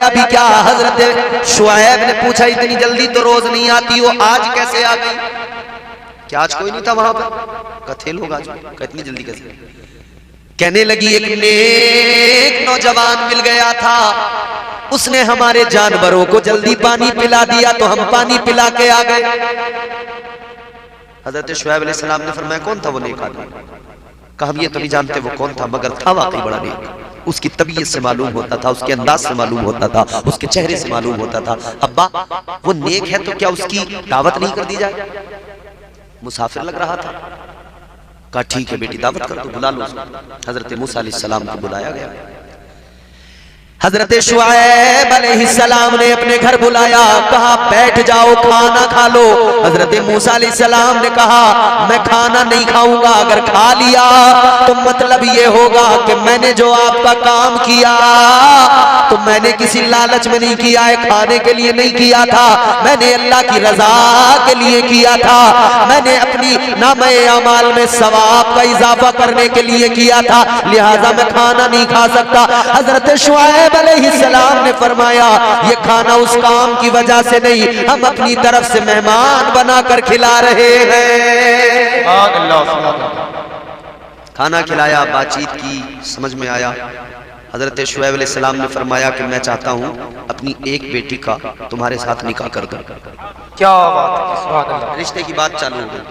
अभी क्या? हजरत शुएब ने पूछा इतनी जल्दी तो रोज नहीं आती हो, आज कैसे आ गई? क्या आज कोई नहीं था वहां पर? कथे लोग आज इतनी जल्दी कैसे? कहने लगी एक नेक नौजवान मिल गया था, उसने हमारे जानवरों को जल्दी पानी पिला दिया तो हम पानी पिला के आ गए। हजरत शुएब अलैहिस्सलाम ने फरमाया कौन था वो नेक आदमी? कहा हम ये तो नहीं जानते वो कौन था, मगर था वाकई बड़ा नेक। उसकी तबीयत से मालूम होता था, उसके अंदाज से मालूम होता था, उसके चेहरे से मालूम होता था। अब्बा वो नेक है तो क्या उसकी दावत नहीं कर दी जाए? मुसाफिर लग रहा था। कहा ठीक है बेटी दावत कर दो, बुला लो उसको। हजरत मूसा अलैहिस्सलाम को बुलाया गया। हजरत शुएब अलैहिस्सलाम ने अपने घर बुलाया, कहा बैठ जाओ खाना खा लो। हजरत मूसा अलैहिस्सलाम ने कहा मैं खाना नहीं खाऊंगा, अगर खा लिया तो मतलब ये होगा कि मैंने जो आपका काम किया तो मैंने किसी लालच में नहीं किया है, खाने के लिए नहीं किया था, मैंने अल्लाह की रजा के लिए किया था, मैंने अपनी नामे अमाल में सवाब का इजाफा करने के लिए किया था, लिहाजा मैं खाना नहीं खा सकता। हजरत शुएब अलैहिस्सलाम ने फरमाया ये खाना उस काम की वजह से नहीं, हम अपनी तरफ से मेहमान बनाकर खिला रहे हैं। खाना खिलाया, बातचीत की, समझ में आया। हजरत शुएब अलैहिस्सलाम ने फरमाया कि मैं चाहता हूं अपनी एक बेटी का तुम्हारे साथ निकाह कर दूं। क्या बात है, सुभान अल्लाह। रिश्ते की बात चालू हो गई।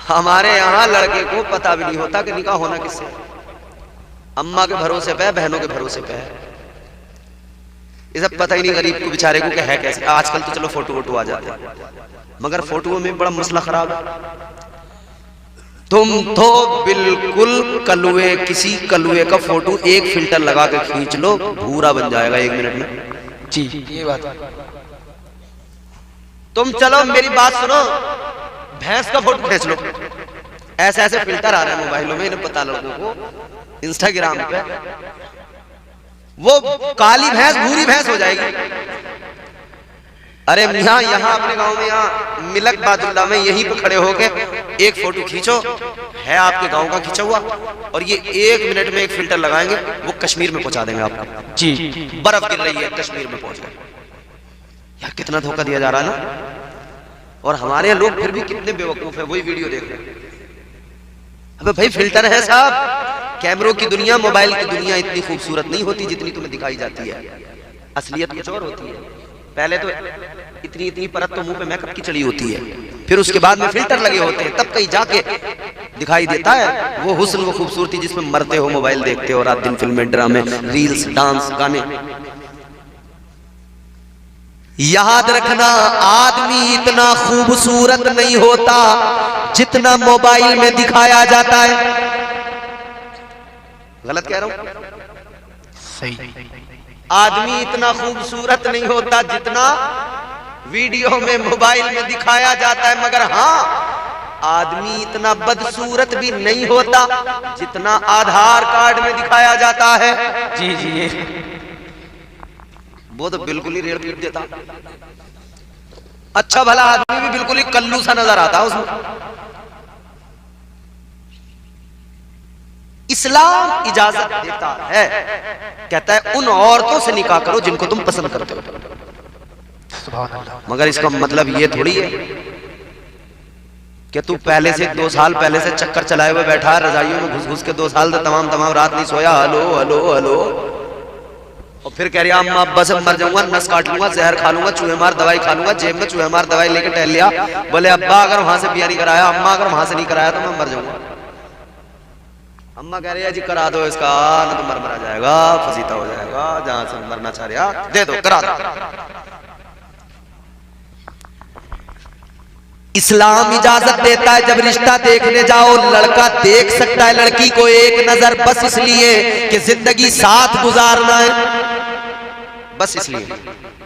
हमारे यहाँ लड़के को पता भी नहीं होता कि निकाह होना किससे। अम्मा के भरोसे पे, बहनों के भरोसे पे है, ये सब पता ही नहीं गरीब को बेचारे को क्या है कैसे। आजकल तो चलो फोटो वोटो आ जाते हैं, मगर फोटो में बड़ा मसला खराब है। तुम तो बिल्कुल कलुए, किसी कलुए का फोटो एक फिल्टर लगा के खींच लो, भूरा बन जाएगा 1 मिनट में। जी ये बात है। तुम चलो मेरी बात सुनो, भैंस का फोटो खींच लो, ऐसे ऐसे फिल्टर आ रहे हैं मोबाइलों में, इन्हें पता लोगों को इंस्टाग्राम पे, वो काली भैंस भूरी भैंस हो जाएगी। अरे मियां यहाँ अपने गांव में, यहाँ मिलक बादुल्ला में यहीं पे खड़े होके एक फोटो खींचो, है आपके गांव का खींचा हुआ, और ये 1 मिनट में एक फिल्टर लगाएंगे, वो कश्मीर में पहुंचा देंगे आपको। जी बर्फ गिर रही है, कश्मीर में पहुंच गए। यार कितना धोखा दिया जा रहा है ना। और हमारे यहाँ लोग फिर भी कितने बेवकूफ है, वही वीडियो देख रहे हैं। अबे भाई फिल्टर है साहब, कैमरों की दुनिया, मोबाइल की दुनिया इतनी खूबसूरत नहीं होती जितनी तुम्हें दिखाई जाती है। असलियत कुछ और होती है। पहले तो इतनी इतनी परत तो मुंह पे मेकअप की चढ़ी होती है, फिर उसके बाद में फिल्टर लगे होते हैं, तब कहीं जाके दिखाई देता है वो हुस्न, वो खूबसूरती जिसमें मरते हो, मोबाइल देखते हो रात दिन, फिल्में, ड्रामे, रील्स, डांस, गाने। याद रखना आदमी इतना खूबसूरत नहीं होता जितना मोबाइल में दिखाया जाता है। गलत कह रहा हूं? सही। आदमी इतना खूबसूरत नहीं होता जितना वीडियो में, मोबाइल में दिखाया जाता है, मगर हाँ आदमी इतना बदसूरत भी नहीं होता जितना आधार कार्ड में दिखाया जाता है। जी जी वो तो बिल्कुल ही रेड़ पीट देता। अच्छा भला आदमी भी बिल्कुल ही कल्लू सा नजर आता उसमें। इस्लाम इजाजत देता है, कहता है उन औरतों से निकाह करो जिनको तुम पसंद करते हो, सुभान अल्लाह। मगर इसका मतलब ये थोड़ी है कि तू पहले से 2 साल पहले से चक्कर चलाए हुए बैठा रजाइयों में घुस घुस के 2 साल से तमाम रात नहीं सोया, हलो हलो हलो, और फिर कह रही अम्मा बस मर जाऊंगा, नस काट लूंगा, जहर खा लूंगा, चूहे मार दवाई खा लूंगा, जेब में चूहे मार दवाई लेके टहल लिया। बोले अब्बा अगर वहां से बिया नहीं कराया, अम्मा अगर वहां से नहीं कराया तो मैं मर जाऊंगा। अम्मा कह रही है जी करा दो इसका, न तो मर जाएगा, फसीता हो जाएगा, जहां से मरना चाह रहा दे दो, करा दो। इस्लाम इजाजत देता है जब रिश्ता देखने जाओ, लड़का देख सकता है लड़की को एक नजर, बस इसलिए कि जिंदगी साथ गुजारना है, बस इसलिए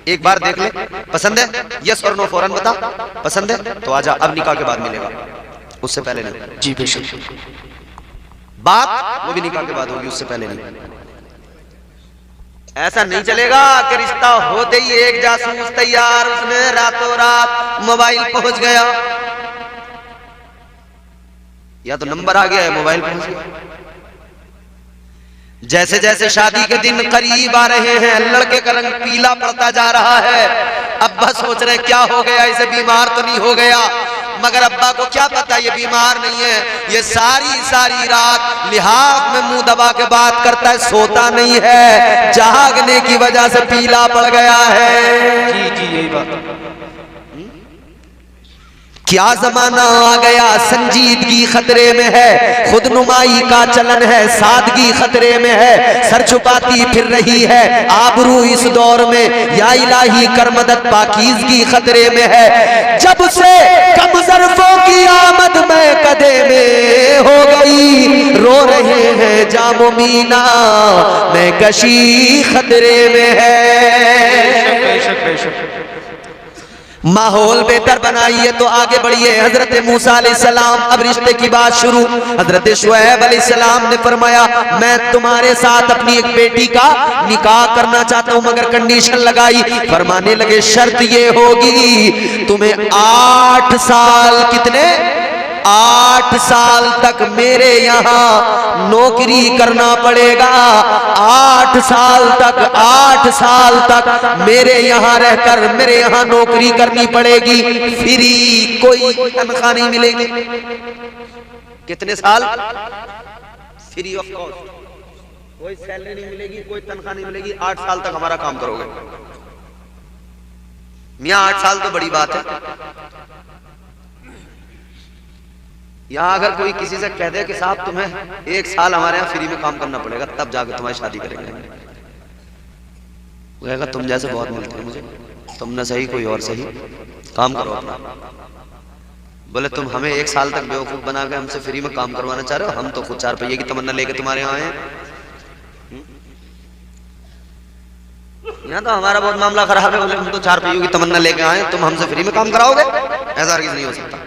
एक बार देख ले, पसंद है यस और नो फौरन बता, पसंद है तो आजा, अब निकाह के बाद मिलेगा, उससे पहले नहीं। जी बेशक। बात वो भी निकाह के बाद होगी, उससे पहले नहीं। ऐसा नहीं चलेगा कि रिश्ता होते ही एक जासूस तैयार, उसने रातों रात मोबाइल पहुंच गया, या तो नंबर आ गया है मोबाइल पहुंच गया। जैसे जैसे शादी के दिन करीब आ रहे हैं, लड़के का रंग पीला पड़ता जा रहा है। अब्बा सोच रहे क्या हो गया, इसे बीमार तो नहीं हो गया, मगर अब्बा को क्या पता ये बीमार नहीं है, ये सारी रात लिहाफ में मुंह दबा के बात करता है, सोता नहीं है, जागने की वजह से पीला पड़ गया है। जी जी यही बात। क्या जमाना आ गया, संजीदगी खतरे में है, खुदनुमाई का चलन है, सादगी खतरे में है, सर छुपाती फिर रही है आबरू इस दौर में, या इलाही कर मदद पाकीज़गी खतरे में है। जब से कम ज़र्फ़ों की आमद में कदे में हो गई, रो रहे हैं जामो मीना में कशी खतरे में है। बेशक बेशक। माहौल बेहतर बनाइए तो आगे बढ़िए। हजरत मूसा अलैहिस्सलाम, अब रिश्ते की बात शुरू। हजरत शुएब अलैहिस्सलाम ने फरमाया मैं तुम्हारे साथ अपनी एक बेटी का निकाह करना चाहता हूं, मगर कंडीशन लगाई। फरमाने लगे शर्त ये होगी तुम्हें 8 साल, कितने 8 साल तक मेरे यहाँ नौकरी करना पड़ेगा। 8 साल तक मेरे यहाँ रहकर मेरे यहाँ नौकरी करनी पड़ेगी, फ्री, कोई तनख्वाह नहीं मिलेगी। कितने साल? फ्री ऑफ कॉस्ट, कोई सैलरी नहीं मिलेगी, कोई तनख्वाह नहीं मिलेगी। 8 साल तक हमारा काम करोगे। मियाँ 8 साल तो बड़ी बात है। यहाँ अगर कोई किसी से कह दे कि साहब तुम्हें 1 साल हमारे यहाँ फ्री में काम करना पड़ेगा, तब जाकर तुम्हारी शादी करेंगे, वो कहेगा तुम जैसे बहुत मिलते हैं मुझे, तुम न सही कोई और सही, काम करो अपना। बोले तुम हमें 1 साल तक बेवकूफ बना के हमसे फ्री में काम करवाना चाह रहे हो, हम तो खुद 4 रुपये की तमन्ना लेके तुम्हारे यहाँ आए हैं। यहाँ तो हमारा बहुत मामला खराब है, बोले हम तो 4 रुपये की तमन्ना लेके आए, तुम हमसे फ्री में काम कराओगे? ऐसा हरगिज़ नहीं हो सकता।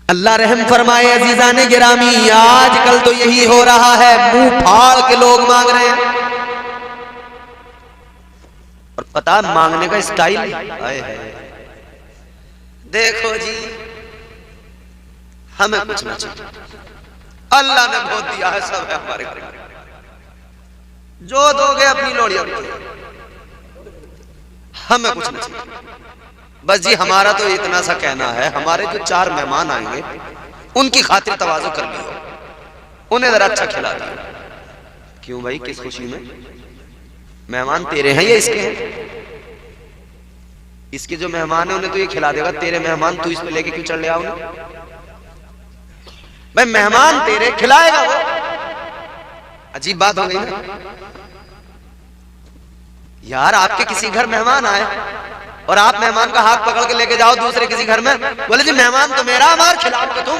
अल्लाह रहम फरमाए। अजीजाने गिरामी, आजकल तो यही हो रहा है, मुंह फाड़ के लोग मांग रहे हैं। और पता मांगने का स्टाइल है, देखो जी हमें कुछ ना चाहिए, अल्लाह ने बहुत दिया है, सब है हमारे घर में, जो दोगे अपनी लोड़ियां, हमें कुछ ना चाहिए। बस जी हमारा तो इतना सा कहना है, हमारे जो 4 मेहमान आएंगे उनकी खातिर तवाज़ु कर लियो, उन्हें जरा अच्छा खिला दियो। क्यों भाई, किस खुशी में? मेहमान तेरे हैं या इसके हैं? इसके जो मेहमान है उन्हें तो ये खिला देगा, तेरे मेहमान तू इस पे लेके क्यों चढ़ ले आओ? भाई मेहमान तेरे, खिलाएगा वो। अजीब बात हो गई ना यार। आपके किसी घर मेहमान आए और आप मेहमान का हाथ पकड़ के लेके जाओ दूसरे किसी घर में, बोले जी मेहमान तो मेरा, मार खिलाओगे तुम,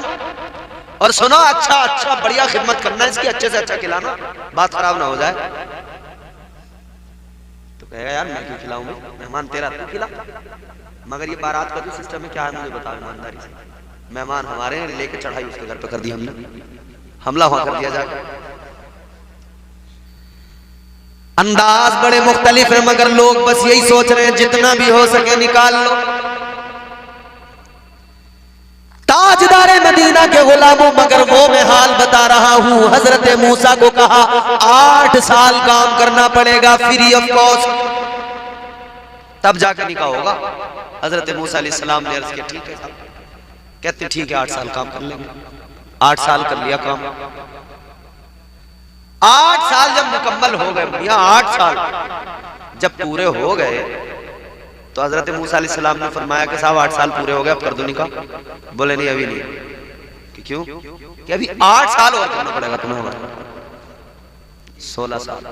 और सुनो अच्छा बढ़िया खिदमत करना इसकी, अच्छे से अच्छा खिलाना, बात खराब ना हो जाए। तो कहेगा यार मैं क्यों खिलाऊं, मेहमान तेरा तू खिला। मगर ये बारात का जो सिस्टम है क्या है मुझे बताओ ईमानदारी से। मेहमान हमारे लेके चढ़ाई उसके घर पे कर दी हमने, हमला वहां कर दिया जाके। अंदाज बड़े मुख्तलिफ है, मगर लोग बस यही सोच रहे हैं जितना भी हो सके निकाल लो। ताजदार मदीना के गुलामों, मगर वो मैं हाल बता रहा हूं, हजरत मूसा को कहा 8 साल काम करना पड़ेगा फ्री ऑफ कॉस्ट, तब जाकर निकाह होगा। हजरत मूसा अलैहिस्सलाम ने अर्ज किया ठीक है साहब, कहते ठीक है 8 साल काम कर लेंगे। 8 साल कर लिया काम। 8 साल जब मुकम्मल हो गए, भैया 8 साल जब पूरे हो गए तो हजरत मूसा अलैहिस्सलाम ने फरमाया कि साहब 8 साल पूरे हो गए, अब कर दो निकाह। बोले नहीं अभी नहीं। कि क्यों? कि अभी 8 साल और करना पड़ेगा तुम्हें हमारा। 16 साल,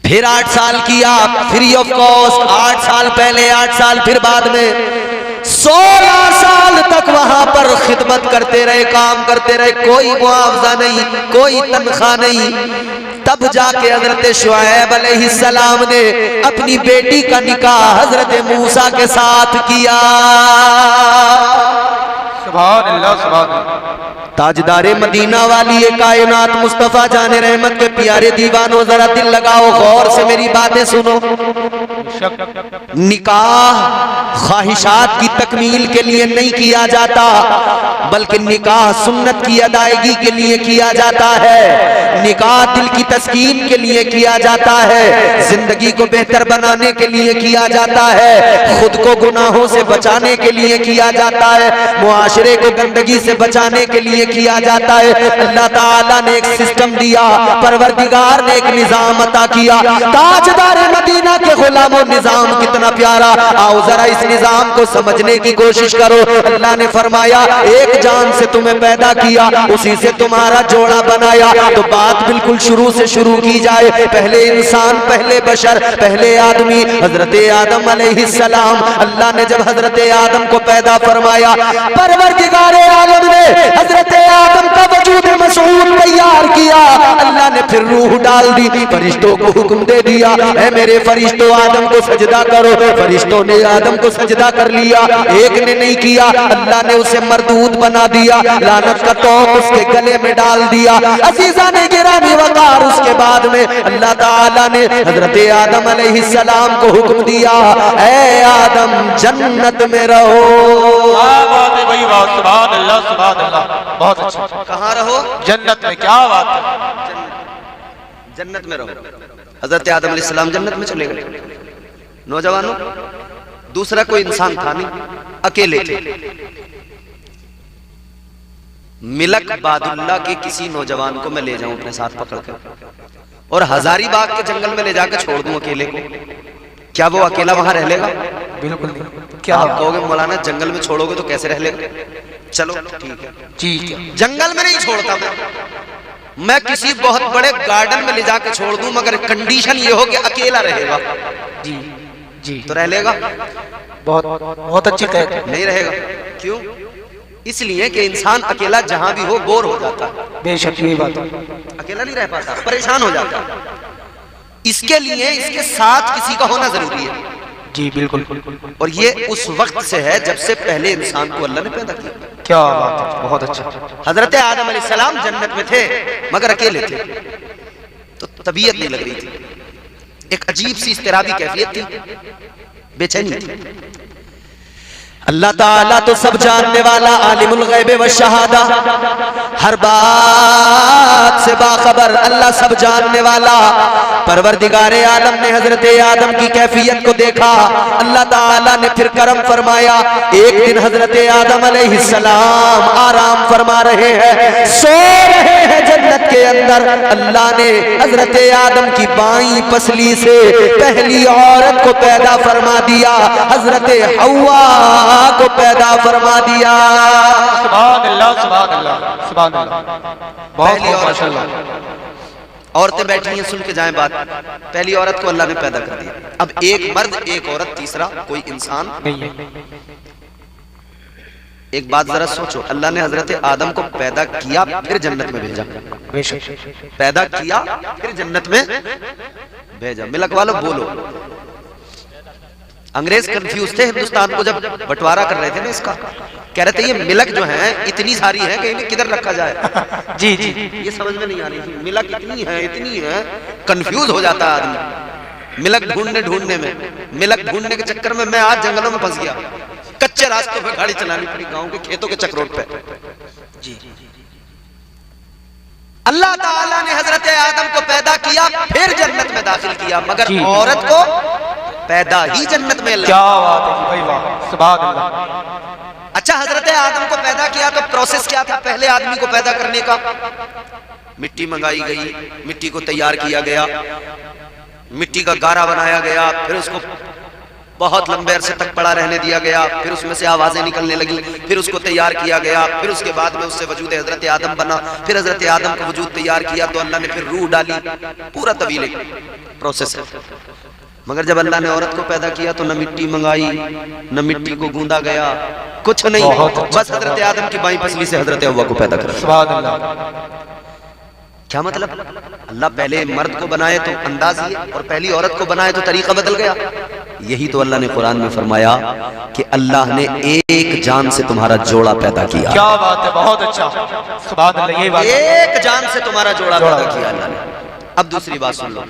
फिर 8 साल किया फ्री ऑफ कॉस्ट। 8 साल पहले, 8 साल फिर बाद में, 16 साल तक वहां पर खिदमत करते रहे, काम करते रहे, कोई मुआवजा नहीं, कोई तनख्वाह नहीं। तब जाके हजरत शुएब अलैहिस्सलाम ने अपनी बेटी का निकाह हजरत मूसा के साथ किया। सुभान अल्लाह, सुभान अल्लाह। ताजदारे मदीना वाली ये कायनात मुस्तफा जाने रहमत के प्यारे दीवानों, जरा दिल लगाओ, गौर से मेरी बातें सुनो। निकाह ख्वाहिशात की तकमील के लिए नहीं किया जाता, बल्कि निकाह सुन्नत की अदायगी के लिए किया जाता है। निकाह दिल की तस्कीन के लिए किया जाता है, जिंदगी को बेहतर बनाने के लिए किया जाता है, खुद को गुनाहों से बचाने के लिए किया जाता है, मुआशरे को गंदगी से बचाने के लिए किया जाता है। अल्लाह ताला ने एक सिस्टम दिया, परवरदिगार ने एक निजाम अता किया। ताजदार मदीना के गुलामों, निजाम कितना प्यारा, आओ जरा इस निजाम को समझने की कोशिश करो। अल्लाह ने फरमाया एक जान से तुम्हें पैदा किया, उसी से तुम्हारा जोड़ा बनाया। तो बात बिल्कुल शुरू से शुरू की जाए, पहले इंसान, पहले बशर, पहले आदमी हजरत आदम अलैहिस्सलाम। अल्लाह ने जब हजरत आदम को पैदा फरमाया, परवरदिगार आलम ने हजरत आदम का वजूद मसऊद तैयार किया। अल्लाह ने फिर रूह डाल दी, फरिश्तों को हुक्म दे दिया, ऐ मेरे फरिश्तों आदम को सजदा करो। फरिश्तों ने आदम को सजदा कर लिया, एक ने नहीं किया, अल्लाह ने उसे मरदूद बना दिया, लानत का तौक उसके गले में डाल दिया। अजीजा ने गिरामी वकार, उसके बाद में अल्लाह ताला ने हजरत आदम अलैहिस्सलाम को हुक्म दिया, ऐ आदम जन्नत में रहो। सुभान अल्लाह, सुभान अल्लाह, बहुत अच्छा। कहाँ रहो? जन्नत में। क्या बात है, जन्नत में रहो। हजरत आदम अलैहिस्सलाम जन्नत में चले गए। नौजवानों, दूसरा कोई इंसान था नहीं, अकेले थे। मिलक बादुल्ला के किसी नौजवान को मैं ले जाऊं अपने साथ पकड़कर और हजारीबाग के जंगल में ले जाकर छोड़ दूं अकेले को, क्या वो अकेला वहां रह लेगा? बिल्कुल। क्या आप कहोगे मौलाना जंगल में छोड़ोगे तो कैसे रह लेगा? चलो ठीक है, ठीक है। जंगल में नहीं छोड़ता मैं किसी बहुत बड़े गार्डन में ले जाकर छोड़ दूं, मगर कंडीशन ये हो कि अकेला रहेगा। जी जी। तो रह लेगा? बहुत बहुत अच्छी कह। नहीं रहेगा। क्यों? इसलिए कि इंसान अकेला जहां भी हो बोर हो जाता है। बेशक ये बात, अकेला नहीं रह पाता, परेशान हो जाता है। इसके लिए इसके साथ किसी का होना जरूरी है। जी बिल्कुल। और ये उस वक्त से है जब से पहले इंसान को अल्लाह ने पैदा किया। क्या बात है, बहुत अच्छा। हजरत आदम अलैहिस्सलाम जन्नत में थे मगर अकेले थे, तो तबीयत नहीं लग रही थी, एक अजीब सी इस्तिराबी कैफियत थी, बेचैनी थी। अल्लाह ताला तो सब जानने वाला, आलिमुल गैब व शहादा, हर बात से बाखबर, अल्लाह सब जानने वाला। परवरदिगारे आलम ने हजरत आदम की कैफियत को देखा, अल्लाह ताला ने फिर करम फरमाया। एक दिन हजरत आदम अलैहिस्सलाम आराम फरमा रहे हैं, सो रहे हैं जन्नत के अंदर। अल्लाह ने हजरत आदम की बाईं पसली से पहली औरत को पैदा फरमा दिया, हजरत हव्वा को पैदा फरमा दिया। सुभान अल्लाह, सुभान अल्लाह, सुभान अल्लाह। बहुत माशाअल्लाह। औरतें बैठी हैं, सुन के जाएं बात। पहली औरत को अल्लाह ने पैदा कर दिया, अब एक मर्द एक औरत, तीसरा कोई इंसान नहीं है। एक बात जरा सोचो, अल्लाह ने हजरत आदम को पैदा किया फिर जन्नत में भेजा, पैदा किया फिर जन्नत में भेजा। मिलक वालों बोलो, अंग्रेज कंफ्यूज थे हिंदुस्तान को जब बंटवारा कर रहे थे ना इसका, कह रहे थे ये मिलक जो है इतनी सारी है कि इन्हें किधर रखा जाए। जी जी। ये समझ में नहीं आ रही थी, मिलक इतनी है, कंफ्यूज हो जाता है आदमी मिलक ढूंढने में। मिलक ढूंढने के चक्कर में मैं आज जंगलों में फंस गया, कच्चे रास्तों पे गाड़ी चलानी पड़ी, गांव के खेतों के चक्रोट पे। जी। अल्लाह ताला ने हजरत आदम को पैदा किया फिर जन्नत में दाखिल किया, मगर औरत को पैदा ही जन्नत में। क्या बात है भाई, वाह, सुभान अल्लाह। अच्छा, हजरत आदम को पैदा किया तो प्रोसेस क्या था पहले आदमी को पैदा करने का? मिट्टी मंगाई गई, मिट्टी को तैयार किया गया, मिट्टी का गारा बनाया गया, फिर उसको बहुत लंबे अरसे तक पड़ा रहने दिया गया, फिर उसमें से आवाजें निकलने लगी, फिर उसको तैयार किया गया, फिर उसके बाद में उससे वजूद हजरत आदम बना, फिर हजरत आदम का वजूद तैयार किया तो अल्लाह ने फिर रूह डाली, पूरा तवील प्रोसेस है। मगर जब अल्लाह ने औरत को पैदा किया तो न मिट्टी मंगाई, न मिट्टी को गूंदा गया, कुछ नहीं, बस हजरत आदम की बाईं पसली से हजरत हव्वा को पैदा कर। सुभान अल्लाह। क्या मतलब? अल्लाह पहले मर्द को बनाए तो अंदाज ये, और पहली औरत को बनाए तो तरीका बदल गया। यही तो अल्लाह ने कुरान में फरमाया कि अल्लाह ने एक जान से तुम्हारा जोड़ा पैदा किया। क्या बात है, बहुत अच्छा, सुभान अल्लाह, यही बात है। एक जान से तुम्हारा जोड़ा पैदा किया अल्लाह ने। अब दूसरी बात सुन लो,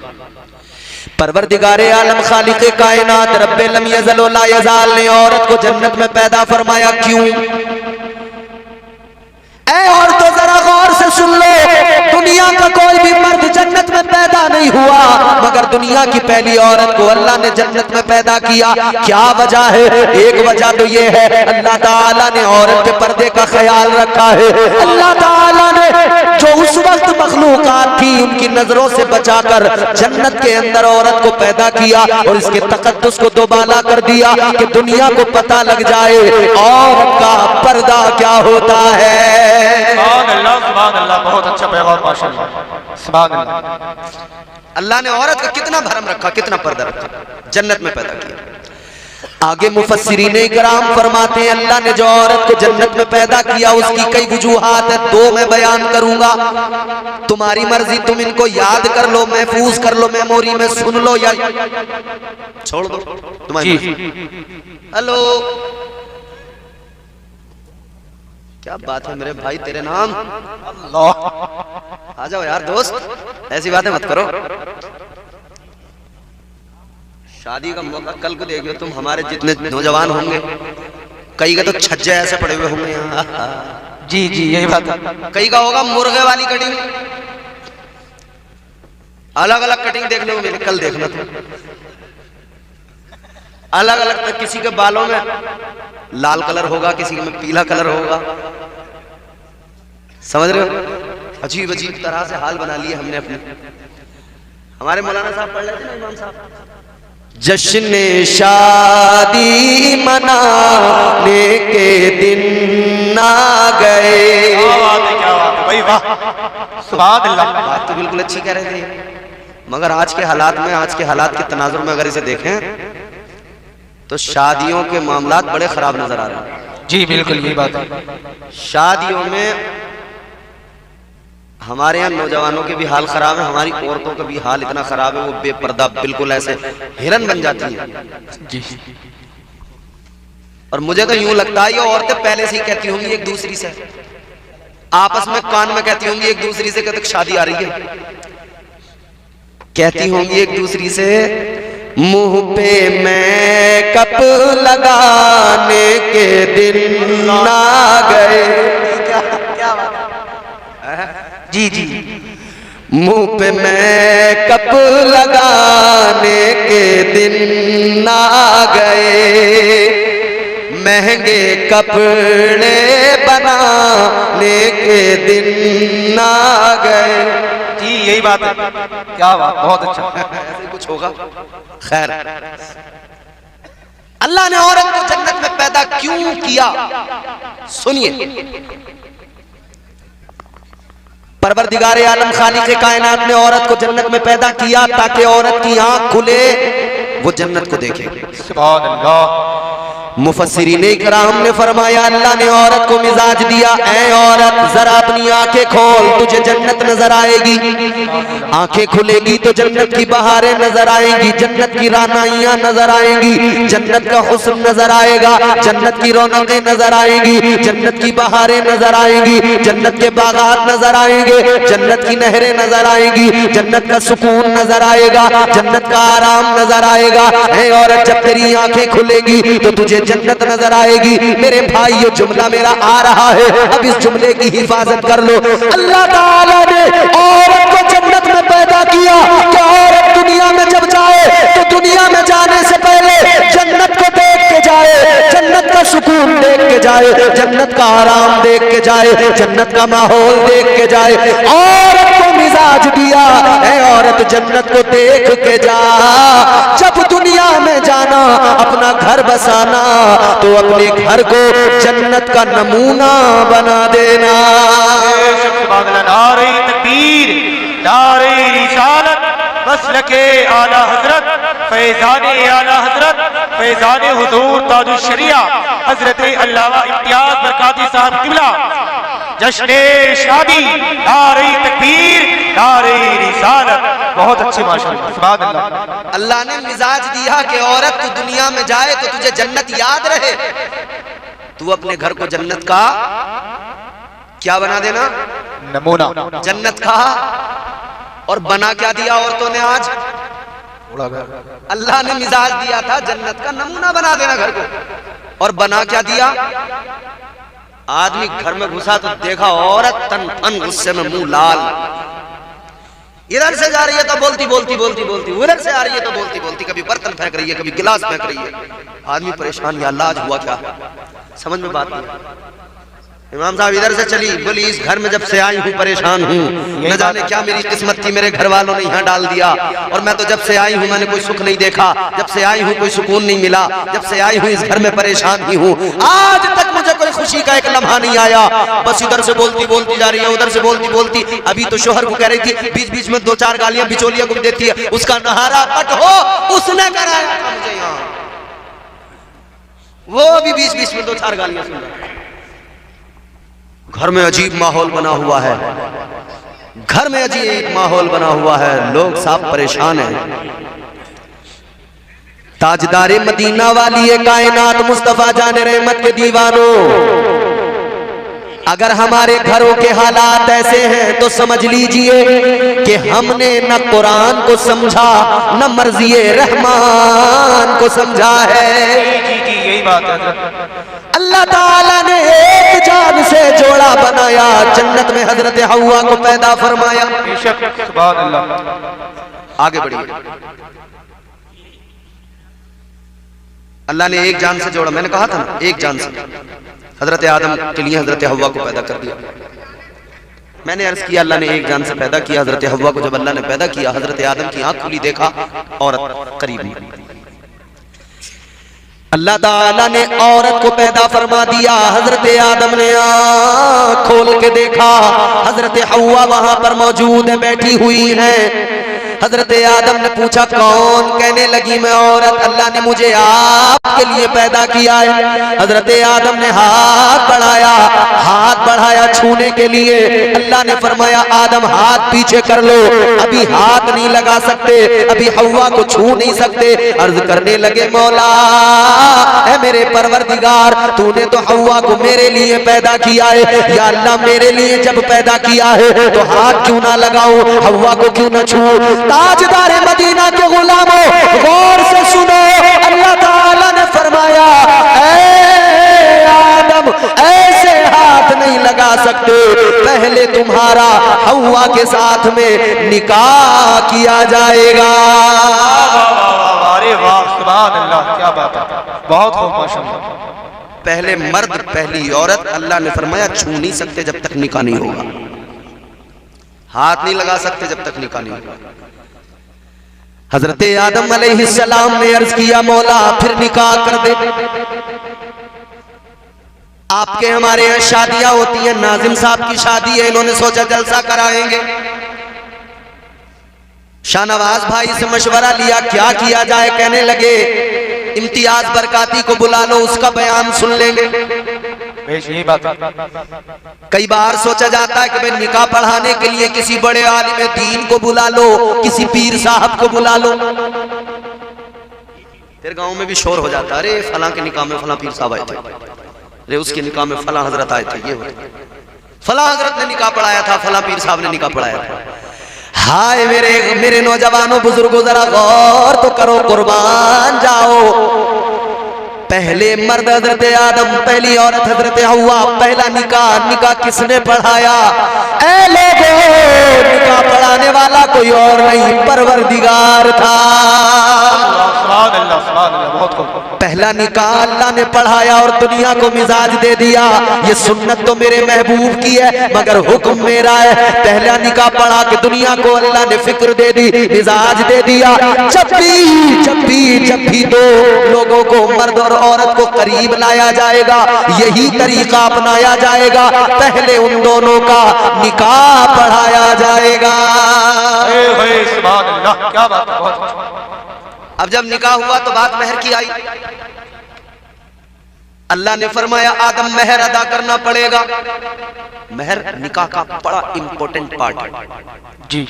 परवरदिगारे आलम खालिक़े कायनात रब्बे लम यज़ल व ला यज़ाल ने औरत को जन्नत में पैदा फरमाया। क्यों? ऐ औरतों जरा गौर से सुन लो, दुनिया का कोई भी मर्द जन्नत में पैदा नहीं हुआ, मगर दुनिया की पहली औरत को अल्लाह ने जन्नत में पैदा किया। क्या वजह है? एक वजह तो ये है अल्लाह ताला ने औरत के पर्दे का ख्याल रखा है। अल्लाह ताला ने जो उस वक्त मखलूकात थी उनकी नजरों से बचाकर जन्नत के अंदर औरत को पैदा किया और इसके तकद्दुस को दोबाला कर दिया कि दुनिया को पता लग जाए औरत का पर्दा क्या होता है। सुभान अल्लाह, बहुत अच्छा पैगाम, माशाअल्लाह, सुभान अल्लाह। अल्लाह ने औरत का कितना भरम रखा, कितना पर्दा रखा, जन्नत में पैदा किया। आगे मुफस्सिरीन इकराम फरमाते हैं अल्लाह ने जो औरत को जन्नत में पैदा किया उसकी कई वजूहात है, दो मैं बयान करूंगा, तुम्हारी मर्जी, तुम इनको याद कर लो, महफूज कर लो, मेमोरी में सुन लो या छोड़ दो, तुम्हारी मर्जी। हेलो, क्या बात है मेरे भाई, तेरे नाम अल्लाह, आ जाओ यार दोस्त, ऐसी बातें मत करो। शादी का मौका कल को देखियो तुम, हमारे जितने नौजवान होंगे कई का तो छज्जे ऐसे पड़े हुए होंगे यहाँ। जी जी, यही बात है। कई का होगा मुर्गे वाली कटिंग, अलग अलग कटिंग देखने को मिले, कल देखना तो अलग अलग, तो किसी के बालों में लाल कलर होगा, किसी में पीला कलर होगा, समझ रहे हो? अजीब अजीब तरह से हाल बना लिए हमने अपने। हमारे मौलाना साहब पढ़ लेते ना, इमाम साहब, जश्न शादी मनाने के दिन आ गए। क्या बात है, क्या बात है भाई, वाह, सुभान अल्लाह। बात तो बिल्कुल अच्छी कह रहे थे, मगर आज के हालात में, आज के हालात के तनाजुर में अगर इसे देखें तो शादियों के मामलात बड़े खराब नजर आ रहे हैं। जी बिल्कुल, यही बात है। शादियों में हमारे यहाँ नौजवानों के भी हाल खराब है, हमारी औरतों का भी हाल इतना खराब है, वो बेपर्दा बिल्कुल ऐसे हिरन बन जाती हैं। जी, और मुझे तो यूं लगता है ये औरतें पहले से ही कहती होंगी एक दूसरी से, आपस में कान में कहती होंगी एक दूसरी से, कब तक शादी आ रही है, कहती होंगी एक दूसरी से मुंह पे मैकअप लगाने के दिन आ गए। क्या बात है? जी जी, मुंह पे मैकअप लगाने के दिन आ गए, महंगे कपड़े बनाने के दिन आ गए। जी यही बात है, क्या बात, बहुत अच्छा। ऐसे कुछ होगा। खैर, अल्लाह ने औरत को जन्नत में पैदा क्यों किया सुनिए। परवरदिगारे आलम खालिक़े कायनात ने औरत को जन्नत में पैदा किया ताकि औरत की आंख खुले, वो जन्नत को देखे। सुभान अल्लाह। मुफस्सिरीन इकराम ने फरमाया अल्लाह ने औरत को मिजाज दिया, ऐ औरत जरा अपनी आंखें खोल, तुझे जन्नत नजर आएगी। आंखें खुलेगी तो जन्नत की बहारें नजर आएंगी, जन्नत की रानाइयां नजर आएंगी, जन्नत का हुस्न नजर आएगा, जन्नत की रौनकें नजर आएंगी, जन्नत की बहारें नजर आएंगी, जन्नत के बागात नजर आएंगे, जन्नत की नहरें नजर आएंगी, जन्नत का सुकून नजर आएगा, जन्नत का आराम नजर आएगा। ऐ औरत जब तेरी आंखें खुलेगी तो तुझे जन्नत नजर आएगी। मेरे भाई ये जुमला मेरा आ रहा है, अब इस जुमले की हिफाजत कर लो। अल्लाह ताला ने औरत को जन्नत में पैदा किया कि औरत दुनिया में जब जाए तो दुनिया में जाने से पहले जन्नत को देख के जाए, जन्नत का सुकून देख के जाए, जन्नत का आराम देख के जाए, जन्नत का माहौल देख के जाए। औरत को मिजाज दिया, ऐ औरत जन्नत को देख के जा, जब दुनिया में जाना अपना घर बसाना तो अपने घर को जन्नत का नमूना बना देना। नारे तकबीर, नारे रिसालत, मसलके आला हजरत, फैजाने आला हजरत, फैजाने हुजूर ताजुश शरिया हजरत अल्लामा इम्तियाज बरकाती साहब किबला, जश्ने शादी, नारे तकबीर, नारे रिसालत। बहुत अच्छी माशाअल्लाह, सुभान अल्लाह। अल्लाह ने मिजाज दिया कि औरत तू दुनिया में जाए तो तुझे जन्नत याद रहे, तू अपने घर को जन्नत का क्या बना देना, नमूना। जन्नत का। और बना क्या दिया औरतों ने आज, अल्लाह ने मिजाज दिया था जन्नत का नमूना बना देना घर को, और बना क्या दिया, आदमी घर में घुसा तो देखा औरत तन तन गुस्से में मुंह लाल, इधर से जा रही है तो बोलती बोलती बोलती बोलती, उधर से आ रही है तो बोलती बोलती, कभी बर्तन फेंक रही है, कभी गिलास फेंक रही है। आदमी परेशान, या अल्लाह आज हुआ क्या, समझ में बात नहीं। इमाम साहब इधर से चली, बोली इस घर में जब से आई हूँ परेशान हूँ, न जाने क्या मेरी किस्मत थी, मेरे घर वालों ने यहाँ डाल दिया, और मैं तो जब से आई हूँ मैंने कोई सुख नहीं देखा, जब से आई हूँ कोई सुकून नहीं मिला, जब से आई हूँ इस घर में परेशान ही हूँ, आज तक मुझे कोई खुशी का एक लम्हा नहीं आया। बस इधर से बोलती बोलती जा रही है, उधर से बोलती बोलती, अभी तो शोहर को कह रही थी, बीच बीच में दो चार गालियां बिचौलिया को देती है, उसका नहारा पट हो उसने कराया था मुझे यहाँ, वो भी बीच बीच में दो चार गालियां सुन रहा है। घर में अजीब माहौल बना हुआ है, घर में अजीब माहौल बना हुआ है, लोग सब परेशान हैं। ताजदारे मदीना वाली कायनात मुस्तफा जाने रहमत के दीवानों, अगर हमारे घरों के हालात ऐसे हैं तो समझ लीजिए कि हमने न कुरान को समझा न मर्जी रहमान को समझा है। जी यही बात है। अल्लाह ताला ने एक जान से जोड़ा बनाया, जन्नत में हजरत हव्वा को पैदा फरमाया। बेशक, सुभान अल्लाह। आगे बढ़िए, अल्लाह ने एक जान से जोड़ा, मैंने कहा था ना एक जान से, हजरत आदम के लिए हजरत हव्वा को पैदा कर दिया। मैंने अर्ज किया अल्लाह ने एक जान से पैदा किया, हजरत हव्वा को जब अल्लाह ने पैदा किया, हजरत आदम की आंख खुली, देखा औरत करीब नहीं। अल्लाह ताला ने औरत को पैदा फरमा दिया, हजरत आदम ने आँख खोल के देखा, हजरत हव्वा वहां पर मौजूद है, बैठी हुई है। हजरत आदम ने पूछा कौन, कहने लगी मैं औरत, अल्लाह ने मुझे आपके लिए पैदा किया है। हजरत आदम ने हाथ बढ़ाया छूने के लिए, अल्लाह ने फरमाया आदम हाथ पीछे कर लो, अभी हाथ नहीं लगा सकते, अभी हव्वा को छू नहीं सकते। अर्ज करने लगे मौला है मेरे परवरदिगार, तूने तो हव्वा को मेरे लिए पैदा किया है, या अल्लाह मेरे लिए जब पैदा किया है तो हाथ क्यों ना लगाऊं, हव्वा को क्यों ना छू। ताजदारे मदीना के गुलामों गौर से सुनो, अल्लाह ताला ने फरमाया ऐ आदम ऐसे हाथ नहीं लगा सकते, पहले तुम्हारा हव्वा के साथ में निकाह किया जाएगा। अरे वाह, सुभान अल्लाह, क्या बात है, बहुत खूब माशाअल्लाह। पहले मर्द पहली औरत, अल्लाह ने फरमाया छू नहीं सकते जब तक निकाह नहीं होगा, हाथ नहीं लगा सकते जब तक निकाह नहीं होगा। हजरत आदम अलैहिस्सलाम ने अर्ज किया मौला फिर निकाह कर दे। आपके हमारे यहाँ शादियां होती हैं, नाजिम साहब की शादी है, इन्होंने सोचा जलसा कराएंगे। शाहनवाज भाई से मशवरा लिया क्या किया जाए, कहने लगे इम्तियाज बरकाती को बुला लो, उसका बयान सुन लेंगे। यही बात है। कई बार सोचा जाता है कि भाई निकाह पढ़ाने के लिए किसी बड़े आलिम दीन को बुला लो, किसी पीर साहब को बुला लो। फिर गांव में भी शोर हो जाता है, अरे फलां के निकाह में फलां पीर साहब आए थे, अरे उसके निकाह में फलां हजरत आए थे, ये फलां हजरत ने निकाह पढ़ाया था, फलां पीर साहब ने निकाह पढ़ाया था। हाय मेरे नौजवानों बुजुर्गों, जरा गौर तो करो, कुर्बान जाओ। पहले मर्द हजरत आदम, पहली औरत हजरत हव्वा, पहला निकाह किसने पढ़ाया? ऐ लोगों, निकाह पढ़ाने वाला कोई और नहीं, परवरदिगार था। पहला निकाह अल्लाह ने पढ़ाया और दुनिया को मिजाज दे दिया। ये सुन्नत तो मेरे महबूब की है मगर हुक्म मेरा है। पहला निकाह पढ़ा के दुनिया को अल्लाह ने फिक्र दे दी, मिजाज दे दिया। जब भी दो लोगों को, मर्द और औरत को करीब लाया जाएगा, यही तरीका अपनाया जाएगा। पहले उन दोनों का निकाह पढ़ाया जाएगा। क्या बात है। अब जब निकाह हुआ तो बात महर की आई। अल्लाह ने फरमाया आदम महर अदा करना पड़ेगा। महर निकाह का बड़ा इंपॉर्टेंट पार्ट है जी।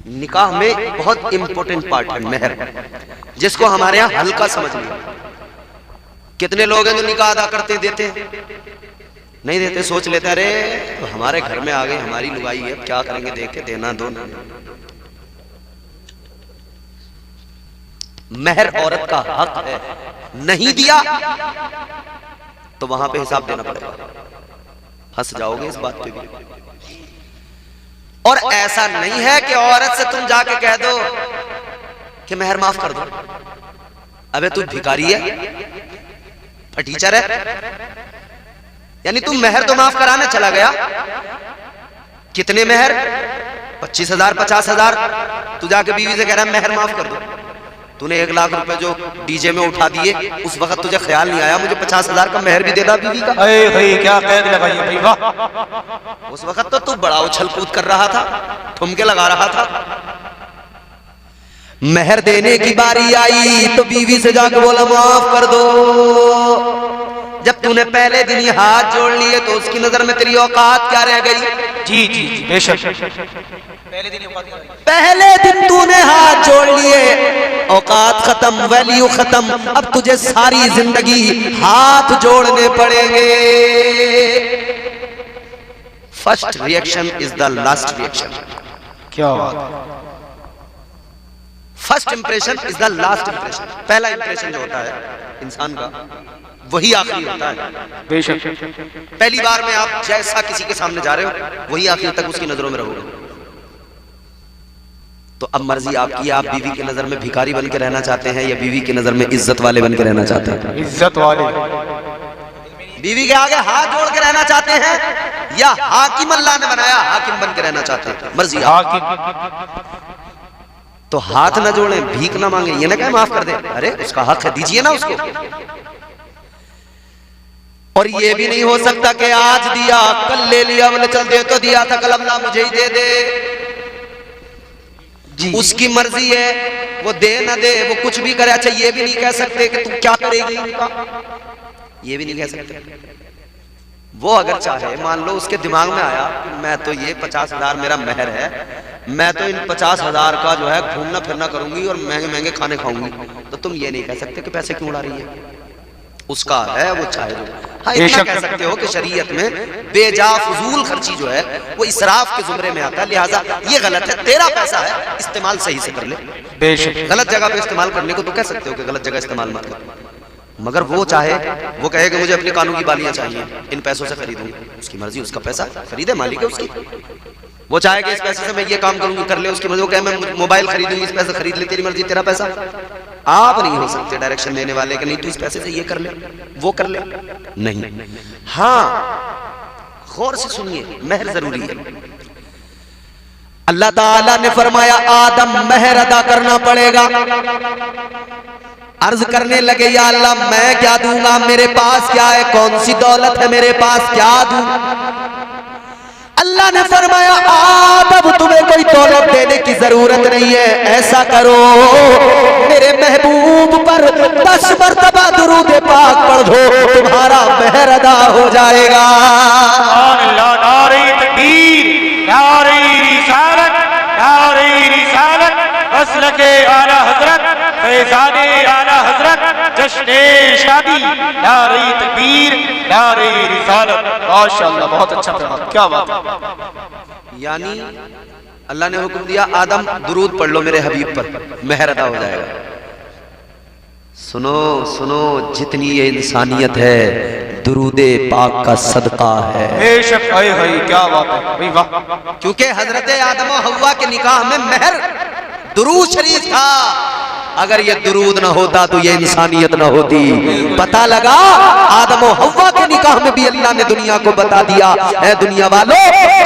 निकाह में बहुत इंपॉर्टेंट पार्ट है मेहर, जिसको हमारे यहाँ हल्का समझ लिया। कितने लोग हैं जो निकाह अदा करते देते नहीं देते, सोच लेते अरे तो हमारे घर में आ गई हमारी लुगाई है, क्या करेंगे, देख के देना दो ना। मेहर औरत का हक है, नहीं दिया तो वहां पे हिसाब देना पड़ेगा। हंस जाओगे इस बात पे भी। और ऐसा नहीं है कि औरत से तुम जाके कह दो कि मेहर माफ कर दो। अबे तू भिखारी है, फटीचर है, यानी तू मेहर तो माफ कराने चला गया। कितने मेहर? 25,000 50,000। तू जाके बीवी से कह रहा है मेहर माफ कर दो। तूने 1 लाख रुपए जो डीजे में उठा दिए, उस वक्त तुझे ख्याल नहीं आया मुझे 50,000 का मेहर भी देना बीवी का? भाई क्या कैद लगाई है भाई, वाह। उस वक्त तो तू बड़ा उछल कूद कर रहा था, ठुमके लगा रहा था। मेहर देने की बारी आई तो बीवी से जाके बोला माफ कर दो। जब तूने पहले दिन ही हाथ जोड़ लिए तो उसकी नजर में तेरी औकात क्या रह गई? जी जी बेशक, पहले दिन तूने हाथ जोड़ लिए, औकात खत्म, वैल्यू खत्म। अब तुझे सारी जिंदगी हाथ जोड़ने पड़ेंगे। First reaction is the last reaction. क्या बात है। First impression is the last impression. पहला इंप्रेशन जो होता है इंसान का वही आखिरी होता है। बेशक। पहली बार में आप जैसा किसी के सामने जा रहे हो वही आखिर तक उसकी नजरों में रहोगे। तो अब मर्जी आपकी, आप बीवी की नजर में भिखारी बन के रहना चाहते हैं या बीवी की नजर में इज्जत वाले बन के रहना चाहते हैं? इज्जत वाले। बीवी के आगे हाथ जोड़ के रहना चाहते हैं या हाकिम अल्लाह ने बनाया हाकिम बन के रहना चाहते हैं? मर्जी हाकिम। तो हाथ ना जोड़े, भीख ना मांगे, ये ना कहे माफ कर दे। अरे उसका हक है, दीजिए ना उसको। और ये भी नहीं हो सकता कि आज दिया कल ले लिया, मैंने चल दे तो दिया था, कल अल्लाह मुझे ही दे दे। जी उसकी मर्जी है, वो दे ना दे, वो कुछ भी करे। अच्छा ये भी नहीं कह सकते कि तू क्या करेगी इनका, ये भी नहीं कह सकते। वो अगर चाहे, मान लो उसके दिमाग में आया मैं तो ये 50,000 मेरा मेहर है, मैं तो इन 50,000 का जो है घूमना फिरना करूंगी और महंगे महंगे खाने खाऊंगी, तो तुम ये नहीं कह सकते कि पैसे क्यों उड़ा रही है। उसका है, वो चाहे जो। हाँ इतना कह सकते हो कि शरीयत में बेजा फजूल खर्ची जो है वो इसराफ के जुमरे में आता है, लिहाजा ये गलत है, तेरा पैसा है, इस्तेमाल सही से कर ले। बेशक। गलत जगह पे इस्तेमाल करने को तो कह सकते हो कि गलत जगह इस्तेमाल मत कर। मगर वो चाहे, वो कहे कि मुझे अपनी कानून की बालियां चाहिए, इन पैसों से खरीदूंगी, उसकी मर्जी, उसका पैसा, खरीदे, मालिक है उसकी। वो चाहे कि इस पैसे से मैं ये काम करूंगी, कर ले, उसकी मर्जी। वो कहे मैं मोबाइल खरीदूंगी, इस पैसे खरीद ले, तेरी मर्जी, तेरा पैसा। आप नहीं हो सकते डायरेक्शन देने वाले कि नहीं तू इस पैसे से ये कर ले, वो कर ले, नहीं। हाँ गौर से सुनिए, मेहर जरूरी है। अल्लाह ताला ने फरमाया आदम मेहर अदा करना पड़ेगा। अर्ज करने लगे या अल्लाह मैं क्या दूंगा, मेरे पास क्या है, कौन सी दौलत है मेरे पास, क्या दूं? अल्लाह ने फरमाया आदम तुम्हें कोई दौलत देने की जरूरत नहीं है, ऐसा करो मेरे महबूब पर 10 मरतबा दुरूद पाक पढ़ दो, तुम्हारा मेहर अदा हो जाएगा। नारे तकबीर, नारे रिसालत, नारे रिसालत, मसलके आला हजरत, फैज़ाने आला हजरत, जश्ने शादी, नारे तकबीर, नारे रिसालत। माशाअल्लाह, बहुत अच्छा फरमा, क्या बात है। यानी अल्लाह ने हुक्म दिया आदम दुरूद पढ़ लो मेरे हबीब पर, मेहर अदा हो जाएगा। सुनो सुनो, जितनी ये इंसानियत है दुरूदे पाक का सदका है। बेशक, क्या बात है भाई, वाह। क्योंकि हजरत आदम और हव्वा के निकाह में मेहर दुरूद शरीफ था। अगर ये दुरूद ना होता तो ये इंसानियत ना होती। पता लगा आदम और हव्वा के निकाह में भी अल्लाह ने दुनिया को बता दिया, ऐ दुनिया वालों,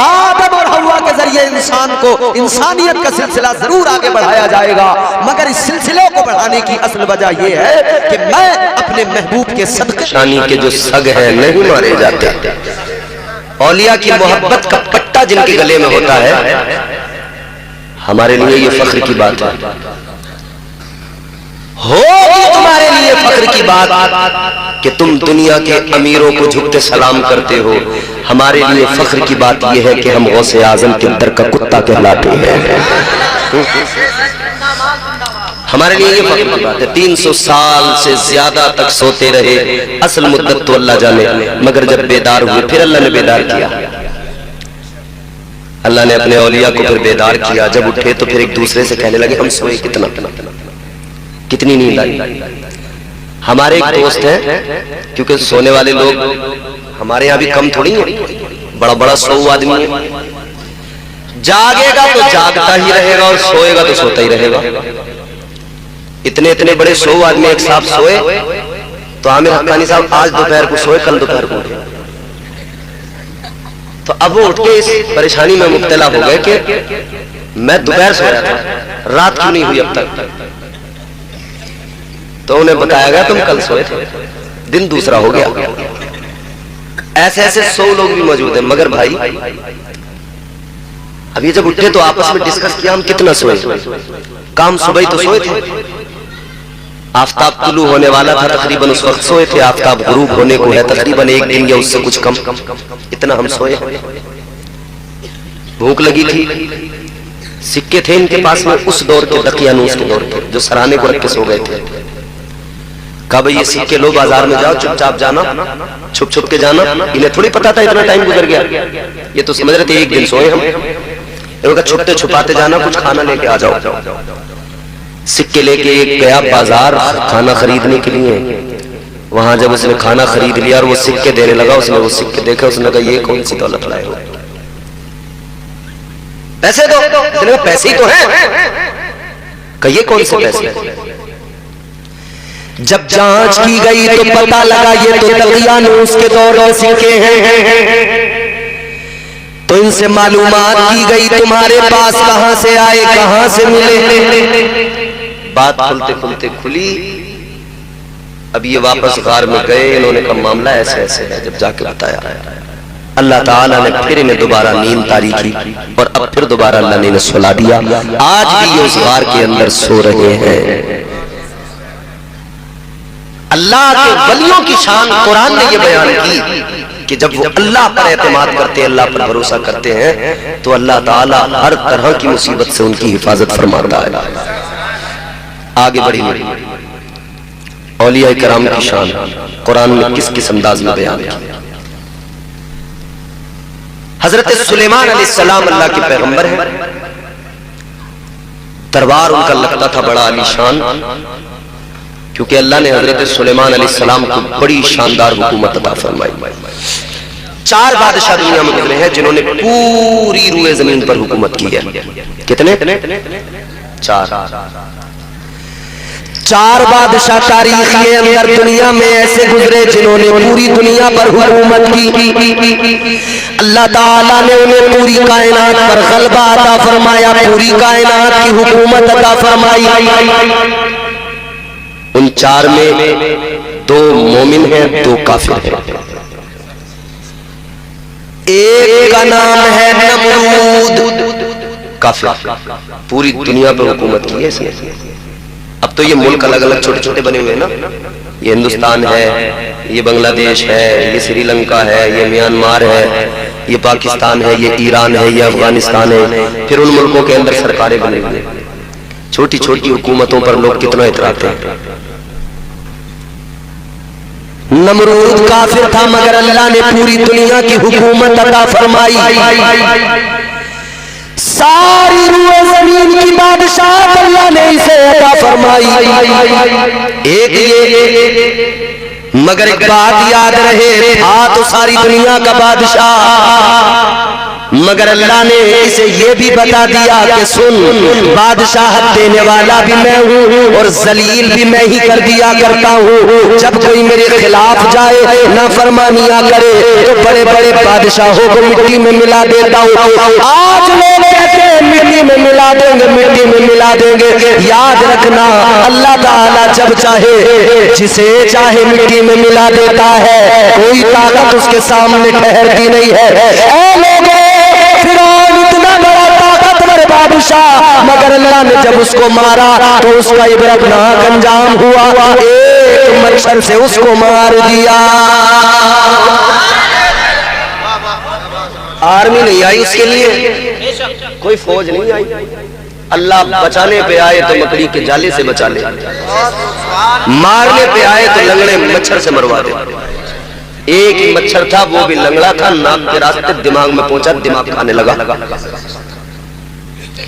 आदम और हव्वा के जरिए इंसान को इंसानियत का सिलसिला जरूर आगे बढ़ाया जाएगा, मगर इस सिलसिले को बढ़ाने की असल वजह यह है कि मैं अपने महबूब के सदके शानी के जो सग है नहीं मारे जाते। औलिया की मोहब्बत का पट्टा जिनके गले में होता है, हमारे लिए ये फख्र की बात है। होगी तुम्हारे लिए फख्र की बात कि तुम दुनिया के अमीरों को झुकते सलाम करते हो, हमारे लिए फख्र की बात यह है कि हम गौसे आजम के दर का कुत्ता कहलाते हैं। हमारे लिए ये फख्र की बात है। 300 साल से ज्यादा तक सोते रहे, असल मुद्दत तो अल्लाह जाने, मगर जब बेदार हुए फिर अल्लाह ने बेदार किया। अल्लाह ने अपने औलिया को फिर बेदार किया। जब उठे तो फिर एक दूसरे से कहने लगे हम सोए कितना, कितनी नींद आई। हमारे एक दोस्त हैं, क्योंकि सोने वाले लोग हमारे यहाँ भी कम थोड़ी है, बड़ा बड़ा 100 आदमी है। जागेगा तो जागता ही रहेगा और सोएगा तो सोता ही रहेगा। इतने इतने बड़े 100 आदमी एक साथ सोए तो आमिर हक्कानी साहब आज दोपहर को सोए, कल दोपहर को उठे। तो अब वो उठ के इस परेशानी में मुब्तला हो गए कि मैं दोपहर सोया था, रात क्यों नहीं हुई अब तक। तो उन्हें बताया गया तुम कल सोए थे, दिन दूसरा हो गया। ऐसे ऐसे 100 लोग भी मौजूद हैं। मगर भाई अभी जब उठे तो आपस में डिस्कस किया हम कितना सोए। काम सुबह ही तो सोए थे, आफताब तुलू होने वाला था तकरीबन उस वक्त सोए थे, आफताब गुरूब होने को है तकरीबन 1 दिन या उससे कुछ कम, इतना हम सोए। भूख लगी थी, सिक्के थे इनके पास में उस दौर के, दकियानूस के दौर के, जो सराहने को रख के सो गए थे। कब ये सिक्के लो, बाजार में जाओ, चुपचाप जाना, छुप छुप के जाना। इन्हें थोड़ी पता था इतना टाइम गुजर गया, ये तो समझ रहे थे 1 दिन सोए हम। इनका छुपते छुपाते जाना, कुछ खाना लेके आ जाओ। सिक्के लेके गया बाजार खाना खरीदने के लिए। वहां जब उसने खाना खरीद लिया और वो सिक्के देने लगा, उसने वो सिक्के देखे, उसने कहा ये कौन सी दौलत लाए हो, पैसे दो। उसने कहा पैसे ही तो हैं। कहिए कौन से पैसे। जब जांच की गई तो पता लगा ये तो दकियानूस के दौर के सिक्के हैं। तो इनसे मालूमात की गई तुम्हारे पास कहां से आए, कहां से मिले। बात खुलते खुलते खुली। अब ये वापस गार में गए, इन्होंने कहा मामला ऐसे ऐसे है। जब जाके बताया, अल्लाह ताला ने फिर इन्हें दोबारा नींद तारी की और अब फिर दोबारा अल्लाह ने इन्हें सुला दिया। आज भी ये उस गार के अंदर सो रहे हैं। अल्लाह के वलियों की शान कुरान ने ये बयान की कि जब वो अल्लाह पर एतमाद करते हैं, अल्लाह पर भरोसा करते हैं, तो अल्लाह ताला हर तरह की मुसीबत से उनकी हिफाजत फरमाता है। आगे बढ़िए, औलिया किराम की शान कुरान में किस किस अंदाज में बयान की। हजरत सुलेमान अलैहिस्सलाम अल्लाह के पैगंबर हैं। दरबार उनका लगता था बड़ा आलीशान, क्योंकि अल्लाह ने हजरत सुलेमान अलैहिस्सलाम को बड़ी शानदार हुकूमत अता फरमाई। 4 बादशाह दुनिया में गुजरे हैं जिन्होंने पूरी रूए जमीन पर हुकूमत की है। कितने? 4 बादशाह तारीख के अंदर दुनिया में ऐसे गुजरे जिन्होंने पूरी दुनिया पर हुकूमत की। अल्लाह ताला ने उन्हें पूरी कायनात पर गलबा अता फरमाया, पूरी कायनात की हुकूमत अता फरमाई। उन 4 में 2 मोमिन हैं, 2 काफिर हैं। एक का नाम है नमरूद, काफिर, पूरी दुनिया पर हुकूमत की है इसने। अब तो ये मुल्क अलग अलग छोटे छोटे बने हुए हैं ना, ये हिंदुस्तान है, ये बांग्लादेश है, ये श्रीलंका है, ये म्यांमार है, ये पाकिस्तान है, ये ईरान है, ये अफगानिस्तान है। फिर उन मुल्कों के अंदर सरकारें बनी हुई हैं। छोटी छोटी हुकूमतों पर लोग कितना इतराते हैं। नमरूद काफिर था, मगर अल्लाह ने पूरी दुनिया की हुकूमत अता फरमाई। सारी रूए जमीन की बादशाह अल्लाह ने इसे अता फरमाई। एक ये, मगर एक बात याद रहे, था तो सारी दुनिया का बादशाह, मगर अल्लाह ने इसे ये भी बता दिया कि सुन, बादशाहत देने वाला भी मैं हूँ और जलील भी मैं ही कर दिया करता हूँ। जब कोई मेरे खिलाफ जाए, नाफरमानियां करे, तो बड़े बड़े बादशाहों को मिट्टी में मिला देता हूँ। आज लोग कहते हैं मिट्टी में मिला देंगे, मिट्टी में मिला देंगे। याद रखना, अल्लाह ताला जब चाहे जिसे चाहे मिट्टी में मिला देता है, कोई ताकत उसके सामने ठहरती नहीं है। फिरौन इतना बड़ा ताकतवर बादशाह, मगर अल्लाह ने जब उसको मारा तो उसका इबरतनाक अंजाम हुआ। एक मच्छर से उसको मार दिया। आर्मी नहीं आई उसके लिए, कोई फौज नहीं आई, अल्लाह बचाने पे आए तो मकड़ी के जाले से बचा ले, मारने पे आए तो लंगड़े मच्छर से मरवा दे। एक ही मच्छर था, वो भी लंगड़ा था, नाक के रास्ते दिमाग में पहुंचा, दिमाग खाने लगा।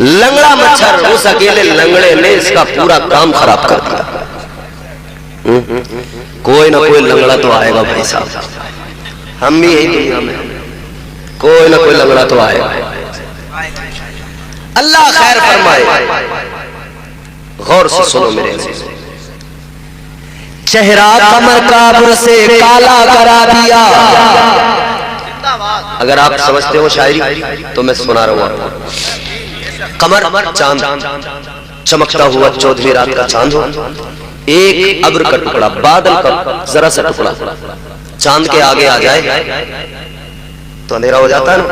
लंगड़ा मच्छर, उस अकेले लंगड़े ने इसका पूरा काम खराब कर दिया। कोई ना कोई लंगड़ा तो आएगा भाई साहब, हम भी यही दुनिया में, कोई ना कोई लंगड़ा तो आएगा। अल्लाह खैर फरमाए। गौर से सुनो मेरे अजीज, चेहरा कमर काबुल से काला करा दिया। अगर आप समझते हो शायरी तो मैं सुना रहा हूं आपको। कमर चांद, चमकता हुआ चौदहवीं रात का चांद हो, एक अब्र का टुकड़ा, बादल का जरा सा टुकड़ा चांद के आगे आ जाए तो अंधेरा हो जाता है ना।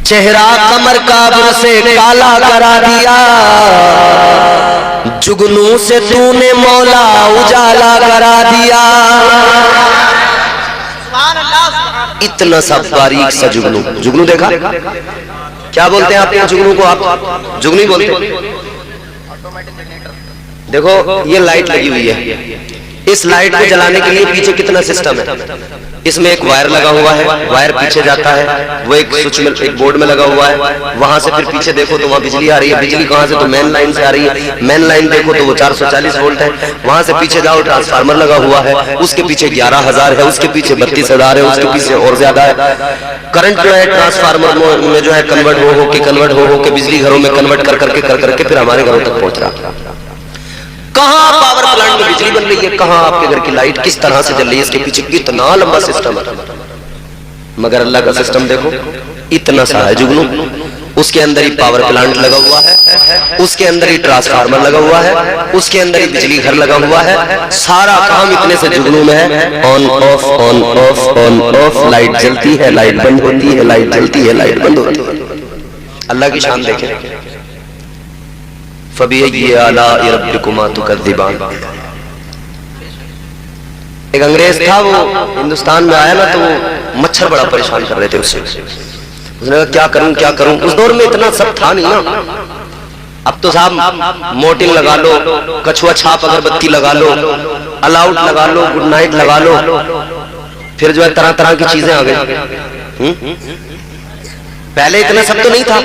चेहरा कमर काबुल से काला करा दिया, जुगनू से तूने मौला उजाला करा दिया। इतना सा बारीक सा जुगनू, जुगनू देखा क्या बोलते हैं आप यहाँ जुगनू को? आप जुगनू बोलते हैं। देखो ये लाइट लगी हुई है, इस लाइट को जलाने के लिए पीछे कितना सिस्टम है। इसमें एक वायर लगा हुआ है, वायर पीछे जाता है, वो एक स्विच में, एक बोर्ड में लगा हुआ है, वहां से फिर पीछे देखो तो वहां बिजली आ रही है। बिजली कहां से? तो मेन लाइन से आ रही है। मेन लाइन देखो तो वो 440 वोल्ट है। वहां से पीछे जाओ ट्रांसफार्मर लगा हुआ है, उसके पीछे 11,000 है, उसके पीछे 32,000 है, उसके पीछे और ज्यादा है। करंट जो है ट्रांसफार्मर में जो है कन्वर्ट हो के बिजली घरों में कन्वर्ट कर करके फिर हमारे घरों तक पहुंच रहा। कहां पावर प्लांट में बिजली बन रही है, कहां आपके घर की लाइट किस तरह से जल रही है, इसके पीछे कितना लंबा सिस्टम है। मगर अल्लाह का सिस्टम देखो, इतना सा है जुगनू, उसके अंदर ही पावर प्लांट लगा हुआ है, उसके अंदर ही ट्रांसफार्मर लगा हुआ है, उसके अंदर ही बिजली घर लगा हुआ है। सारा काम इतने से जुगनू में है। On off on off on off, light जलती है, लाइट बंद होती है, लाइट जलती है, लाइट बंद होती है। अल्लाह की शान देखें। फबिअय्यि आलाइ रब्बिकुमा तुकज़्ज़िबान। एक अंग्रेज था, वो हिंदुस्तान में आया ना, तो वो मच्छर बड़ा परेशान कर रहे थे उससे। उसने कहा क्या करूं। उस दौर में इतना सब था नहीं ना। अब तो साहब मोर्टिन लगा लो, कछुआ छाप अगरबत्ती लगा लो, अलाउट लगा लो, गुड नाइट लगा लो, फिर जो है तरह तरह की चीजें आ गई। पहले इतना सब तो नहीं था।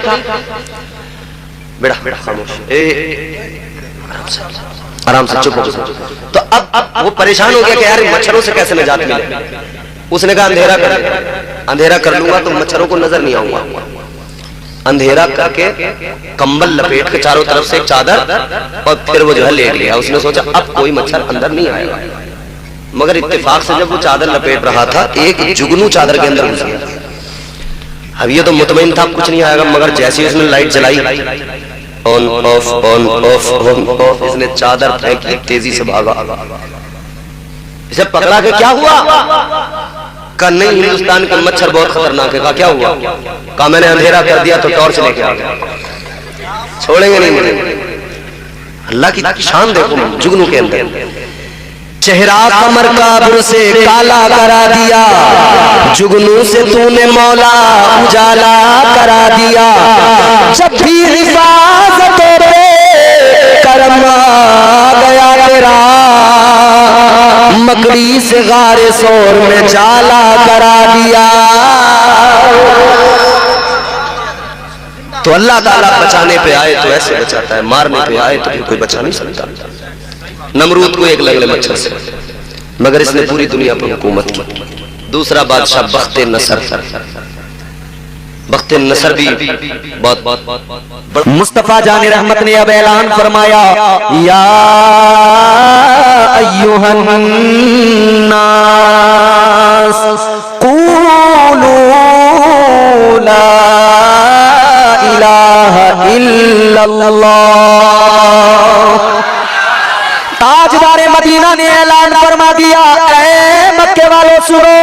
बेटा खामोश, आराम से चुप हो। तो अब वो परेशान हो गया कि यार मच्छरों से कैसे निजात मिले। उसने कहा अंधेरा कर ले। अंधेरा कर लूंगा तो मच्छरों को नजर नहीं आऊंगा। अंधेरा करके कंबल लपेट के चारों तरफ से एक चादर, और फिर वो जो है लेट गया। उसने सोचा अब कोई मच्छर अंदर नहीं आएगा। मगर इत्तेफाक से जब वो चादर लपेट रहा था, एक जुगनू चादर के अंदर घुस गया। अब ये तो मुतमईन था कुछ नहीं आएगा, मगर जैसे ही उसने लाइट जलाई, on off on off on off, इसने चादर फेंकी, तेजी से भागा। इसे पकड़ा के क्या हुआ? कहा नहीं, हिंदुस्तान के मच्छर बहुत खतरनाक है। कहा क्या हुआ? कहा मैंने अंधेरा कर दिया तो टॉर्च लेके आ गया। छोड़ेंगे नहीं मुझे। अल्लाह की शान देखो जुगनू के अंदर। चेहरा कमर काबुल से काला करा दिया, जुगनू से तूने मौला उजाला करा दिया। जब भी हिफाजतों पे करम आ गया तेरा, मकड़ी से गारे शोर में जाला करा दिया। तो अल्लाह ताला बचाने पे आए तो ऐसे बचाता है, मारने पे आए तो फिर कोई बचा नहीं सकता। नमरूद को एक लगले मच्छर से, मगर इसने पूरी दुनिया पर हुकूमत की। दूसरा बादशाह बख्ते नसर भी बहुत मुस्तफा जाने रहमत ने अब ऐलान फरमाया, या अय्युहन नास क़ूलू ला इलाहा इल्लल्लाह। ताजदारे मदीना ने ऐलान फरमा दिया, ऐ मक्के वालों सुनो,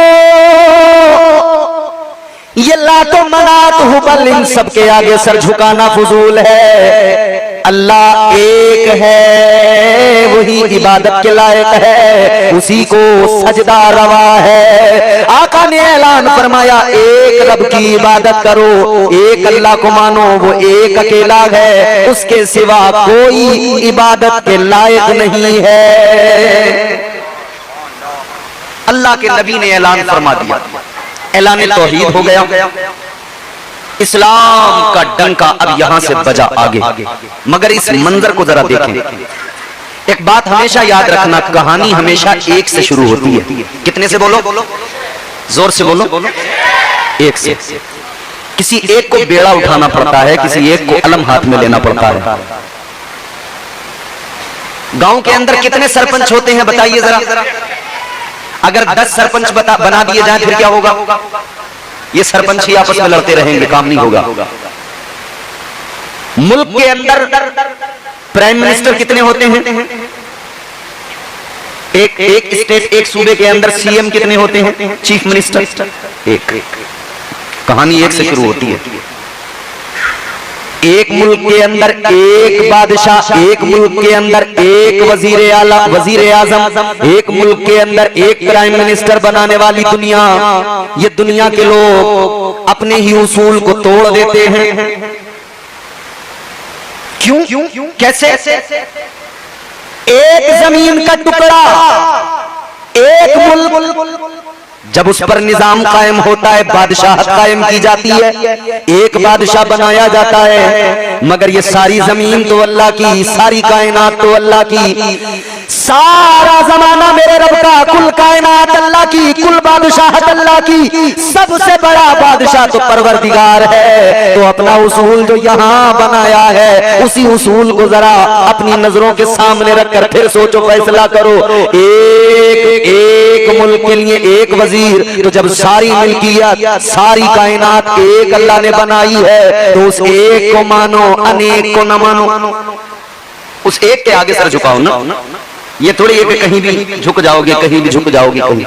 ये लातो मनात हुबल इन सबके आगे सर झुकाना फजूल है। अल्लाह एक है, वही इबादत के लायक है, उसी को सजदा रवा है। आका ने ऐलान फरमाया एक रब की इबादत करो, एक अल्लाह को मानो, वो एक अकेला है, उसके सिवा कोई इबादत के लायक नहीं है। अल्लाह के नबी ने ऐलान फरमा दिया, ऐलान तौहीद हो गया। इस्लाम का डंका अब यहां से बजा आगे। मगर इस मंजर को जरा देखें। एक बात हमेशा याद रखना, कहानी हमेशा एक से शुरू होती है। कितने से बोलो? जोर से बोलो। एक से। किसी एक को बेड़ा उठाना पड़ता है, किसी एक को अलम हाथ में लेना पड़ता है। गांव के अंदर कितने सरपंच होते हैं बताइए जरा। अगर 10 सरपंच बना दिए जाए फिर क्या होगा? ये सरपंच ही आपस में लड़ते रहेंगे, काम नहीं होगा। मुल्क के अंदर प्राइम मिनिस्टर कितने होते हैं? एक स्टेट, एक सूबे के अंदर सीएम कितने होते हैं? चीफ मिनिस्टर एक। कहानी एक से शुरू होती है। एक मुल्क के अंदर एक बादशाह, एक मुल्क के अंदर एक वजीर आला, वजीर आजम, एक मुल्क के अंदर एक प्राइम मिनिस्टर बनाने वाली दुनिया। ये दुनिया के लोग अपने ही उसूल को तोड़ देते हैं। क्यों? कैसे? एक जमीन का टुकड़ा, एक मुल्क, जब उस पर निजाम कायम होता है, बादशाह कायम की जाती है, एक बादशाह बनाया जाता है। मगर ये सारी जमीन तो अल्लाह की, सारी कायनात तो अल्लाह की, सारा जमाना मेरे रब का, कुल कायनात अल्लाह की, कुल बादशाह अल्लाह की, सबसे बड़ा बादशाह तो परवरदिगार है। तो अपना उसूल जो यहाँ बनाया है, उसी उसूल को जरा अपनी नजरों के सामने रखकर फिर सोचो, फैसला करो। एक मुल्क के लिए एक वजीर, तो जब सारी मिल्कियत, सारी कायनात एक अल्लाह ने बनाई है, तो उस एक को मानो, अनेक को न मानो। उस एक के आगे सर झुकाओ ना। ये थोड़ी है कि कहीं भी झुक जाओगे, कहीं भी झुक जाओगे कहीं।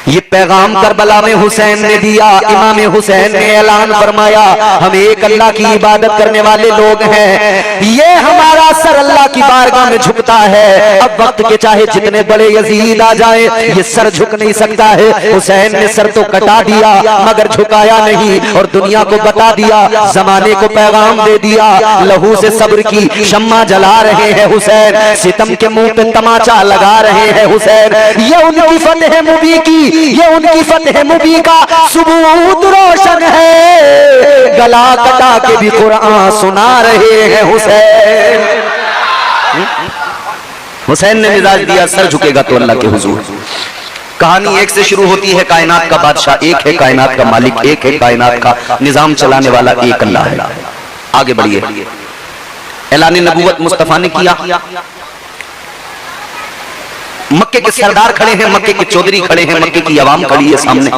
ये पैगाम करबला में हुसैन ने दिया। इमाम हुसैन ने ऐलान फरमाया, हम एक अल्लाह की इबादत करने वाले लोग हैं। ये हमारा सर अल्लाह की बारगाह में झुकता है। अब वक्त के चाहे जितने बड़े यजीद आ जाए, ये सर झुक नहीं सकता है। हुसैन ने सर तो कटा दिया मगर झुकाया नहीं, और दुनिया को बता दिया, जमाने को पैगाम दे दिया। लहू से सब्र की शम्मा जला रहे हैं हुसैन, सितम के मुंह पे तमाचा लगा रहे हैं हुसैन। ये उनकी फतेह मुबी की, ये उनकी फतेह मुबी का सबूत रोशन है। गला कटा के भी कुरान सुना रहे हैं हुसैन। हुसैन ने मिजाज दिया, सर झुकेगा तो अल्लाह के हुजूर। कहानी एक से शुरू होती है। कायनात का बादशाह एक है, कायनात का मालिक एक है, कायनात का निजाम चलाने वाला एक अल्लाह है। आगे बढ़िए। ऐलान नबूवत मुस्तफा ने किया। मक्के के सरदार खड़े हैं, मक्के के चौधरी खड़े हैं, मक्के की अवाम खड़ी है सामने।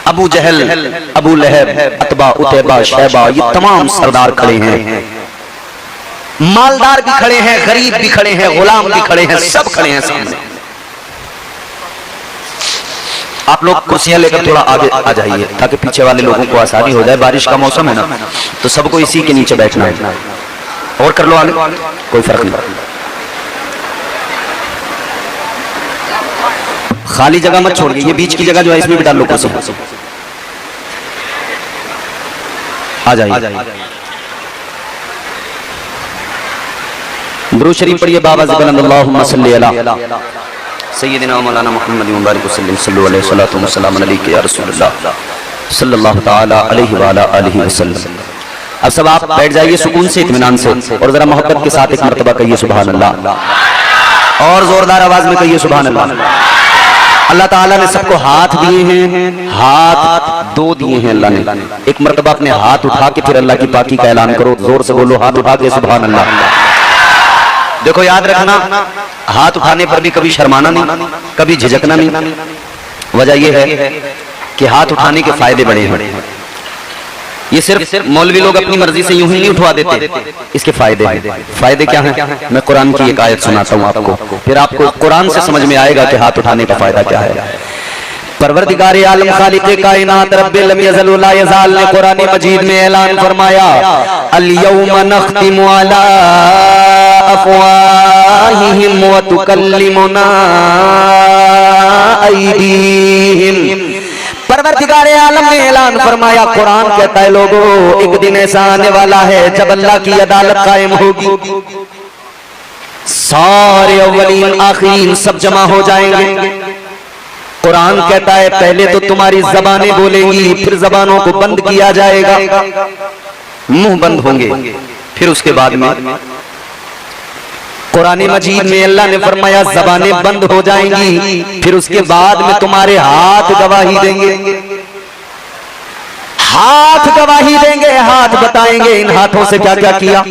अबू जहल, अबू लहब, अतबा, उतैबा, शैबा, ये तमाम सरदार खड़े हैं। मालदार भी खड़े हैं, गरीब भी खड़े हैं, गुलाम भी खड़े हैं, सब खड़े हैं सामने। आप लोग कुर्सियां लेकर थोड़ा आगे आ जाइए ताकि पीछे वाले लोगों को आसानी हो जाए। बारिश का मौसम है ना, तो सबको इसी के नीचे बैठना है। और कर लो आगे, कोई फर्क नहीं। खाली जगह मत छोड़िए, ये बीच की जगह जो है इसमें भी डाल लो कुर्सी। आ जाइए। दुरूद शरीफ पढ़िए। बाबा अल्लाहुम्मा सल्ली अला सय्यिदिना मौलाना मुहम्मद मुबारक सल्लल्लाहु अलैहि वसल्लम अलैहि या रसूलल्लाह सल्लल्लाहु तआला अलैहि व अला आलिहि वसल्लम। अब सब आप बैठ जाइए सुकून से, इत्मीनान से, और जरा मोहब्बत के साथ एक मर्तबा कहिए सुभान अल्लाह, और जोरदार आवाज में कहिए सुभान अल्लाह। अल्लाह ताला ने सबको हाथ दिए हैं, हाथ दो दिए हैं अल्लाह ने। एक मर्तबा अपने हाथ उठा के फिर अल्लाह की पाकी का ऐलान करो। जोर से बोलो, हाथ उठा के सुभान अल्लाह। देखो याद रखना, हाथ उठाने पर भी कभी शर्माना नहीं, कभी झिझकना नहीं। वजह यह है कि हाथ उठाने के फायदे बड़े हैं। ये सिर्फ मौलवी लोग अपनी मर्जी से यूं ही नहीं उठवा देते, इसके फायदे हैं। फायदे क्या हैं? मैं कुरान की एक आयत सुनाता हूं आपको, फिर आपको कुरान से समझ में आएगा कि हाथ उठाने का फायदा क्या है। परवरदिगार आलम खालिक़े कायनात रब्बिल लम यज़ल व ला यज़ाल ने कुरान मजीद में ऐलान फरमाया, अल यौमा नख्तिमु अला अफ़वाहिहिम व तुकल्लिमुना अयदीहिम। परवरदिगार आलम ने ऐलान फरमाया, कुरान कहता है लोगों, एक दिन ऐसा आने वाला है जब अल्लाह की अदालत कायम होगी, सारे अव्वलीन आखिरीन सब जमा हो जाएंगे। कुरान कहता है पहले तो तुम्हारी जबानें बोलेंगी, फिर जबानों को बंद किया जाएगा, मुंह बंद होंगे। फिर उसके बाद में कुरान मजीद में अल्लाह ने फरमाया जबानें बंद हो जाएंगी, फिर उसके बाद में तुम्हारे हाथ गवाही देंगे, हाथ गवाही देंगे, हाथ बताएंगे इन हाथों से क्या क्या किया।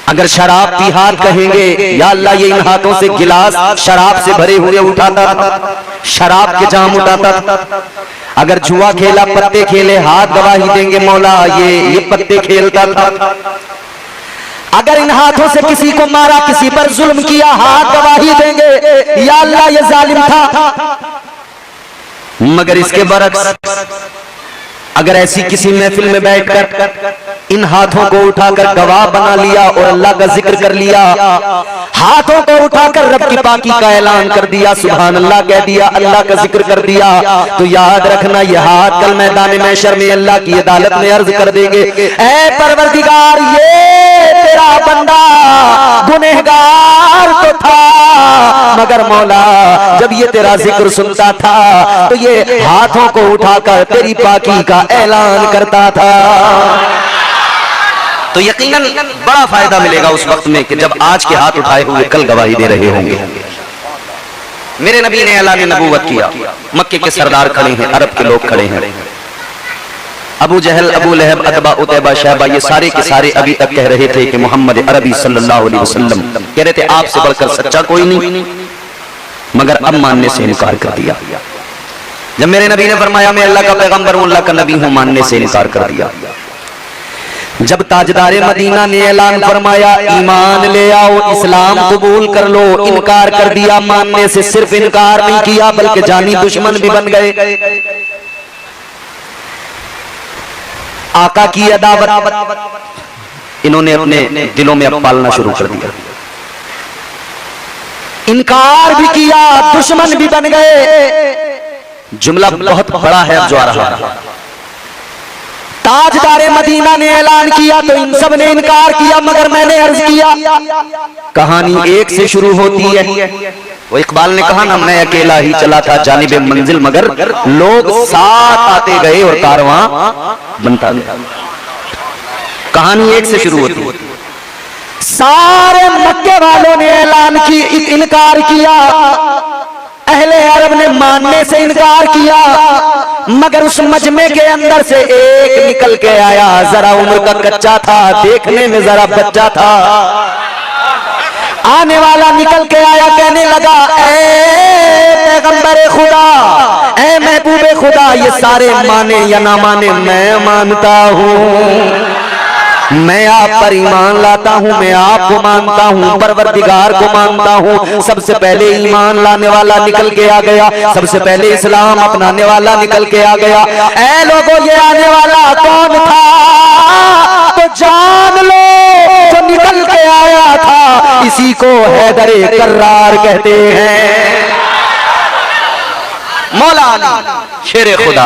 अगर शराब पी हाथ कहेंगे या अल्लाह ये इन हाथों से गिलास शराब से भरे हुए उठाता था, शराब के जाम उठाता था। अगर जुआ खेला, पत्ते खेले, हाथ गवाही देंगे मौला ये पत्ते खेलता था। अगर इन हाथों से किसी को मारा, किसी पर जुल्म किया, हाथ गवाही देंगे या अल्लाह ये जालिम था। मगर इसके बरक्स अगर ऐसी किसी महफिल में बैठकर इन हाथों को उठाकर गवाह बना लिया और अल्लाह का जिक्र कर लिया, हाथों को उठाकर रब की पाकी का ऐलान कर दिया, सुभान अल्लाह कह दिया, अल्लाह का जिक्र कर दिया, तो याद रखना ये हाथ कल मैदान महशर में अल्लाह की अदालत में अर्ज कर देंगे, ऐ परवरदिगार ये तेरा बंदा गुनहगार तो था, मगर मौला जब ये तेरा जिक्र सुनता था तो ये हाथों को उठाकर तेरी पाकी का ऐलान करता था। तो यकीनन बड़ा फायदा मिलेगा उस वक्त में कि जब आज के हाथ उठाए हुए कल गवाही दे रहे होंगे। मेरे नबी ने ऐलान नबूवत किया, मक्के के सरदार खड़े हैं, अरब के लोग खड़े हैं, अबू जहल, अबू लहब, अतबा, उतैबा, शैबा, ये सारे के सारे अभी तक कह रहे थे कि मोहम्मद अरबी सल्लल्लाहु अलैहि वसल्लम, कह रहे थे आपसे बढ़कर सच्चा कोई नहीं, मगर अब मानने से इनकार कर दिया। जब मेरे नबी ने फरमाया मैं अल्लाह का पैगंबर हूं, अल्लाह का नबी हूं, मानने से इनकार कर दिया। जब ताजदारे मदीना ने ऐलान फरमाया ईमान ले आओ, इस्लाम कबूल कर लो, इनकार कर दिया, मानने से सिर्फ इनकार नहीं किया बल्कि जानी दुश्मन भी बन गए। आका की अदावत इन्होंने अपने दिलों में अब पालना शुरू कर दिया, इनकार भी किया, दुश्मन भी बन गए। जुमला बहुत बड़ा है अब जो आ रहा है। ताजदारे मदीना ने ऐलान किया तो इन सब ने इनकार किया, मगर मैंने अर्ज किया कहानी एक से शुरू होती है। वो इकबाल ने कहा ना, मैं अकेला ही चला था जानिबे मंजिल, मगर लोग साथ आते गए और कारवां बनता गया। कहानी एक से शुरू होती है। सारे मक्के वालों ने ऐलान की इनकार किया, अहले अरब ने मानने से इनकार किया, मगर उस मजमे के अंदर से एक निकल के आया, जरा उम्र का कच्चा था, देखने में जरा बच्चा था, आने वाला निकल के आया, कहने लगा ऐ पैगंबर खुदा, ऐ महबूबे खुदा, ये सारे माने या ना माने मैं मानता हूँ, मैं आप पर ईमान लाता हूँ, मैं आपको मानता हूँ, परवरदिगार को मानता हूँ। सबसे पहले ईमान लाने वाला निकल के आ गया, सबसे पहले इस्लाम अपनाने वाला निकल के आ गया। ऐ लोगों, ये आने वाला कौन था तो जान लो, जो निकल के आया था इसी को हैदरे कर्रार कहते हैं। मौला अली शेरे खुदा,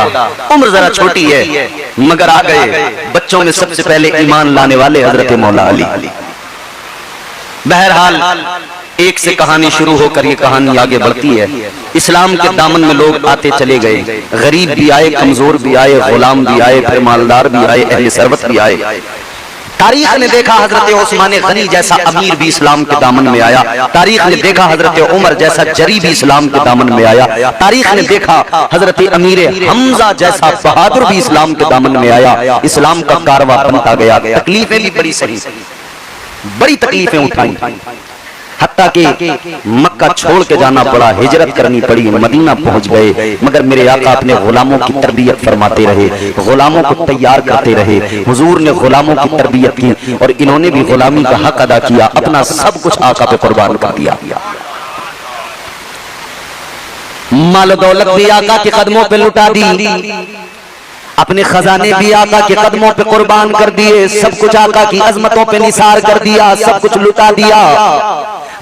उम्र जरा छोटी है मगर आ गए बच्चों में सबसे पहले ईमान लाने वाले हजरत मौला अली। बहरहाल एक से कहानी शुरू होकर ये कहानी आगे बढ़ती है। इस्लाम के दामन में लोग आते चले गए, गरीब भी आए, कमजोर भी आए, गुलाम भी आए, फिर मालदार भी आए, अहले सरवत भी आए। तारीख ने देखा हजरत उस्मान गनी जैसा अमीर भी इस्लाम के दामन में आया, तारीख ने देखा हजरत उमर जैसा जरी भी इस्लाम के दामन में आया, तारीख ने देखा हजरत अमीर हमजा जैसा बहादुर भी इस्लाम के दामन में आया। इस्लाम का कारवा बनता गया, तकलीफें भी बड़ी सही, बड़ी तकलीफें उठाई, हत्ता कि मक्का छोड़ के जाना पड़ा, हिजरत करनी पड़ी, मदीना पहुंच गए। मगर मेरे आका अपने गुलामों की तरबियत फरमाते रहे, गुलामों को तैयार करते रहे। हुजूर ने गुलामों की तरबियत की और इन्होंने भी गुलामी का हक अदा किया, अपना सब कुछ आका पे कुर्बान कर दिया। माल दौलत भी आका के कदमों पे लुटा दी, अपने खजाने भी आका के कदमों पे कुर्बान कर दिए, सब कुछ आका की अजमतों पे निसार कर दिया, सब कुछ लुटा दिया,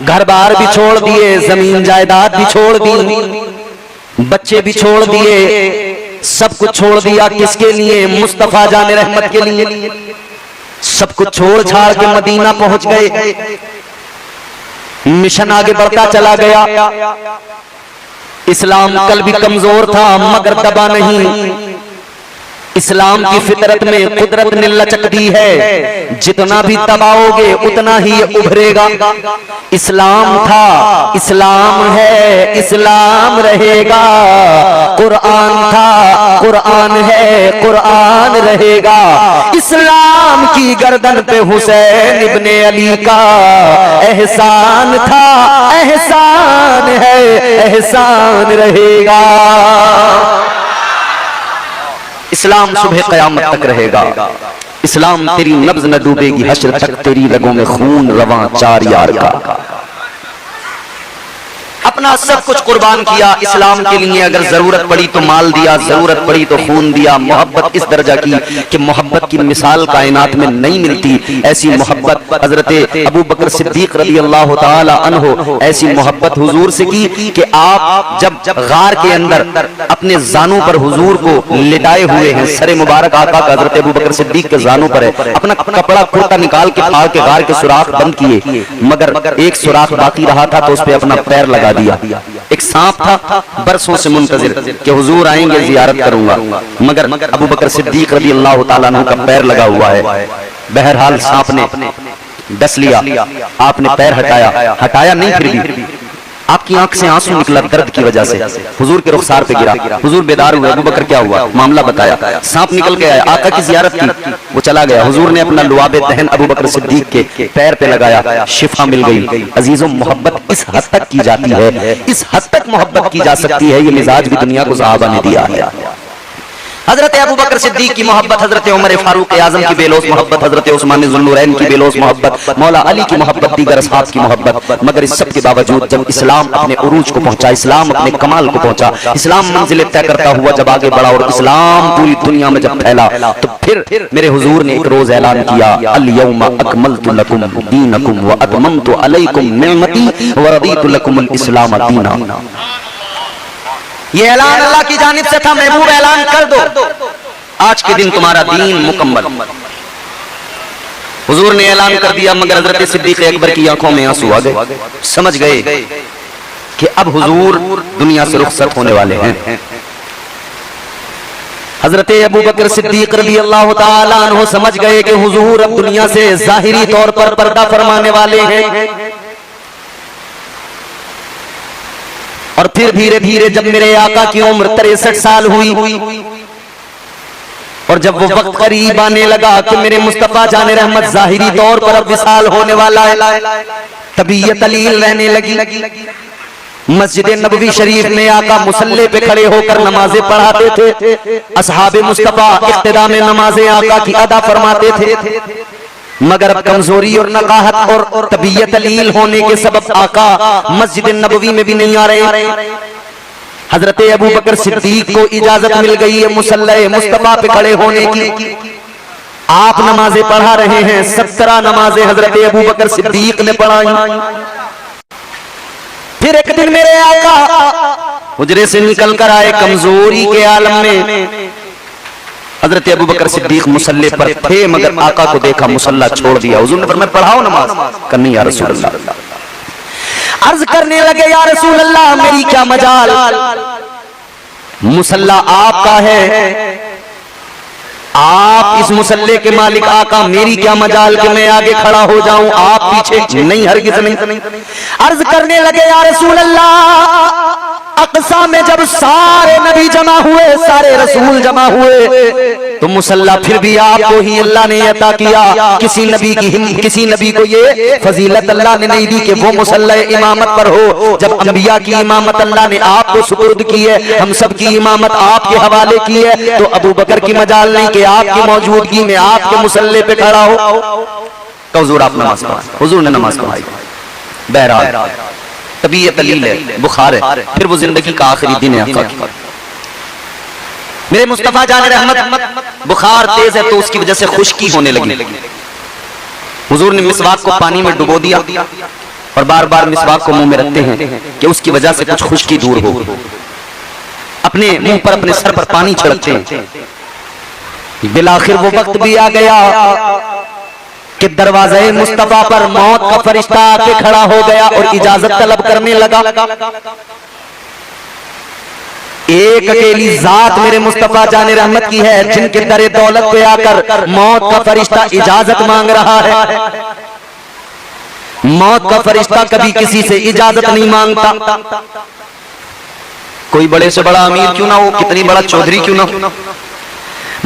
घर बार भी छोड़ दिए, जमीन जायदाद भी छोड़ दी, बच्चे भी छोड़ दिए, सब कुछ छोड़ दिया। किसके लिए? मुस्तफा जाने रहमत के लिए। सब कुछ छोड़ छाड़ के मदीना पहुंच गए, मिशन आगे बढ़ता चला गया। इस्लाम कल भी कमजोर था मगर दबा नहीं। इस्लाम की फितरत में कुदरत ने लचक दी है, जितना भी दबाओगे उतना ही ये उभरेगा। इस्लाम था, इस्लाम है, इस्लाम रहेगा। कुरान था, कुरान है, कुरान रहेगा। इस्लाम की गर्दन पे हुसैन इब्ने अली का एहसान था, एहसान है, एहसान रहेगा। इस्लाम सुबह कयामत तक रहेगा। इस्लाम तेरी नब्ज न डूबेगी, हश्र तक तेरी रगों में खून रवां चार यार का। अपना सब कुछ कुर्बान किया इस्लाम के लिए। अगर जरूरत पड़ी तो माल दिया, जरूरत पड़ी तो खून दिया। मोहब्बत इस दर्जा की कि मोहब्बत की मिसाल कायनात में नहीं मिलती। ऐसी मोहब्बत हजरत अबू बकर सिद्दीक रज़ी अल्लाह ताला अन्हु ऐसी मोहब्बत हुजूर से की कि आप जब गार के अंदर अपने जानों पर हुजूर को लिटाए हुए हैं, सरे मुबारक आका का हजरत अबू बकर सिद्दीक के जानों पर है, अपना कपड़ा कुर्ता निकाल के फाड़ के गार के सुराख बंद किए, मगर एक सुराख बाकी रहा था तो उस पर अपना पैर लगा दिया। एक सांप था बरसों से मुंतजिर कि हुजूर आएंगे जियारत करूंगा, मगर अबू बकर सिद्दीक रज़ी अल्लाह ताला अन्हु का पैर लगा हुआ है। बहरहाल सांप ने डस लिया, आपने पैर हटाया, हटाया नहीं फिर भी आपकी आंख से आंसू निकला दर्द की वजह से, हुजूर के रुखसार पे गिरा। हुजूर बेदार हुए, अबू बकर क्या हुआ, मामला बताया। सांप निकल के आया, आका की जियारत की, वो चला गया। हुजूर ने अपना लुआबे दहन अबू बकर सिद्दीक के पैर पे लगाया, शिफा मिल गई। अजीजों, मोहब्बत इस हद तक की जाती है, इस हद तक मोहब्बत की जा सकती है, ये मिजाज भी दुनिया को सहाबा ने दिया है। हजरत अबू बकर सिद्दीक की मोहब्बत, हजरत उमर फारूक आजम की बेलोस मोहब्बत, हजरत उस्मान ज़ुन्नुरैन की बेलोस मोहब्बत, मौला अली की मोहब्बत, दीगर असहाब की मोहब्बत। मगर इस सब के बावजूद जब इस्लाम अपने उरूज को पहुंचा, इस्लाम अपने कमाल को पहुंचा, इस्लाम मंजिल तय करता हुआ जब आगे बढ़ा और इस्लाम पूरी दुनिया में जब फैला, तो फिर मेरे हुजूर ने एक रोज ऐलान किया, अल यौमा अकमलतु लकुम दीनकुम व अतममतु अलैकुम निअमती व रदीतु लकुमुल इस्लाम दीना। ये ऐलान अल्लाह की जानिब से था, महबूब ऐलान कर दो, आज के दिन तुम्हारा दीन मुकम्मल। हुजूर ने ऐलान कर दिया, मगर हजरत सिद्दीक अकबर की आंखों में आंसू आ गए। समझ गए कि अब हुजूर दुनिया से रुखसत होने वाले हैं। हजरत अबू बकर सिद्दीक रज़ी अल्लाह ताला अन्हु समझ गए कि हुजूर अब दुनिया से जाहिरी तौर पर पर्दा फरमाने वाले हैं। और फिर धीरे धीरे जब मेरे आका की उम्र 63 साल हुई और जब वो वक्त करीब आने लगा कि मेरे मुस्तफा जाने रहमत जाहिरी तौर पर अब विसाल होने वाला है, तबीयत अलील रहने लगी। मस्जिद नबवी शरीफ में आका मुसल्ले पे खड़े होकर नमाजें पढ़ाते थे, असहाबे मुस्तफा इक्तिदा में नमाजें आका की अदा फरमाते थे। मगर अब कमजोरी और नकाहत और तबीयत अलील होने के सबब आका मस्जिद नबवी में भी नहीं आ रहे। हजरत अबू बकर सिद्दीक को इजाजत मिल गई है मुसल्ले मुस्तफा पे खड़े होने की। आप नमाजें पढ़ा रहे हैं, 17 नमाजें हजरत अबू बकर सिद्दीक ने पढ़ाई। फिर एक दिन मेरे आका हुजरे से निकल कर आए कमजोरी के आलम में। हजरत अबू बकर सिद्दीक मुसल्ले पर थे, मगर आका को देखा मुसल्ला छोड़ दिया। हुजूर ने फरमाया पढ़ाओ नमाज। करनी या रसूल अल्लाह। अर्ज करने लगे, या रसूल अल्लाह मेरी क्या मजाल, मुसल्ला आपका है, आप इस मुसल्ले के मालिक आका, मेरी क्या मजाल कि मैं आगे खड़ा हो जाऊं, आप पीछे नहीं, हरगिज़ नहीं। अर्ज करने लगे, या रसूल अल्लाह अक़सा में जब सारे नबी जमा हुए, सारे रसूल जमा हुए, तो मुसल्ला फिर भी आपको ही अल्लाह ने अता किया। किसी नबी को ये फजीलत अल्लाह ने नहीं दी कि वो मुसल्ला इमामत पर हो। जब अंबिया की इमामत अल्लाह ने आपको सुपुर्द की है, हम सब की इमामत आपके हवाले की है, तो अबू बकर की मजाल नहीं कि आपकी मौजूदगी में आपके मुसल्ले पे खड़ा हो। तो हुजूर आप नमाज पढ़ाएं। हुजूर ने नमाज पढ़ाई। बहरहाल तबीयत अलील है, बुखार है, फिर वो जिंदगी का आखिरी दिन है आका की। मेरे मुस्तफा जान रहमत बुखार तेज है तो उसकी वजह से खुश्की होने लगी। हुजूर ने मिसवाक को पानी में डुबो दिया और बार बार मिसवाक को मुंह में रखते हैं कि उसकी वजह से कुछ खुश्की दूर हो। अपने मुंह पर अपने सर पर पानी छिड़कते हैं। बिलाखिर वो वक्त भी आ गया कि दरवाजे मुस्तफा पर मौत का फरिश्ता आके खड़ा हो गया और इजाजत तलब करने लगा। एक अकेली जात मेरे मुस्तफा जाने रहमत की है जिनके दरे दौलत पे आकर मौत का फरिश्ता इजाजत मांग रहा है। मौत का फरिश्ता कभी किसी से इजाजत नहीं मांगता, कोई बड़े से बड़ा अमीर क्यों ना हो, कितनी बड़ा चौधरी क्यों ना हो।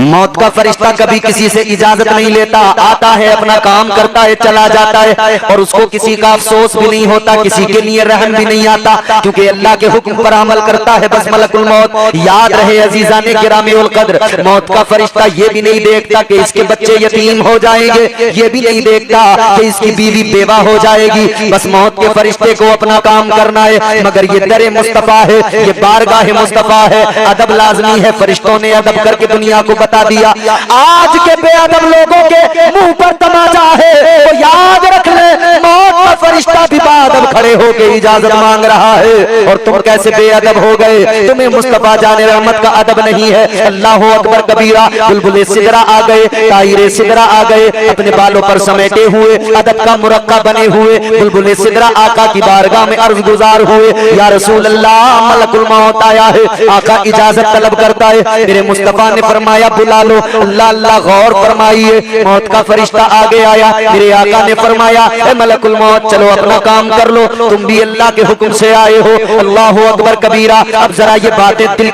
मौत का फरिश्ता कभी किसी से इजाजत नहीं लेता, आता है अपना काम करता है चला जाता है और उसको किसी का अफसोस भी नहीं होता, किसी के लिए रहम भी नहीं आता, क्योंकि अल्लाह के हुक्म पर अमल करता है बस मलकुल मौत। याद रहे अजीजाने गिरामीउल कद्र, मौत का फरिश्ता ये भी नहीं देखता कि इसके बच्चे यतीम हो जाएंगे, ये भी नहीं देखता कि इसकी बीवी बेवा हो जाएगी, बस मौत के फरिश्ते को अपना काम करना है। मगर ये दरे मुस्तफा है, ये बारगाह मुस्तफा है, अदब लाजमी है। फरिश्तों ने अदब करके दुनिया को बता दिया। आज के बेअदब लोगों के मुंह पर तमाचा है, वो याद रख ले मौत का फरिश्ता भी बादब खड़े होकर इजाजत मांग रहा है और तुम कैसे बेअदब हो गए। तुम्हें मुस्तफा जाने रहमत का अदब नहीं है। अल्लाह अकबर कबीरा, बुलबुले सिदरा आ गए, तायरे सिदरा आ गए, अपने बालों पर समेटे हुए अदब का मुरक्का बने हुए बुलबुले सिदरा आका की बारगाह में अर्ज गुजार हुए, या रसूल अल्लाह मलकुल मौत आया है। आका इजाजत तलब करता है। मेरे मुस्तफा ने फरमाया बुला लो। अल्लाह अल्लाह गौर फरमाइए, मौत का फरिश्ता आगे आया। मेरे आका ने फरमाया ए मलकुल मौत चलो अपना काम कर लो, तुम भी अल्लाह के हुक्म से आए हो। अल्लाह अकबर कबीरा। अब जरा ये बातें दिल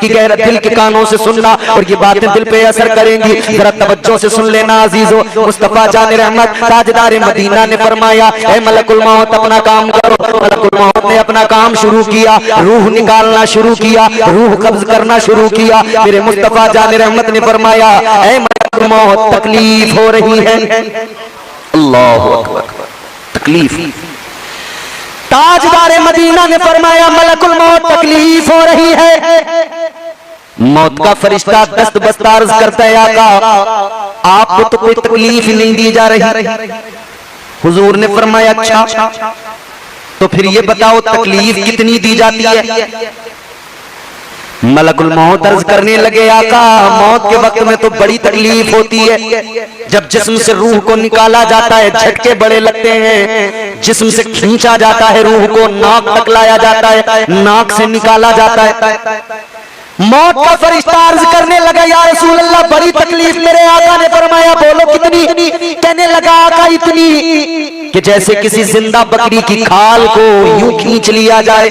के कानों से सुनना और ये बातें दिल पे असर करेंगी, जरा तवज्जो से सुन लेना अजीजों। मुस्तफा जाने रहमत ताजदार मदीना ने फरमाया ए मलकुल मौत अपना काम करो। मलकुल मौत ने अपना काम शुरू किया, रूह निकालना शुरू किया, रूह कब्ज करना शुरू किया। मेरे मुस्तफा जाने रहमत ने फरमाया ऐ मलकुल मौत तकलीफ हो रही है। अल्लाह अकबर, तकलीफ। ताजदार मदीना ने फरमाया मलकुल मौत तकलीफ हो रही है। मौत का फरिश्ता दस्त बस्तार करता है आका आपको तो कोई तकलीफ ही नहीं दी जा रही। हुजूर ने फरमाया अच्छा तो फिर ये बताओ तकलीफ कितनी दी जाती है। मलकुल मौत अर्ज करने लगे आका मौत के वक्त में तो बड़ी तकलीफ होती है। जब जिस्म से रूह को निकाला जाता है झटके बड़े लगते हैं, जिस्म से खींचा जाता है रूह को, नाक तक लाया जाता है, नाक से निकाला जाता है। मौत का फरिश्ता अर्ज करने लगा या रसूल अल्लाह बड़ी तकलीफ। मेरे आका ने फरमाया बोलो कितनी। कहने लगा आका इतनी कि जैसे किसी जिंदा बकरी की खाल को यूं खींच लिया जाए,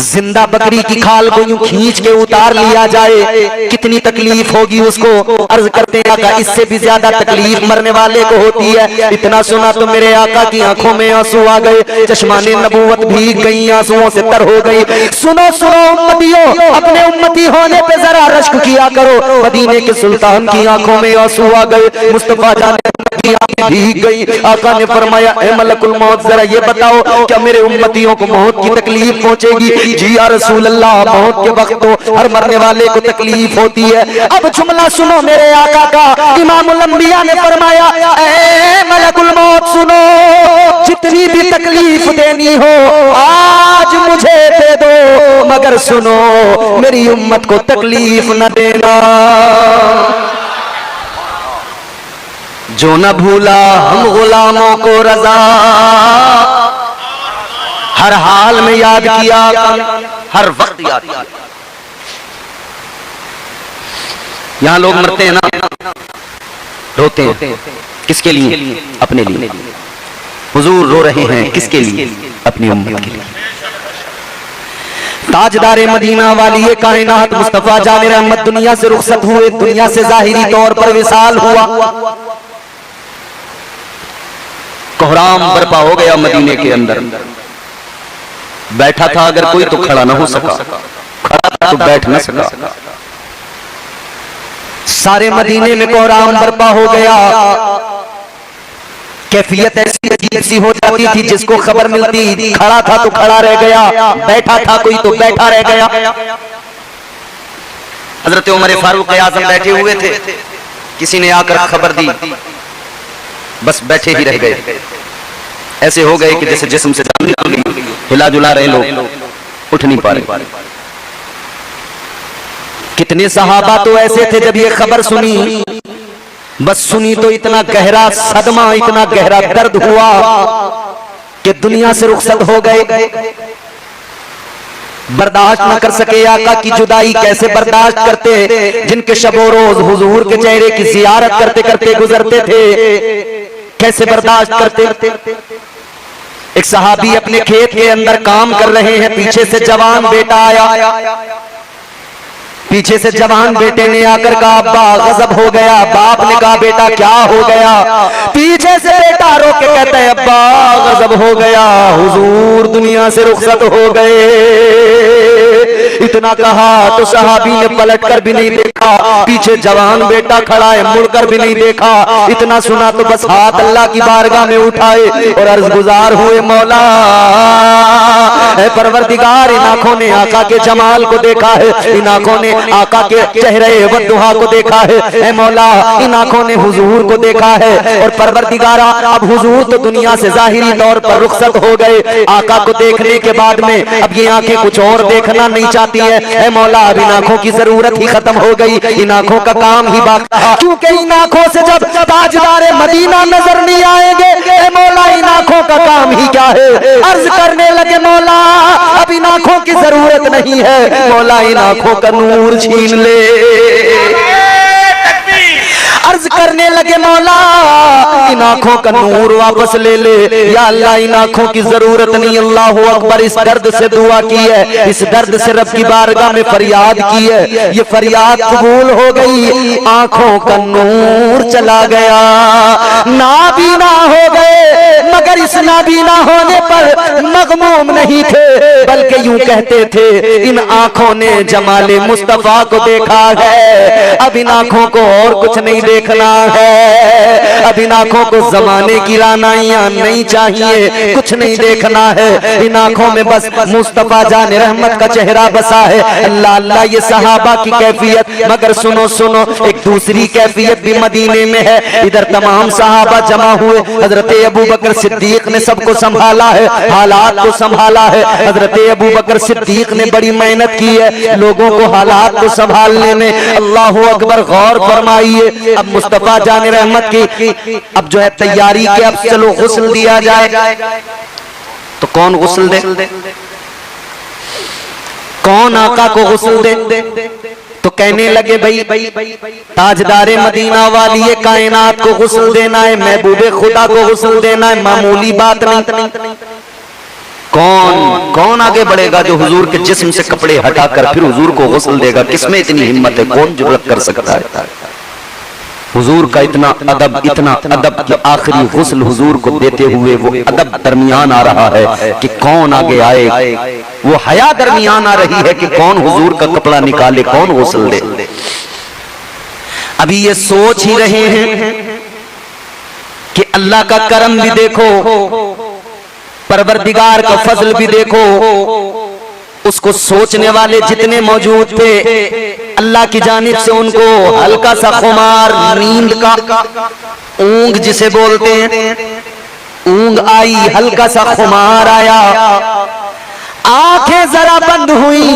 जिंदा बकरी की खाल को यूं खींच के उतार लिया जाए, कितनी तकलीफ होगी उसको। अर्ज करते हैं आका इससे भी ज्यादा तकलीफ मरने वाले को होती है। इतना सुना तो मेरे आका की आंखों में आंसू आ गए, चश्माने नबूवत भीग गई, आंसुओं से तर हो गई। सुनो सुनो उम्मतियों, अपने उम्मती होने पे जरा रश्क किया करो। मदीने के सुल्तान की आंखों में आंसू आ गए, मुस्तफा जाने की आंखें भीग गई। आका ने फरमाया ए मलकुल मौत जरा ये बताओ क्या मेरे उम्मतियों को मौत की तकलीफ पहुंचेगी। जी या रसूल अल्लाह मौत के वक्त तो हर मरने वाले को तकलीफ होती है। अब जुमला सुनो मेरे आका का, इमामुल अंबिया ने फरमाया ए मलकुल मौत सुनो, जितनी भी तकलीफ देनी हो आज मुझे दे दो, मगर सुनो मेरी उम्मत को तकलीफ न देना। जो न भूला हम गुलामों को रजा, हर हाल में याद किया, हर वक्त याद किया। यहां लोग मरते हैं ना, रोते हैं किसके लिए? अपने लिए। हुजूर रो रहे हैं किसके लिए? अपनी उम्मत के लिए। ताजदारे मदीना वाली ये कायनात मुस्तफा जाने रहमत दुनिया से रुखसत हुए, दुनिया से जाहिरी तौर पर विसाल हुआ। कोहराम बर्पा हो गया मदीने के अंदर। बैठा था अगर कोई तो खड़ा ना हो सका, खड़ा था तो बैठ ना सका। सारे मदीने में कोहराम बर्पा हो गया। कैफियत ऐसी अजीब सी हो जाती थी, जिसको खबर मिलती खड़ा था तो खड़ा रह गया, बैठा था कोई तो बैठा रह गया। हजरत उमर फारूक आजम बैठे हुए थे, किसी ने आकर खबर दी, बस बैठे ही रह गए। ऐसे हो गए कि जैसे जिस्म से जान निकल गई, हिला जुला रहे लोग, उठ नहीं पा रहे। कितने सहाबा तो ऐसे थे, जब ये खबर सुनी, बस सुनी तो इतना गहरा सदमा, इतना गहरा दर्द हुआ कि दुनिया से रुखसत हो गए। बर्दाश्त न कर सके आका की जुदाई। कैसे बर्दाश्त करते, जिनके शबो रोज हुजूर के चेहरे की जियारत करते करते गुजरते थे, कैसे बर्दाश्त करते। एक सहाबी अपने खेत के अंदर काम कर रहे हैं, पीछे से जवान बेटा आया, पीछे से जवान बेटे ने आकर कहा अब्बा गजब हो गया। बाप ने कहा बेटा क्या हो गया। पीछे से बेटा रो के कहता है अब्बा गजब हो गया, हुजूर दुनिया से रुखसत हो गए। इतना कहा तो सहाबी ने पलटकर भी नहीं देखा, पीछे जवान बेटा खड़ा है, मुड़कर भी नहीं देखा। इतना सुना तो बस हाथ अल्लाह की बारगाह में उठाए और अर्ज गुजार हुए, मौला ऐ परवरदिगार, इन आंखों ने आका के जमाल को देखा है, इन आंखों ने आका के चेहरे वद्दुहा को देखा है, ऐ मौला इन आंखों ने हुजूर को देखा है। और परवरदिगारा अब हुजूर तो दुनिया से जाहिरी तौर पर रुखसत हो गए, आका को देखने के बाद में अब ये आंखें कुछ और देखना नहीं चाहती है। ऐ मौला अब इन आंखों की जरूरत ही खत्म हो गई, इन आंखों का काम ही बाकी, क्योंकि इन आंखों से जब ताजदारे मदीना नजर नहीं आएंगे, ऐ मौला इन आंखों का काम ही क्या है। अर्ज करने लगे मौला अब इन आंखों की जरूरत नहीं है, मौला इन आंखों का नूर छीन ले। अर्ज करने लगे मौला इन आंखों का नूर वापस ले ले, या अल्लाह इन आंखों की जरूरत नहीं। अल्लाह अकबर, इस दर्द से दुआ की है, इस दर्द से रब की बारगाह में फरियाद की है, ये फरियाद कबूल हो गई, आंखों का नूर चला गया। नाबीना हो गए, मगर इस नाबीना होने पर मगमूम नहीं थे, बल्कि यूं कहते थे इन आंखों ने जमाले मुस्तफा को देखा है, अब इन आंखों को और कुछ नहीं देखना है, अब इन आंखों को जमाने की रानाइयां नहीं चाहिए, कुछ नहीं देखना है, इन आंखों में बस मुस्तफा जान रहमत का चेहरा बसा है। अल्लाह अल्लाह, ये सहाबा की कैफियत। मगर सुनो सुनो, एक दूसरी कैफियत भी मदीने में है। इधर तमाम सहाबा जमा हुए, हजरत अबू बकर सिद्दीक ने सबको संभाला है, हालात को संभाला है। हजरत अबू बकर सिद्दीक ने बड़ी मेहनत की है लोगों को हालात को संभालने में। अल्लाह अकबर, गौर फरमाइए। अब मुस्तफा जान रहमत की अब जो है तैयारी के, अब चलो गुस्ल दिया जाए, तो कौन गुस्ल दे, कौन आका को गुस्ल दे। तो कहने लगे भाई ताजदारे मदीना वाली ये कायनात को गुस्ल देना है, महबूबे खुदा को गुस्ल देना है, मामूली बात नहीं। कौन आगे बढ़ेगा जो हुजूर के जिस्म से कपड़े हटाकर फिर हुजूर को गुस्ल देगा। किसमें इतनी हिम्मत है, कौन जुर्रत कर सकता है। हुजूर का इतना अदब कि आखिरी गुस्ल हुजूर को देते हुए वो अदब दरमियान आ रहा है कि कौन आगे आए, वो हया दरमियान आ रही है कि कौन हुजूर का कपड़ा निकाले, कौन गुस्ल दे। अभी ये सोच ही रहे हैं कि अल्लाह का करम भी देखो, परवरदिगार का फजल भी देखो। उसको सोचने वाले जितने मौजूद थे, अल्लाह की जानिब से उनको हल्का सा खुमार, नींद का ऊंग जिसे बोलते हैं, ऊंग आई, हल्का सा खुमार आया, आंखें जरा बंद हुई।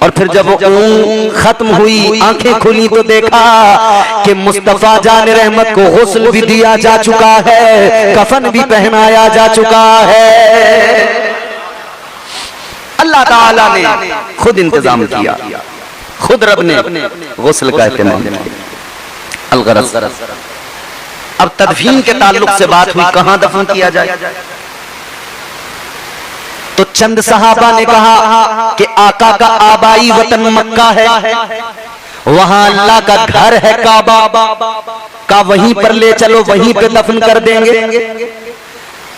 और फिर जब वो ऊंग खत्म हुई, आंखें खुली तो देखा कि मुस्तफा जान रहमत को गुस्ल भी दिया जा चुका है, कफन भी पहनाया जा चुका है। अल्लाह ताला ने खुद इंतजाम किया, खुद रब ने गुस्ल का एहतमाम किया। अलगरज, अब तदफीन के ताल्लुक से बात हुई, कहां दफन किया जाए। तो चंद सहाबा ने कहा कि आका का आबाई वतन मक्का है, वहां अल्लाह का घर है काबा का, वहीं पर ले चलो, वहीं पे दफन कर देंगे।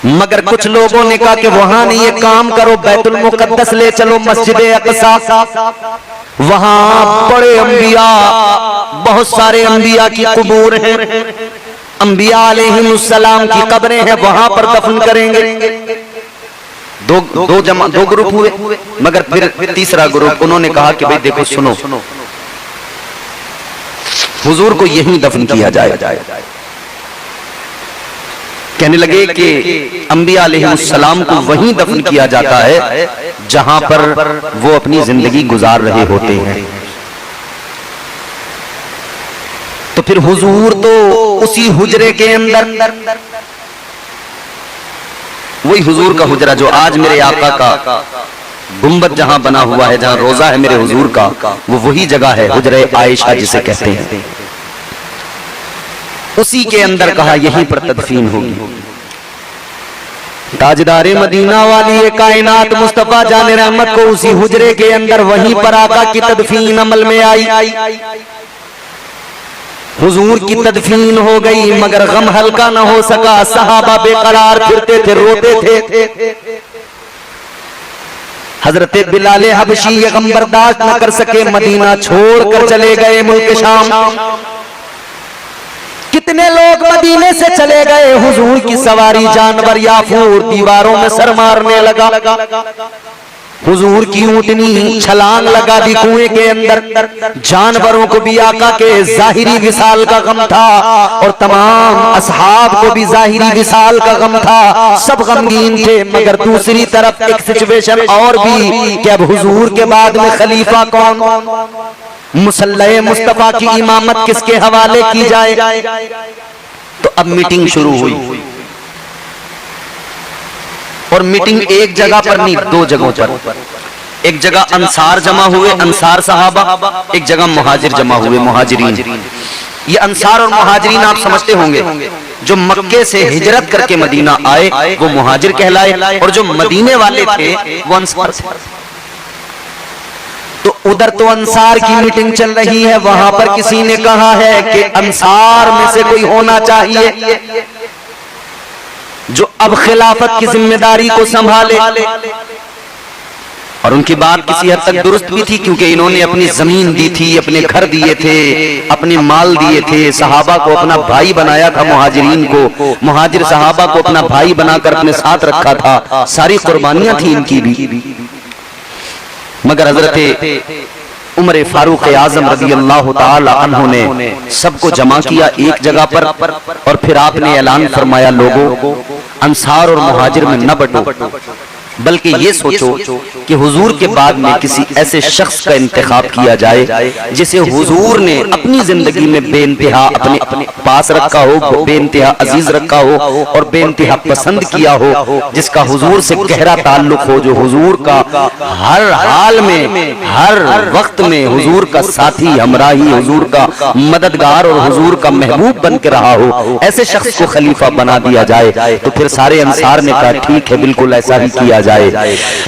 मगर कुछ लोगों ने कहा कि वहां नहीं, एक काम करो, बैतुल मुकद्दस ले चलो, मस्जिद अक़सा, वहां बड़े अंबिया, बहुत सारे अंबिया की कुबूर हैं, अंबिया अलैहिमुस्सलाम की कब्रें हैं, वहां पर दफन करेंगे। दो ग्रुप हुए, मगर फिर तीसरा ग्रुप उन्होंने कहा कि भाई देखो सुनो, हुजूर को यहीं दफन किया जाए। कहने लगे कि अंबिया अलैहिमुस्सलाम को वहीं दफन किया जाता है जहां पर वो अपनी जिंदगी गुजार रहे होते हैं। तो फिर हुजूर तो उसी हुजरे के अंदर, वही हुजूर का हुजरा जो आज मेरे आका का गुंबद जहां बना हुआ है, जहां रोजा है मेरे हुजूर का, वो वही जगह है हुजरे आयशा जिसे कहते हैं। उसी के अंदर कहा यहीं पर तदफीन होगी। ताजदारे मदीना वाली कायनात मुस्तफा जाने रहमत को उसी हुजरे के अंदर वहीं पर आका की तदफीन अमल में आई। हुजूर की तदफीन हो गई, मगर गम हल्का न हो सका। सहाबा बेकरार फिरते थे, रोते थे। हजरत बिलाल हबशी ये गम बर्दाश्त न कर सके, मदीना छोड़कर चले गए मुल्क शाम। कितने लोग मदीने से चले गए। हुजूर की सवारी जानवर याफूर दीवारों में सर मारने लगा। हुजूर की ऊँटनी छलांग लगा दी कुएं के अंदर। जानवरों को भी आका के जाहिरी विसाल का गम था और तमाम असहाब को भी जाहिरी विसाल का गम था। सब गमगीन थे, मगर दूसरी तरफ एक सिचुएशन और भी कि अब हुजूर के बाद में खलीफा कौन, मुसल्ले मुस्तफा की इमामत किसके हवाले की जाए। तो अब मीटिंग शुरू हुई, और मीटिंग एक जगह पर नहीं, दो जगहों पर। एक जगह अंसार जमा हुए, अंसार सहाबा, एक जगह मुहाजिर जमा हुए, मुहाजिरीन। ये अंसार और मुहाजिरीन आप समझते होंगे, जो मक्के से हिजरत करके मदीना आए वो मुहाजिर कहलाए, और जो मदीने वाले थे वो अंसार। तो उधर तो अंसार की मीटिंग चल रही है, वहां पर किसी ने कहा है कि अंसार में से कोई होना चाहिए जो अब खिलाफत की जिम्मेदारी को संभाले। और उनकी बात किसी हद तक दुरुस्त भी थी, क्योंकि इन्होंने अपनी जमीन दी थी, अपने घर दिए थे, अपने माल दिए थे, सहाबा को अपना भाई बनाया था, मुहाजिरीन को, मुहाजिर सहाबा को अपना भाई बनाकर अपने साथ रखा था, सारी कुर्बानियां थी इनकी भी। मगर हजरत उमर फारूक आजम रज़ी अल्लाह ताला अन्हु ने सबको जमा किया एक जगह पर, और फिर आपने ऐलान फरमाया, लोगों अंसार और मुहाजिर में न बंटो, बल्कि ये सोचो कि हुजूर के बाद में किसी ऐसे शख्स का इंतखाब किया जाए जिसे हुजूर ने अपनी जिंदगी में बेइंतहा अपने पास रखा हो, बेइंतहा अजीज रखा हो और बेइंतहा पसंद किया हो, जिसका हुजूर से गहरा ताल्लुक हो, जो हुजूर का हर हाल में, हर वक्त में हुजूर का साथी, हमराही, हुजूर का मददगार और हुजूर का महबूब बन के रहा हो। ऐसे शख्स को खलीफा बना दिया जाए। तो फिर सारे अंसार ने कहा ठीक है, बिल्कुल ऐसा ही किया जाए।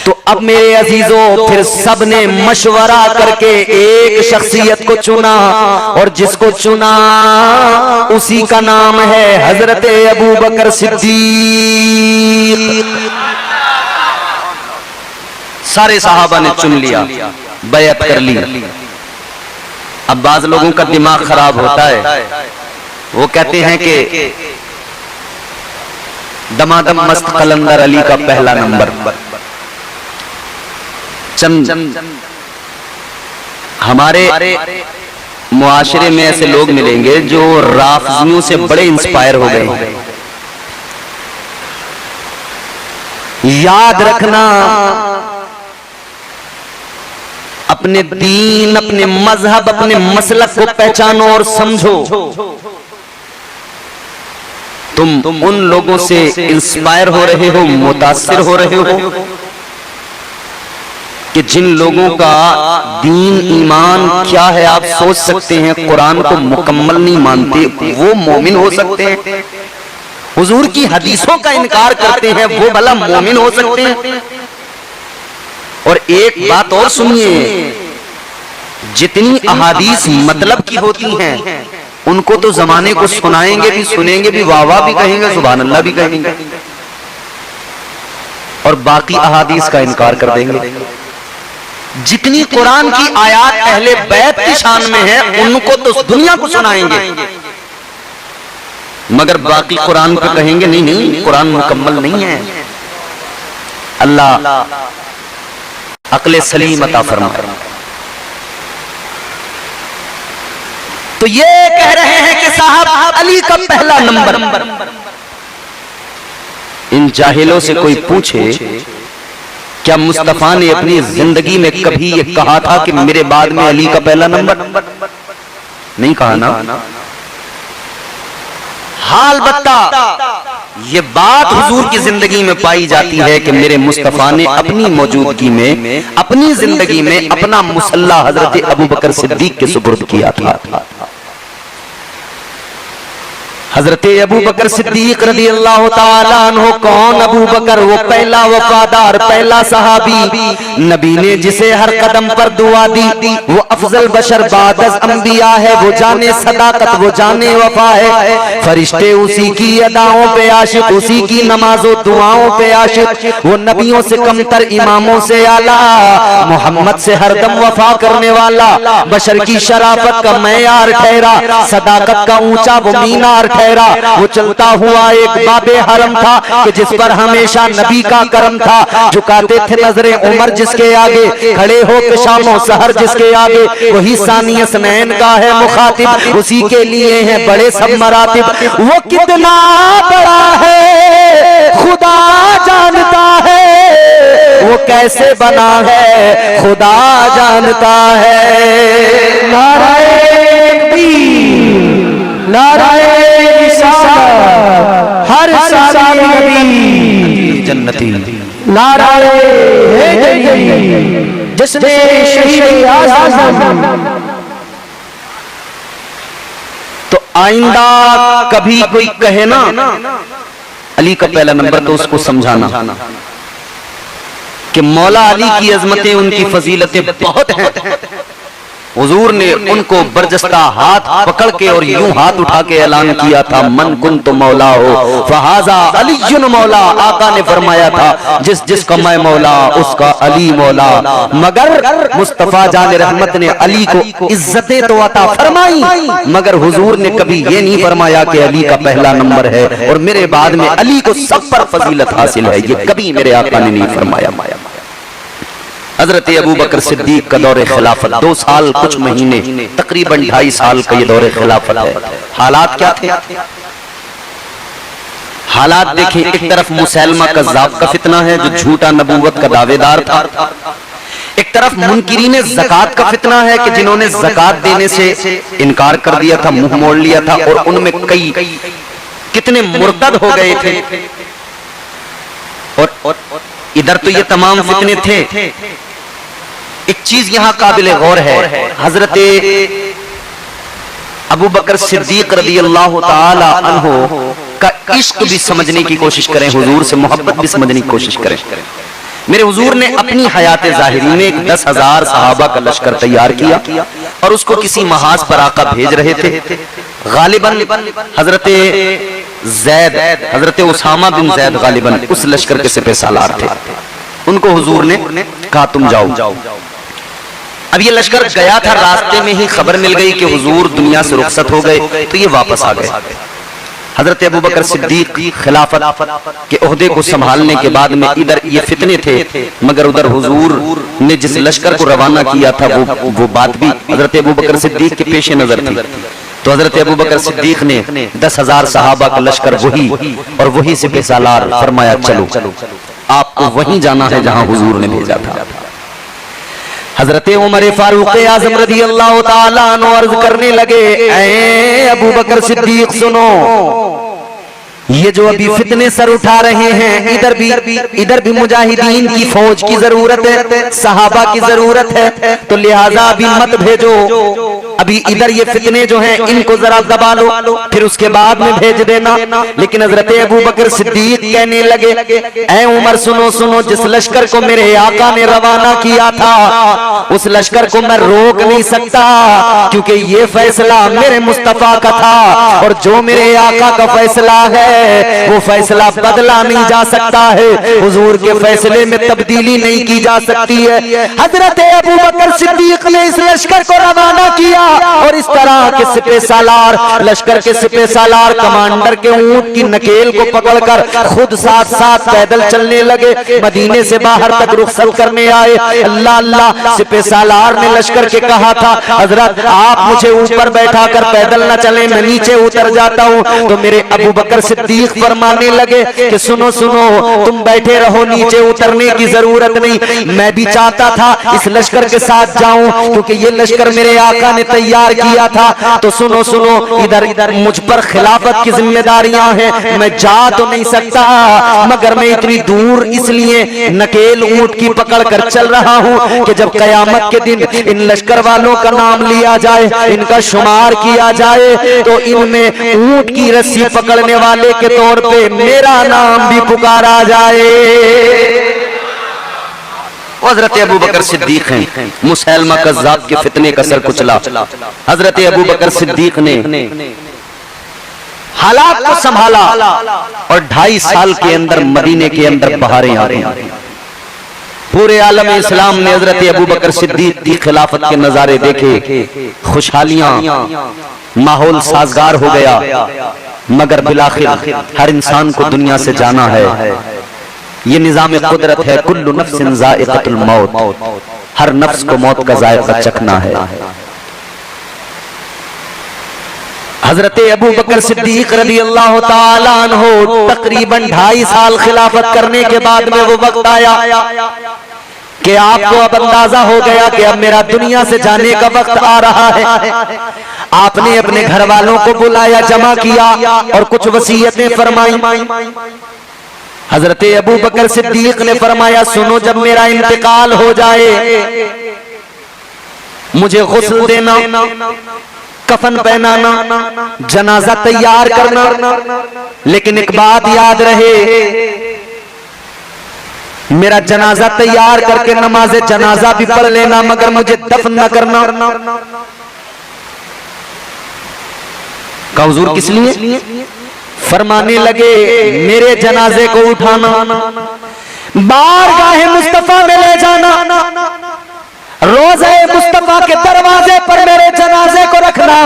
तो अब मेरे अजीजों, फिर सब ने मशवरा करके एक शख्सियत को चुना, और जिसको चुना उसी का नाम है हजरत अबू बकर सिद्दीक। सारे सहाबा ने चुन लिया, बैअत कर ली। अब बाज लोगों का दिमाग खराब होता है, वो कहते हैं कि दमादम मस्त कलंदर अली का पहला नंबर। चंद हमारे मुआशरे में ऐसे लोग मिलेंगे जो राफजियों से बड़े इंस्पायर हो गए। याद रखना, अपने दीन, अपने मजहब, अपने मसलक को पहचानो और समझो। तुम उन लोगों से इंस्पायर हो रहे हो, मुतासिर हो रहे हो कि जिन लोगों का दीन ईमान क्या है आप सोच सकते हैं, कुरान को मुकम्मल नहीं मानते, वो मोमिन हो सकते हैं। हुजूर की हदीसों का इनकार करते हैं, वो भला मोमिन हो सकते हैं। और एक बात और सुनिए, जितनी अहादीस मतलब की होती हैं उनको तो जमाने को सुनाएंगे भी, सुनेंगे भी, वाह वाह भी कहेंगे, सुभान अल्लाह भी कहेंगे, और बाकी अहादीस का इनकार कर देंगे। जितनी कुरान की आयत अहले बैत की शान में है उनको तो दुनिया को सुनाएंगे, मगर बाकी कुरान पे कहेंगे नहीं नहीं, कुरान मुकम्मल नहीं है। अल्लाह अक्ल सलीम अता फरमाए। तो ये कह रहे हैं कि साहब अली का पहला नंबर। इन जाहिलों से कोई पूछे क्या मुस्तफा ने अपनी जिंदगी में कभी ये कहा था कि मेरे बाद में अली का पहला नंबर? नहीं कहा ना। हाल बत्ता ये बात हुजूर की जिंदगी में पाई जाती है कि मेरे मुस्तफा ने अपनी मौजूदगी में, अपनी जिंदगी में अपना मुसल्ला हजरत अबू बकर सिद्दीक के सुपुर्द किया था। हजरत अबू बकर सिद्दीक रज़ी अल्लाह ताला अन्हु कौन? अबू बकर वो पहला वफादार, पहला सहाबी, नबी ने जिसे हर कदम पर दुआ दी। वो अफजल बशर बादस अंबिया है, वो जाने सदाकत, वो जाने वफा है। फरिश्ते उसी की अदाओं पे आशिक, उसी की नमाजों दुआओं पे आशिक। वो नबियों से कमतर, इमामों से आला, मोहम्मद से हरदम वफा करने वाला, बशर की शराफत का मैयार ठहरा, सदाकत का ऊंचा वो मीनार ठहरा। वो चलता हुआ एक बाबे हरम था कि जिस पर हमेशा नबी का करम था। झुकाते थे नजरें उमर जिसके आगे, खड़े हो के शामो सहर जिसके आगे। वही सानिय स्नैन का है मुखातिब, उसी के लिए है बड़े सब मरातिब। वो कितना बड़ा है खुदा जानता है, वो कैसे बना है खुदा जानता है। नाराए नाराए हर सारी नबी जन्नती, नाराए जिसने शहीद आज़म। तो आइंदा कभी कोई कहे ना अली का पहला नंबर, तो उसको समझाना कि मौला अली की अजमतें, उनकी फजीलतें बहुत हैं। हुजूर ने उनको बरजस्ता हाथ पकड़ के और यूं हाथ उठा के ऐलान किया था, मन कुन तो मौला हो फहाजा अलीयुन मौला। आका ने फरमाया था जिस जिसका मैं मौला उसका अली मौला। मगर मुस्तफा जान रहमत ने अली को इज्जतें तो अता फरमाई, मगर हुजूर ने कभी ये नहीं फरमाया कि अली का पहला नंबर है और मेरे बाद में अली को सब पर फजीलत हासिल है। ये कभी मेरे आका ने नहीं फरमाया। हजरत अबू बकर सिद्दीक का दौरे खिलाफत 2 साल कुछ महीने, तकरीबन 2.5 साल का ये दौरे खिलाफत है। हालात क्या थे? हालात देखें, एक तरफ मुसैलमा कज़्ज़ाब का फितना है जो झूठा नबूवत का दावेदार था। एक तरफ मुनकिरीने ज़कात का फितना है कि जिन्होंने ज़कात देने से इनकार कर दिया था, मुंह मोड़ लिया था, और उनमें कई कितने मुर्तद हो गए थे। और इधर तो ये तमाम फितने थे। एक चीज यहां काबिल गौर है, हजरत अबू बकर सिद्दीक रज़ी अल्लाह ताला अन्हु का इश्क भी समझने की कोशिश करें, हुजूर से मोहब्बत भी समझने की कोशिश करें। मेरे हुजूर ने अपनी हयात ज़ाहिरी में एक 10,000 सहाबा का लश्कर तैयार किया और उसको किसी महाज पर आका भेज रहे थे। गालिबन हजरत जैद, हजरत उसामा बिन जैद गालिबन उस लश्कर के सिपह सालार थे। उनको हुजूर ने कहा तुम जाओ। अब ये लश्कर गया था, रास्ते में ही खबर मिल गई कि हुजूर दुनिया से रुखसत हो गए, तो ये वापस आ गए। हजरत अबू बकर सिद्दीक खिलाफत के ओहदे को संभालने के बाद में इधर ये फितने थे, मगर उधर हुजूर ने जिस लश्कर को रवाना किया था वो बात भी हजरत अबू बकर सिद्दीक के पेश नजर थी। तो हजरत अबू बकर सिद्दीक ने 10,000 सहाबा का लश्कर वही और वही सिपह सालार, फरमाया चलो आपको वहीं जाना है जहां हुजूर ने भेजा था। हजरत उमर फारूक आजम रज़ी अल्लाह ताला अन्हु अर्ज करने लगे, ऐ अबू बकर सिद्दीक सुनो, ये जो अभी फितने सर उठा रहे हैं, इधर भी मुजाहिदीन की फौज की जरूरत है, सहाबा की जरूरत है, तो लिहाजा अभी मत भेजो। अभी इधर ये फितने जो हैं इनको जरा दबा लो, फिर उसके बाद में भेज देना। लेकिन हजरत अबू बकर सिद्दीक कहने लगे, ऐ उमर सुनो, जिस लश्कर को मेरे आका ने रवाना किया था उस लश्कर को मैं रोक नहीं सकता, क्योंकि ये फैसला मेरे मुस्तफा का था और जो मेरे आका का फैसला है वो फैसला बदला नहीं जा सकता है, हुजूर के फैसले में तब्दीली नहीं की जा सकती है। हजरत अबू बकर सिद्दीक ने इस लश्कर को रवाना किया और इस तरह के सिपह सालार, लश्कर के सिपह सालार कमांडर के ऊंट की नकेल को पकड़कर खुद साथ साथ पैदल चलने लगे। मदीने से बाहर तक रुखसत करने आए। अल्लाह अल्लाह, सिपह सालार ने लश्कर के कहा था, हजरत आप मुझे ऊपर बैठा कर पैदल न चले, मैं नीचे उतर जाता हूँ। तो मेरे अबू बकर सिद्दीक फरमाने लगे कि सुनो सुनो, तुम बैठे रहो, नीचे उतरने की जरूरत नहीं। मैं भी चाहता था इस लश्कर के साथ जाऊं, क्योंकि ये लश्कर मेरे आका ने तैयार किया था। तो सुनो सुनो, इधर इधर मुझ पर खिलाफत की जिम्मेदारियां हैं, मैं जा तो नहीं सकता, मगर मैं इतनी दूर इसलिए नकेल ऊंट की पकड़ कर चल रहा हूं कि जब कयामत के दिन इन लश्कर वालों का नाम लिया जाए, इनका शुमार किया जाए, तो इनमें ऊंट की रस्सी पकड़ने वाले के तौर पे मेरा नाम भी पुकारा जाए। हजरत अबू बकर सिद्दीक हैं, मुसैलमा कज़्ज़ाब के फितने का सर कुचला। हजरत अबू बकर सिद्दीक ने हालात को संभाला और 2.5 साल के अंदर मदीने के अंदर बहारें आ गई। पूरे आलम इस्लाम ने हजरत अबू बकर सिद्दीक की खिलाफत के नजारे देखे, खुशहालियां, माहौल साजगार हो गया। मगर बिलाखिर हर इंसान को दुनिया से जाना है, ये निजाम कुदरत है। कुल्लु नफ्सिन ज़ाइक़तुल मौत, हर नफ्स को मौत का जायका चखना है। हजरत अबू बकर सिद्दीक रज़ी अल्लाह ताला अन्हु तकरीबन 2.5 साल खिलाफत करने के बाद में वो वक्त आया कि आपको अब अंदाजा हो गया कि अब मेरा दुनिया से जाने का वक्त आ रहा है। आपने अपने घर वालों को बुलाया, जमा किया और कुछ वसीयतें फरमाई। हजरत अबू बकर सिद्दीक ने फरमाया, सुनो, जब मेरा इंतकाल हो जाए मुझे गुस्ल देना, कफन पहनाना, जनाजा तैयार करना, लेकिन एक बात याद रहे, मेरा जनाजा तैयार करके नमाज जनाजा भी पढ़ लेना, मगर मुझे दफन न करना। का हुजूर किस लिए? फरमाने लगे, मेरे जनाजे को उठाना, बारगाह मुस्तफा में ले जाना, रोज़े मुस्तफा के दरवाजे पर मेरे जनाजे को रखना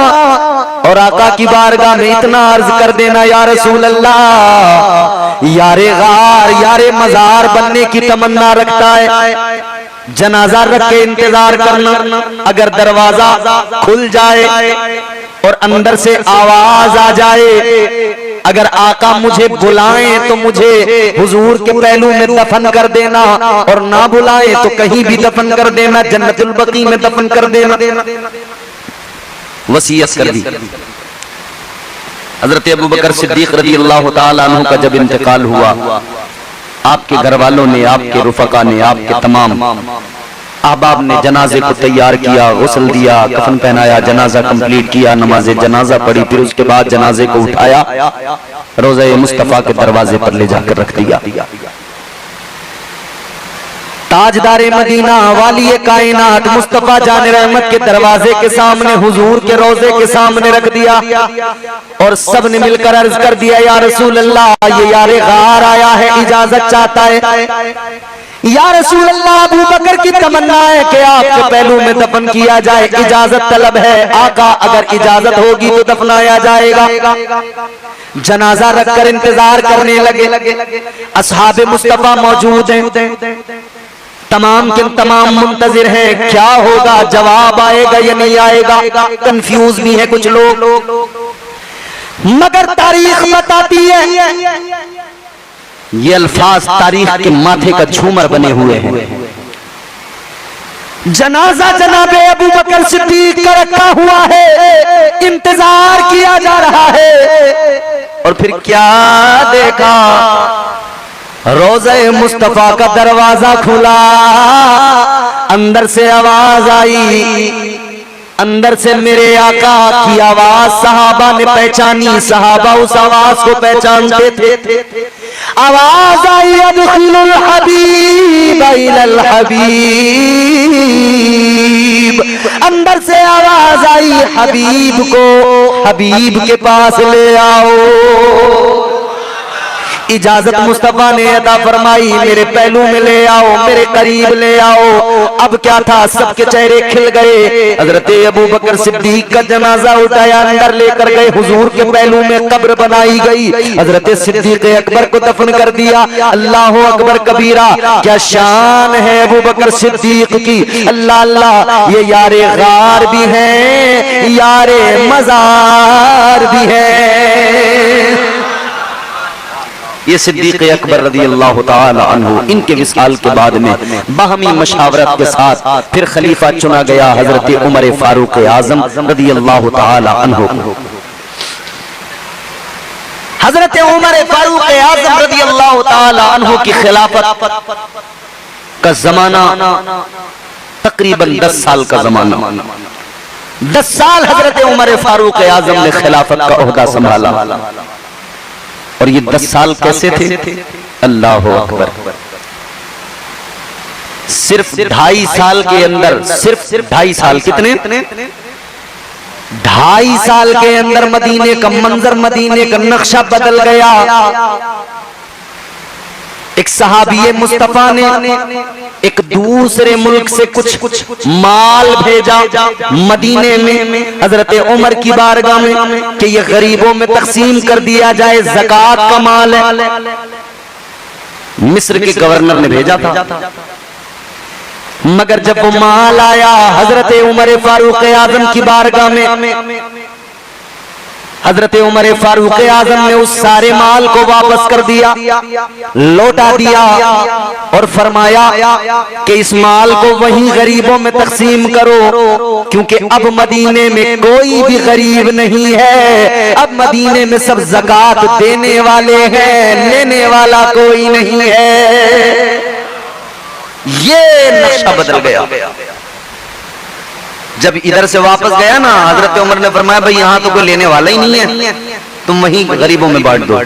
और आका की बारगाह में इतना अर्ज कर देना, या रसूल अल्लाह, यारे गार, यारे मजार बनने की तमन्ना रखता है, जनाजा रख के इंतजार करना। अगर दरवाजा खुल जाए और अंदर से आवाज आ जाए, अगर आका मुझे बुलाएं तो मुझे हुजूर के पहलू में दफन कर देना, और ना बुलाएं तो कहीं भी दफन कर देना, जन्नतुल बकी में दफन कर देना। वसीयत कर दी। हजरत अबू बकर सिद्दीक रज़ी अल्लाह ताला अन्हु का जब इंतकाल हुआ, आपके घर वालों ने, आपके रुफका ने, आपके तमाम अहबाब ने जनाजे को तैयार किया, गुस्ल दिया, कफन पहनाया, जनाजा कंप्लीट किया, नमाज जनाजा पढ़ी, फिर उसके बाद जनाजे को उठाया, रोज़े मुस्तफा के दरवाजे पर ले जाकर रख दिया। ताजदारे मदीना, वाली कायनात मुस्तफा जान रहमत के दरवाजे के सामने, हुजूर के रोजे के सामने रख दिया और सब ने मिलकर अर्ज कर दिया, या रसूल अल्लाह, ये यारे गार आया है, इजाजत चाहता है। या रसूल अल्लाह, अबू बकर की तमन्ना है कि आपके पहलू में दफन किया जाए, इजाजत तलब है। आका, अगर इजाजत होगी तो दफनाया जाएगा। जनाजा रखकर इंतजार करने लगे। असहाबे मुस्तफा मौजूद हैं, तमाम के तमाम मुंतजिर हैं, क्या होगा, जवाब आएगा या नहीं आएगा। कंफ्यूज भी है कुछ लोग, मगर तारीख बताती है, ये अल्फाज तारीख के माथे का झूमर बने हुए हैं। जनाजा जनाबे अबू बकर सिद्दीक का रखा हुआ है, इंतजार किया जा रहा है। और फिर क्या देखा, रोज़े मुस्तफा का दरवाजा खुला, अंदर से आवाज आई, अंदर से मेरे आका की आवाज सहाबा ने पहचानी। सहाबा उस आवाज को पहचानते थे। आवाज आई, अदखिलुल हबीब इलल हबीब। अंदर से आवाज आई, हबीब को हबीब के पास ले आओ। इजाजत मुस्तफा ने अता फरमाई, मेरे पहलू में ले आओ, मेरे करीब ले आओ। अब क्या था, सबके चेहरे खिल गए। हजरत अबू बकर सिद्दीक का जनाजा उठाया, अंदर लेकर गए, हुजूर के पहलू में कब्र बनाई गई। हजरत सिद्दीक अकबर को दफन कर दिया। अल्लाह अकबर कबीरा, क्या शान है अबू बकर सिद्दीक की। अल्लाह अल्लाह, ये यारे गार भी हैं, यारे मजार भी हैं। ये सिद्दीक अकबर रज़ी अल्लाह ताला अन्हु, इनके विसाल के बाद में बाहमी मशावरत के साथ फिर खलीफा चुना गया हजरत उमर फारूक आजम रज़ी अल्लाह ताला अन्हु। हजरत उमर फारूक आजम रज़ी अल्लाह ताला अन्हु की खिलाफत का जमाना तकरीबन 10 साल का जमाना। 10 साल हजरत उमर फारूक आजम ने खिलाफत का ओहदा संभाला। और ये 10 साल कैसे थे? अल्लाह अकबर। सिर्फ 2.5 साल के अंदर, सिर्फ 2.5 साल, कितने? 2.5 साल के अंदर मदीने का मंजर, मदीने का नक्शा बदल गया। एक सहाबी मुस्तफा ने एक दूसरे मुल्क से कुछ माल भेजा मदीने में हजरत उमर की बारगाह में कि ये गरीबों में तकसीम कर दिया जाए, ज़कात का माल है। मिस्र के गवर्नर ने भेजा था, मगर जब वो माल आया हजरत उमर फारूक आजम की बारगाह में, हजरत उमर फारूक आजम ने उस सारे माल को वापस कर दिया, लौटा दिया और फरमाया कि इस माल को वहीं गरीबों में तकसीम करो, क्योंकि अब मदीने में कोई भी गरीब नहीं है। अब मदीने में सब ज़कात देने वाले हैं, लेने वाला कोई नहीं है। ये नक्शा बदल गया। जब इधर से वापस गया ना, हजरत उमर ने फरमाया भाई यहाँ तो कोई लेने वाला ही नहीं है, तुम वहीं गरीबों में बांट दो।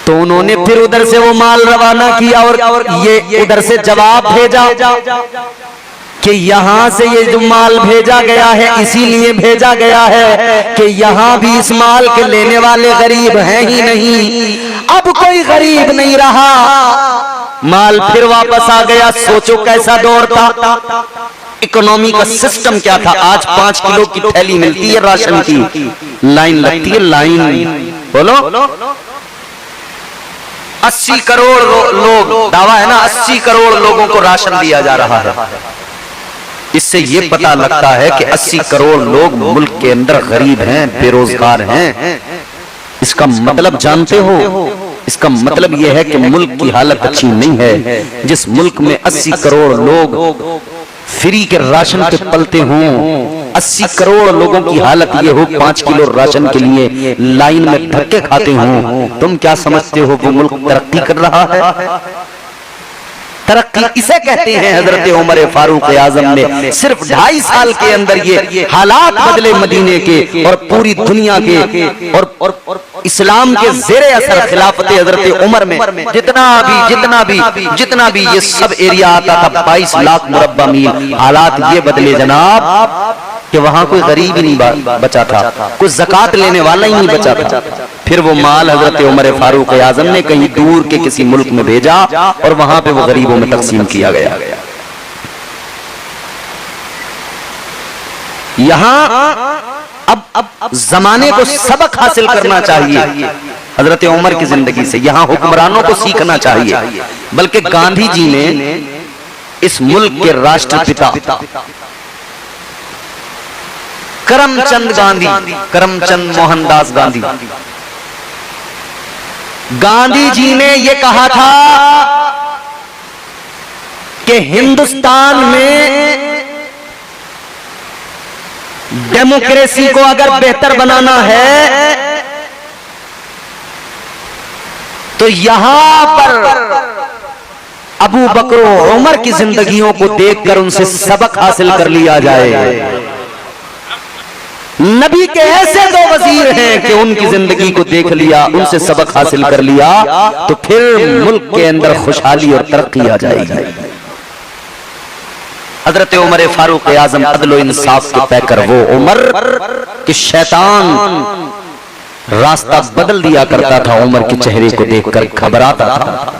तो उन्होंने फिर उधर से वो माल रवाना किया और ये उधर से जवाब भेजा कि यहाँ से ये जो माल भेजा गया है इसीलिए भेजा गया है कि यहाँ भी इस माल के लेने वाले गरीब हैं ही नहीं। अब कोई गरीब नहीं रहा, माल फिर वापस आ गया। सोचो कैसा दौर था, इकोनॉमी का सिस्टम क्या था। आज 5 किलो की थैली मिलती है राशन की, लाइन लगती है, लाइन बोलो 80 करोड़ लोग, दावा है ना 80 करोड़ लोगों को राशन दिया जा रहा है। इससे ये पता लगता है कि 80 करोड़ लोग मुल्क के अंदर गरीब हैं, बेरोजगार हैं। इसका मतलब जानते हो? इसका मतलब यह है कि मुल्क की हालत अच्छी नहीं है। जिस मुल्क में 80 करोड़ लोग फ्री के राशन पे पलते हों, 80 करोड़ लोगों की हालत ये हो 5 किलो राशन के लिए लाइन में धक्के खाते हों, तुम क्या समझते हो वो मुल्क तरक्की कर रहा है? तरक्की इसे कहते हैं। हजरत उमर फारूक आजम ने सिर्फ 2.5 साल के अंदर ये हालात बदले मदीने के और पूरी दुनिया के, और इस्लाम के ज़ेरे असर खिलाफत हजरत उमर में जितना भी ये सब एरिया आता था 22 लाख मुरब्बा मील, हालात ये बदले जनाब कि वहां कोई गरीब ही नहीं बचा था, कोई ज़कात लेने वाला ही नहीं बचा था। फिर वो माल हजरत उमर फारूक आजम ने कहीं दूर के किसी मुल्क में भेजा और वहां पे वो गरीबों में तकसीम किया गया। यहां अब जमाने को सबक हासिल करना चाहिए हजरत उमर की जिंदगी से। यहां हुक्मरानों को सीखना चाहिए। बल्कि गांधी जी ने इस मुल्क के राष्ट्रपिता करमचंद गांधी, करमचंद मोहनदास गांधी, गांधी जी ने यह कहा था कि हिंदुस्तान में डेमोक्रेसी को अगर बेहतर बनाना है तो यहां पर अबू बकर और उमर की जिंदगियों को देखकर उनसे सबक हासिल कर लिया जाए। नबी के ऐसे 2 वजीर हैं कि उनकी जिंदगी को देख लिया, उनसे सबक हासिल कर लिया तो फिर मुल्क के अंदर खुशहाली और तरक्की आ जाएगी। हजरत उमर फारूक आजम अदल व इंसाफ के पैकर वो उमर कि शैतान रास्ता बदल दिया करता था उमर के चेहरे को देखकर घबराता था।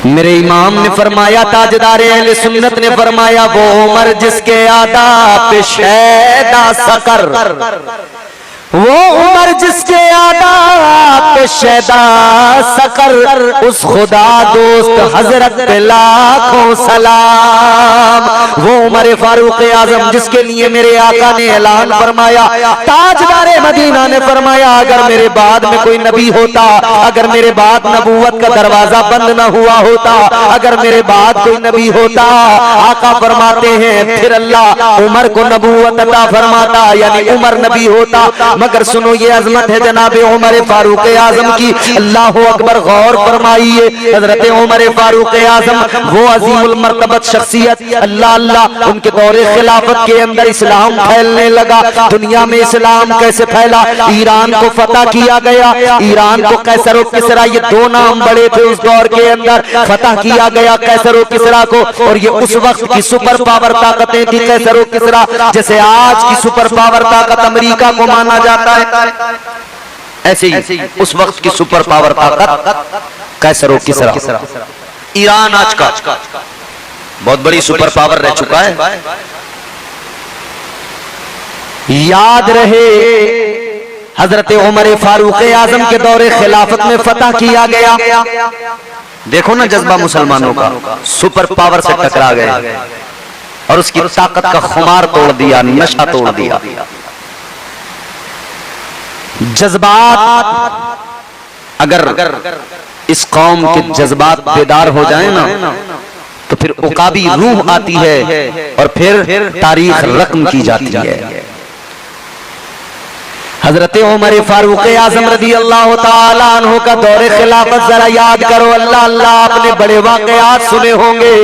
मेरे इमाम ने फरमाया, ताजदार अहले सुन्नत ने फरमाया, वो उमर जिसके आदाब पे शैदा सकर, वो उमर जिसके आदाब पे शैदा सकर, उस खुदा दोस्त हजरत पे लाखों सलाम। वो उमर फारूक आजम जिसके लिए मेरे आका ने ऐलान फरमाया, ताजदारे मदीना ने फरमाया, अगर मेरे बाद में कोई नबी होता, अगर मेरे बाद नबूवत का दरवाजा बंद न हुआ होता, अगर मेरे बाद कोई नबी होता, आका फरमाते हैं फिर अल्लाह उमर को नबूवत अता फरमाता, यानी उमर नबी होता। मगर सुनो ये अजमत है जनाब उमर फारूक आजम की, अल्लाह अकबर, गौर फरमाइए। हजरत उमर फारूक आजम वो अजीमुल मर्तबत शख्सियत, अल्लाह अल्लाह, उनके दौरे खिलाफत के अंदर इस्लाम फैलने लगा। दुनिया में इस्लाम कैसे फैला? ईरान को फतह किया गया, ईरान को कैसर और किसरा, ये दो नाम बड़े थे उस दौर के अंदर, फतह किया गया कैसर और किसरा को। और ये उस वक्त की सुपर पावर ताकतें थी कैसर और किसरा, जैसे आज की सुपर पावर ताकत अमेरिका को माना जाता है, ऐसे ही उस वक्त की सुपर पावर ताकत कैसर और किसरा। ईरान आज का बहुत बड़ी सुपर पावर रह चुका है। याद रहे हजरत उमर फारूक आजम के दौरे खिलाफत में फतह किया गया। देखो ना जज्बा मुसलमानों का, सुपर पावर से टकरा गए और उसकी ताकत का खुमार तोड़ दिया, नशा तोड़ दिया। जज्बात, अगर इस कौम के जज्बात बेदार हो जाए ना, तो फिर उकाबी रूह आती है और फिर तारीख रकम की जाती है। हजरत उमर फारूक आजम रदी अल्लाह ताला अन्हु का दौरे खिलाफत जरा याद करो। अल्लाह अल्लाह, आपने बड़े वाकयात सुने होंगे।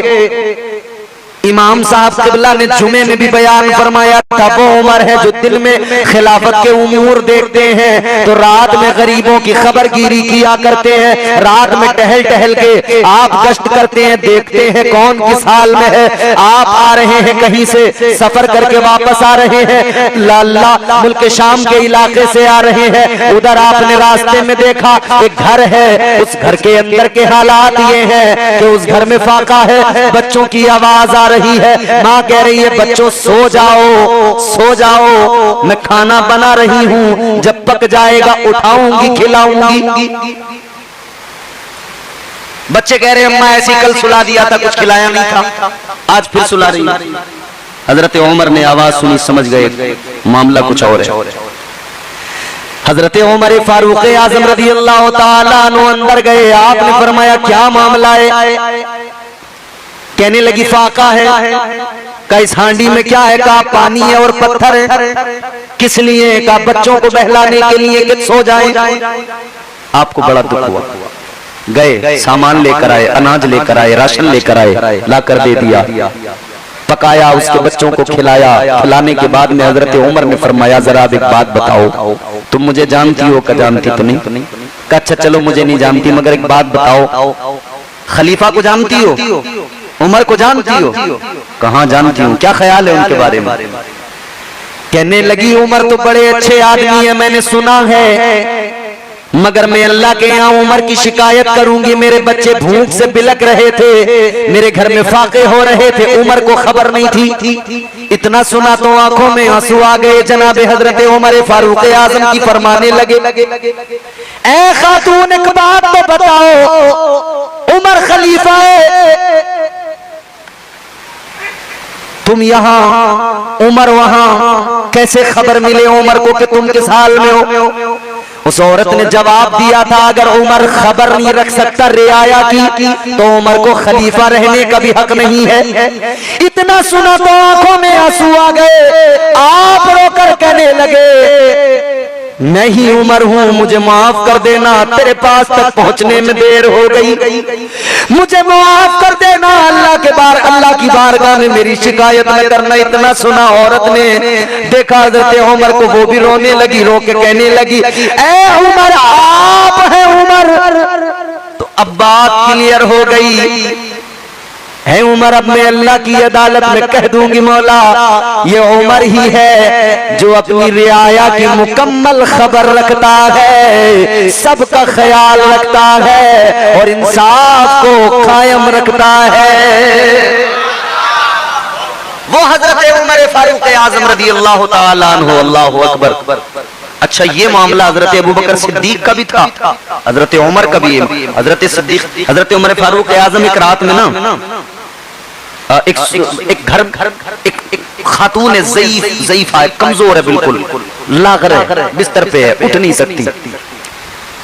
इमाम साहब क़िबला ने जुमे में भी बयान फरमाया था, वो उमर है जो दिन में खिलाफत के उमूर देखते हैं तो रात में गरीबों की खबरगिरी किया करते हैं। रात में टहल टहल के आप गश्त करते हैं, देखते हैं कौन किस हाल में है। आप आ रहे हैं कहीं से, सफर करके वापस आ रहे हैं, लाला मुल्क शाम के इलाके से आ रहे हैं, उधर आपने रास्ते में देखा एक घर है, उस घर के अंदर के हालात ये हैं कि उस घर में फाका है, बच्चों की आवाज आ रही है, माँ कह रही है बच्चों सो जाओ सो जाओ, मैं खाना बना रही हूँ, जब पक जाएगा उठाऊंगी खिलाऊंगी। बच्चे कह रहे हैं अम्मा ऐसी कल सुला दिया था, कुछ खिलाया नहीं था, आज फिर सुला रही। हजरत उमर ने आवाज सुनी, समझ गए मामला कुछ और है। हजरत उमर फारूक आजम रज़ी अल्लाह ताला अन्हु अंदर गए। आपने फरमाया क्या मामला है? कहने लगी फाका है। का इस हांडी में क्या है? कहा पानी है और पत्थर है। किस लिए? कहा बच्चों को बहलाने के लिए कि सो जाएं। आपको बड़ा दुख हुआ, गए सामान लेकर आए, अनाज लेकर आए, राशन लेकर आए, लाकर दे दिया, पकाया, उसके बच्चों को खिलाया। खिलाने के बाद में हजरत उमर ने फरमाया जरा एक बात बताओ, तुम मुझे जानती हो? का जानती तो नहीं। का अच्छा चलो मुझे नहीं जानती, मगर एक बात बताओ, खलीफा को जानती हो? उमर को जानती हो? कहाँ जानती हूँ, क्या ख्याल है उनके बारे में? कहने लगी उमर तो बड़े अच्छे आदमी है, मैंने सुना है, मगर मैं अल्लाह के यहाँ उमर की शिकायत करूंगी। मेरे बच्चे भूख से बिलक रहे थे, मेरे घर में फाके हो रहे थे, उमर को खबर नहीं थी। इतना सुना तो आंखों में आंसू आ गए। जनाब हजरत उमर फारूक आजम की फरमाने लगे, ऐ खातून एक बात तो बताओ, उमर खलीफा है, तुम यहाँ उमर वहां, कैसे खबर मिले उमर को कि तुम किस हाल में हो? उस औरत ने जवाब दिया था अगर उमर खबर नहीं रख सकता रियाया की तो उमर को खलीफा रहने का भी हक नहीं है। इतना सुना तो आंखों में आंसू आ गए। आप रोकर कहने लगे मैं ही उमर हूँ, मुझे माफ कर देना, तेरे पास तक पहुंचने में देर हो गई, मुझे माफ कर देना, अल्लाह की बारगाह में मेरी शिकायत न करना। इतना सुना औरत ने देखा हजरत उमर को, वो भी रोने लगी, रो के कहने लगी ऐ उमर आप हैं उमर। तो अब बात क्लियर हो गई। है उमर, अब मैं अल्लाह की अदालत में कह दूंगी मौला ये उमर ही है जो अपनी रियाया की मुकम्मल खबर रखता है, सबका ख्याल रखता है और इंसाफ को कायम रखता है। वो हजरत उमर फारूक आजम रज़ी अल्लाह तआला अन्हु, अल्लाहु अकबर। अच्छा, ये मामला हजरत अबू बकर सिद्दीक का भी था, हजरत उमर का भी। हजरत सिद्दीक, हजरत उमर फारूक आजम एक रात में ना एक घर एक खातून है, ज़ईफ़ा है, कमजोर है, बिल्कुल लागर है, बिस्तर पे है, उठ नहीं सकती।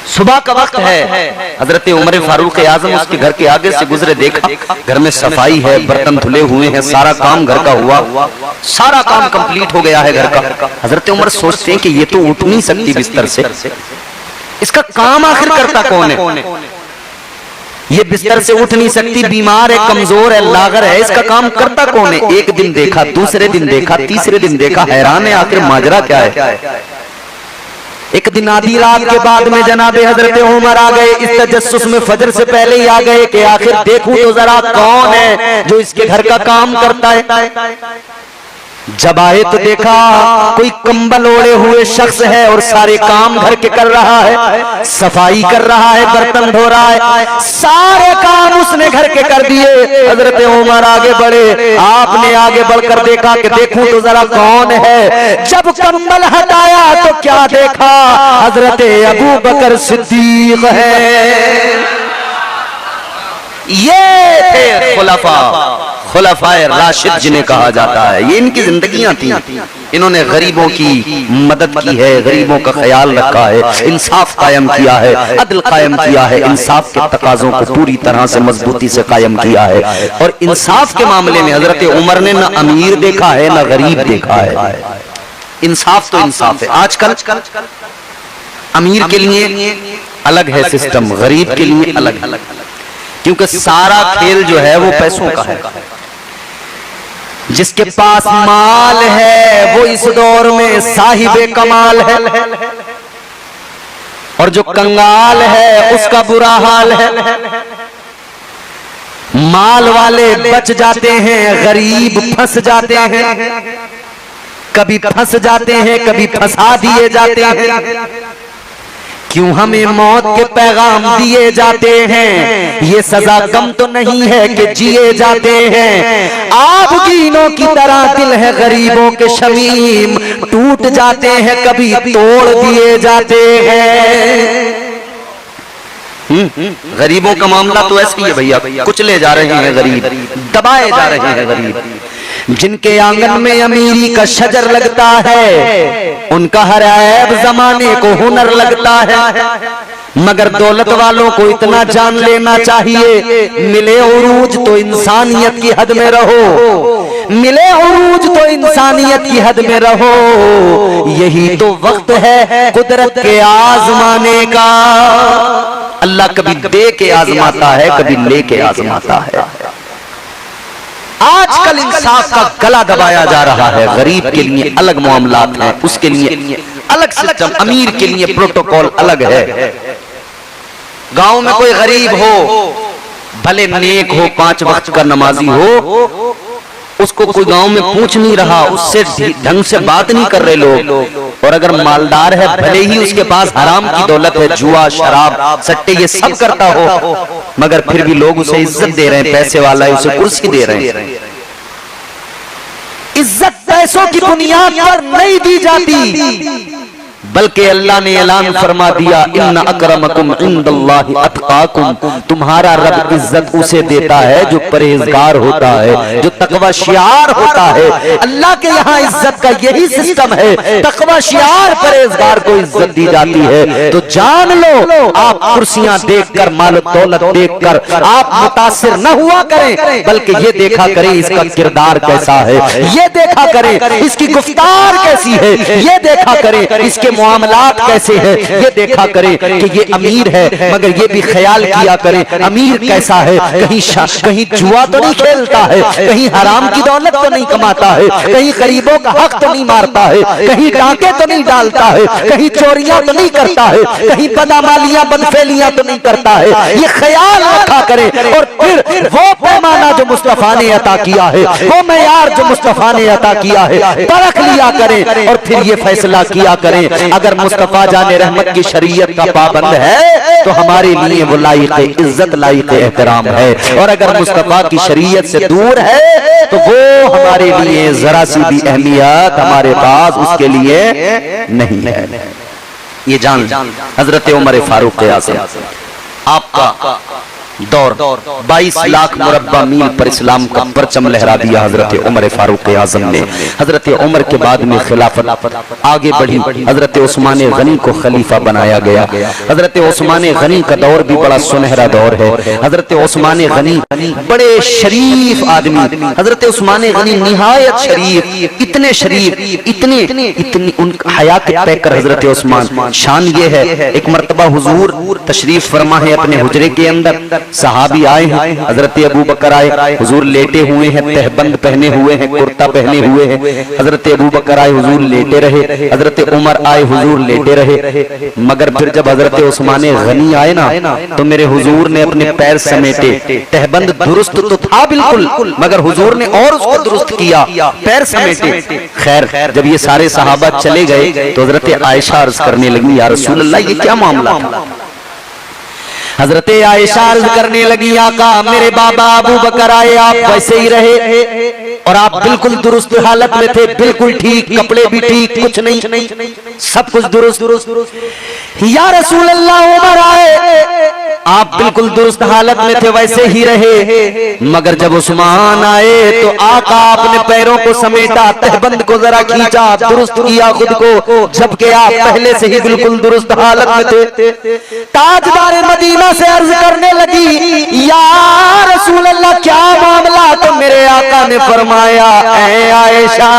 सुबह का वक्त है, हजरत उमर फारूक आजम उसके घर के आगे से गुजरे, देखा घर में सफाई है, बर्तन धुले हुए हैं, सारा काम घर का हुआ, सारा काम कंप्लीट हो गया है घर का। हजरत उमर सोचते हैं कि ये तो उठ नहीं सकती बिस्तर से, इसका काम आखिर करता कौन है? ये बिस्तर से उठ नहीं सकती, बीमार है, कमजोर है, लागर है, इसका काम करता कौन है? एक दिन देखा, दूसरे दिन देखा, तीसरे दिन देखा, हैरान है आखिर माजरा क्या है। एक दिन आधी रात के बाद में जनाबे हजरत उमर आ गए, इस तजस्सुस में फजर से पहले ही आ गए कि आखिर देखूं तो जरा कौन है जो इसके घर का काम करता है। जब आए तो देखा कोई कंबल ओढ़े हुए शख्स है और सारे काम घर के कर रहा है, सफाई कर रहा है, बर्तन धो रहा है, सारे काम उसने घर के कर दिए। हजरत उमर आगे बढ़े, आपने आगे बढ़कर देखा कि देखूं तो जरा कौन है। जब कंबल हटाया तो क्या देखा, हजरत अबू बकर सिद्दीक है। ये थे खुलफाए राशिद जिन्हें कहा जाता है, ये इनकी जिंदगियां थी। इन्होंने गरीबों की मदद की है, गरीबों का ख्याल रखा है, इंसाफ कायम किया है, अदल कायम किया है, इंसाफ के तकाजों को पूरी तरह से मजबूती से कायम किया है। और इंसाफ के मामले में हजरत उमर ने न अमीर देखा है न गरीब देखा है। इंसाफ तो इंसाफ है। आजकल अमीर के लिए अलग है सिस्टम, गरीब के लिए अलग है, क्योंकि सारा खेल जो है वो पैसों का है। जिसके पास माल है वो इस दौर में साहिबे कमाल है, और जो कंगाल है उसका बुरा हाल है। माल वाले बच जाते हैं, गरीब फंस जाते हैं, कभी फंस जाते हैं, कभी फंसा दिए जाते हैं। क्यों हमें मौत के पैगाम दिए जाते हैं, ये सजा कम तो नहीं है कि जिए जाते हैं। आबगीनों की तरह दिल है गरीबों के शमीम, टूट जाते हैं, कभी तोड़ दिए जाते हैं। गरीबों का मामला तो ऐसा ही है भैया, कुचले जा रहे हैं गरीब, दबाए जा रहे हैं गरीब। जिनके आंगन में अमीरी का शजर लगता है, उनका हर ऐब जमाने को हुनर लगता है। मगर दौलत वालों को इतना जान लेना चाहिए, मिले उरूज तो इंसानियत की हद में रहो, मिले उरूज तो इंसानियत की हद में रहो। यही तो वक्त है कुदरत के आजमाने का। अल्लाह कभी दे के आजमाता है, कभी ले के आजमाता है। आजकल इंसाफ का गला दबाया जा रहा है। गरीब के लिए अलग मामलात हैं, उसके लिए अलग सिस्टम, अमीर के लिए प्रोटोकॉल अलग है। गांव में कोई गरीब हो, भले नेक हो, 5 वक्त का नमाजी हो, उसको कोई गांव में पूछ नहीं रहा, उससे ढंग से बात नहीं कर रहे लोग। और अगर मालदार है, भले ही उसके पास हराम की दौलत है, जुआ, शराब, सट्टे, ये सब करता हो, मगर फिर भी लोग उसे इज्जत दे रहे हैं। पैसे वाला है, उसे कुर्सी दे रहे हैं। इज्जत पैसों की बुनियाद पर नहीं दी जाती, बल्कि अल्लाह ने ऐलान फरमा दिया, इन्ना अकरमकुम इंदल्लाहि अतकाकुम। तुम्हारा रब इज्जत उसे देता है जो परहेजगार होता है, जो तकवा शियार होता है। अल्लाह के यहाँ इज्जत का यही सिस्टम है, तकवा शियार परहेजगार को इज्जत दी जाती है। तो जान लो, आप कुर्सियां देखकर, माल दौलत देखकर आप मुतासिर न हुआ करें, बल्कि ये देखा करें इसका किरदार कैसा है, ये देखा करें इसकी गुफ्तार कैसी है, ये देखा करें इसके मुआमलात कैसे है ये देखा करें कि ये अमीर है, मगर ये भी ख्याल किया करें अमीर कैसा है, कहीं जुआ तो नहीं खेलता है, कहीं हराम की दौलत तो नहीं कमाता है, कहीं गरीबों का हक तो नहीं मारता है, कहीं डाके तो नहीं डालता है, कहीं चोरियां तो नहीं करता है, कहीं बदमालियां बनफेलियां तो नहीं करता है। ये ख्याल रखा करें और फिर वो पैमाना जो मुस्तफा ने अता किया है, वो मेयार जो मुस्तफा ने अता किया है, परख लिया करें और फिर ये फैसला किया करें अगर मुस्तफा जाने रहमत की शरीयत का पाबंद है तो हमारे लिए वो लायक इज्जत लायक एहतराम है, और अगर मुस्तफा की शरीयत से दूर है तो वो हमारे लिए जरा सी भी अहमियत हमारे पास उसके लिए नहीं है। ये जान हजरत उमर फारूक आज़म आपका दौर 22 लाख मुरब्बा मील पर इस्लाम का परचम लहरा दिया हजरत उमर फारूक आज़म ने। हजरत उमर के बाद में खिलाफत आगे बढ़ी, हजरत उस्मान गनी को खलीफा बनाया गया। हजरत उस्मान गनी का दौर भी बड़ा सुनहरा दौर है। हजरत उस्मान गनी बड़े शरीफ आदमी, हजरत उस्मान गनी निहायत शरीफ, इतने शरीफ, इतनी उन हया के पैकर हजरत उस्मान। शान ये है, एक मर्तबा हुजूर तशरीफ फरमा है अपने हुजरे के अंदर, सहाबी आए हैं, हजरत अबू बकर आए, हुजूर लेटे हुए हैं, तहबंद पहने हुए हैं, कुर्ता पहने हुए हैं। हजरत अबू बकर आए, हुजूर लेटे रहे, हजरत उमर आए, हुजूर लेटे रहे। मगर फिर जब हजरत उस्मान गनी आए ना तो मेरे हुजूर ने अपने पैर समेटे। तहबंद दुरुस्त तो था बिल्कुल, मगर हुजूर ने और उसको दुरुस्त किया, पैर समेटे। खैर जब ये सारे सहाबा चले गए तो हजरत आयशा अर्ज करने लगी, या रसूल अल्लाह ये क्या मामला था? हजरत आयशा अर्ज करने लगी, आका मेरे बाबा अबू बकर आए, आप वैसे ही रहे और आप बिल्कुल दुरुस्त हालत में थे, बिल्कुल ठीक, कपड़े भी ठीक, कुछ नहीं, सब कुछ दुरुस्त। या रसूल अल्लाह उमर आए, आप बिल्कुल दुरुस्त हालत में थे, वैसे ही रहे, मगर जब उस्मान आए तो आका आपने पैरों को समेटा, तहबंद को जरा खींचा, दुरुस्त किया खुद को, जबकि आप पहले से ही बिल्कुल दुरुस्त हालत में थे। ताजदार मदीना से अर्ज करने लगी, या रसूल अल्लाह क्या मामला? तो मेरे आका ने फरमाया, ऐ आयशा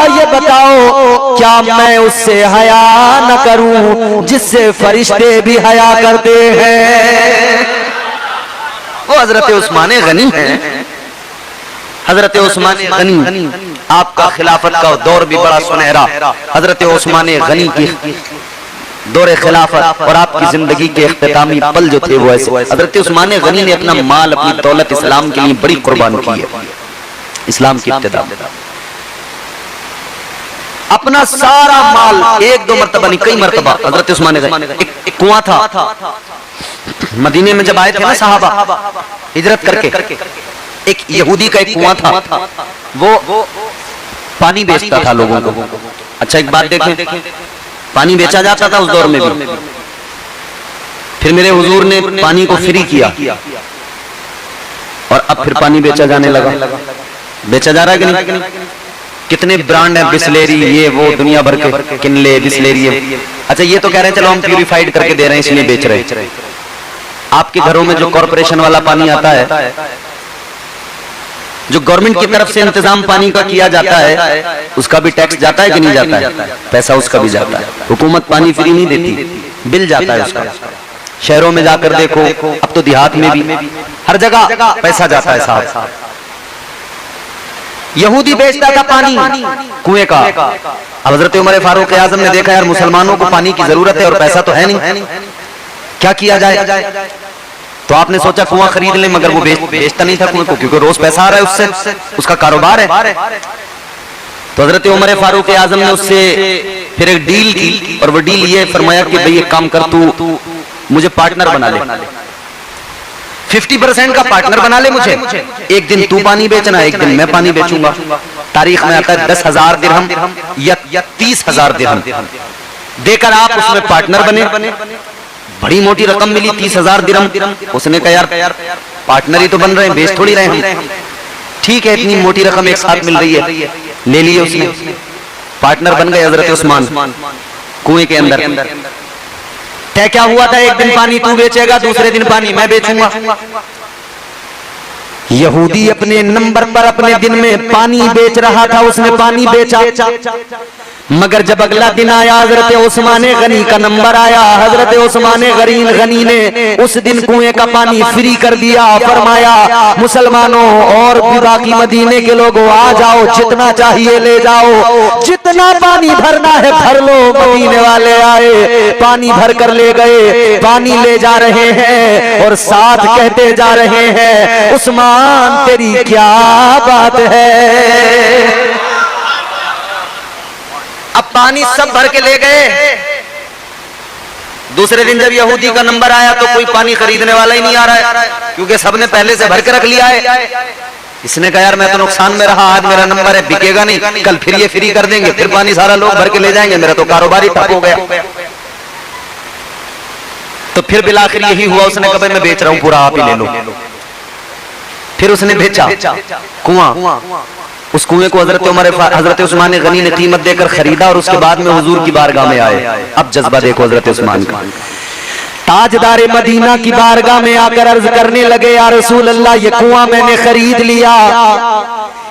ये बताओ क्या मैं उससे हया न करूं जिससे फरिश्ते भी हया करते हैं? वो हजरत उस्मान गनी है। हजरत उस्मान गनी आपका खिलाफत का दौर भी बड़ा सुनहरा, हजरत उस्मान गनी की दौरे खिलाफत और आपकी जिंदगी के इख्तितामी पल जो थे वो ऐसे। हजरत उस्मान गनी ने अपना माल, अपनी दौलत इस्लाम के लिए बड़ी कुर्बान की है। इस्लाम की इब्तिदा अपना सारा माल, एक दो मरतबा नहीं कई मरतबा हजरत उस्मान गनी, एक कुआं था मदीने में जब आए थे ना सहाबा हिजरत करके, एक यहूदी का एक कुआं था, वो पानी बेचता था लोगों को। अच्छा एक बात देखें, पानी बेचा जाता था उस दौर में भी। फिर मेरे हुजूर ने पानी को फ्री किया और अब फिर पानी बेचा जाने लगा। बेचा जा रहा है कि नहीं? कितने ब्रांड है, बिस्लेरी, ये वो दुनिया भर के, किनले, बिस्लेरी। अच्छा ये तो कह रहे हैं चलो हम प्यूरिफाइड करके दे रहे हैं इसलिए बेच रहे हैं। आपके घरों में जो कॉर्पोरेशन वाला पानी आता है, जो गवर्नमेंट की तरफ से इंतजाम पानी का किया जाता है, उसका भी टैक्स जाता है कि नहीं जाता है? पैसा उसका भी जाता है। हुकूमत पानी फ्री नहीं देती, बिल जाता है उसका। शहरों में जाकर देखो, अब तो देहात में भी हर जगह पैसा जाता है साहब। यहूदी बेचता था पानी कुएं का। हजरत उमर फारूक आज़म ने देखा यार मुसलमानों को पानी की जरूरत है और पैसा तो है नहीं, क्या किया जाए? तो आपने सोचा कुआं खरीद ले, मगर वो बेचता नहीं था कुएं को, क्योंकि रोज पैसा आ रहा है उससे, उसका कारोबार है। तो हजरत उमर फारूक आज़म ने उससे फिर एक डील की, और वो डील ये फरमाया कि भाई एक काम कर, तू मुझे पार्टनर बना ले, 50% का पार्टनर बना ले मुझे। एक दिन तू पानी बेचना, एक दिन मैं पानी बेचूंगा। तारीख में आता है 10,000 दिरहम या 30,000 दिरहम देकर आप उसमें पार्टनर बने। बड़ी मोटी रकम मिली, 30,000 दिरहम। उसने कहा यार पार्टनर ही तो बन रहे हैं, बेच थोड़ी रहे हम। ठीक है, इतनी मोटी रकम एक साथ मिल रही है, ले लिए उसने, पार्टनर बन गए हजरत उस्मान कुएं के अंदर। तय क्या हुआ था, एक दिन पानी तू बेचेगा, दूसरे दिन पानी मैं बेचूंगा। यहूदी अपने नंबर पर अपने दिन में पानी बेच रहा था, उसने पानी बेचा। मगर जब अगला दिन आया, हजरत उस्मान गनी का नंबर आया। हजरत उस्मान गनी ने उस दिन कुएं का पानी फ्री कर दिया। फरमाया, मुसलमानों और भी बाकी मदीने के लोगों, आ जाओ, जितना चाहिए ले जाओ, जितना पानी भरना है भर लो। मदीने वाले आए, पानी भर कर ले गए, पानी ले जा रहे हैं और साथ कहते जा रहे हैं, उस्मान तेरी क्या बात है। अब पानी सब भर के ले गए। दूसरे दिन जब यहूदी का नंबर आया तो कोई पानी खरीदने वाला ही नहीं आ रहा है, क्योंकि सबने पहले से भर के रख लिया है। इसने कहा, यार मैं तो नुकसान में रहा, आज मेरा नंबर है, बिकेगा नहीं, कल फिर ये फ्री कर देंगे, फिर पानी सारा लोग भर के ले जाएंगे, मेरा तो कारोबार ही ठप हो गया। तो फिर बिलाखिर यही हुआ, उसने कहा मैं बेच रहा हूं पूरा, आप ही ले लो। फिर उसने बेचा कुआं। उस कुएं को हजरत उस्मान गनी ने कीमत देकर खरीदा और उसके बाद में हुजूर की बारगाह में आए। अब जज्बा देखो हजरत उस्मान का। ताजदार मदीना की बारगाह में आकर अर्ज करने लगे, या रसूल अल्लाह, ये कुआं मैंने खरीद लिया।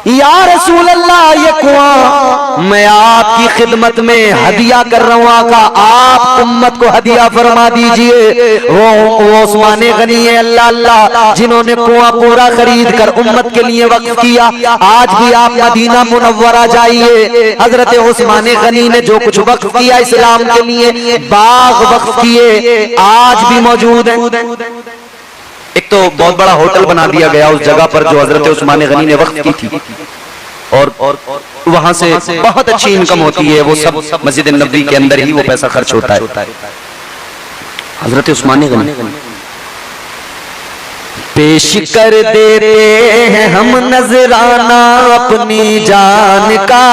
या रसूल अल्लाह, ये कुआं मैं आपकी खिदमत में हदिया कर रहा हूं, आका आप उम्मत को हदिया फरमा दीजिए। वो उस्मान गनी है, अल्लाह अल्लाह, जिन्होंने कुआं पूरा खरीद कर उम्मत के लिए वक्फ किया। आज भी आप मदीना मुनव्वरा जाइए, हजरत उस्मान गनी ने जो कुछ वक्फ किया इस्लाम के लिए, बाग वक्फ किए, आज भी मौजूद है। एक तो बहुत बड़ा होटल बना दिया गया उस जगह पर जो हजरत उस्मान गनी ने वक्फ की थी, और वहां से बहुत अच्छी इनकम होती है। वो सब मस्जिद नबवी के अंदर ही वो पैसा खर्च होता है। हजरत उस्मान गनी पेश कर देते हैं हम नजराना अपनी जान का,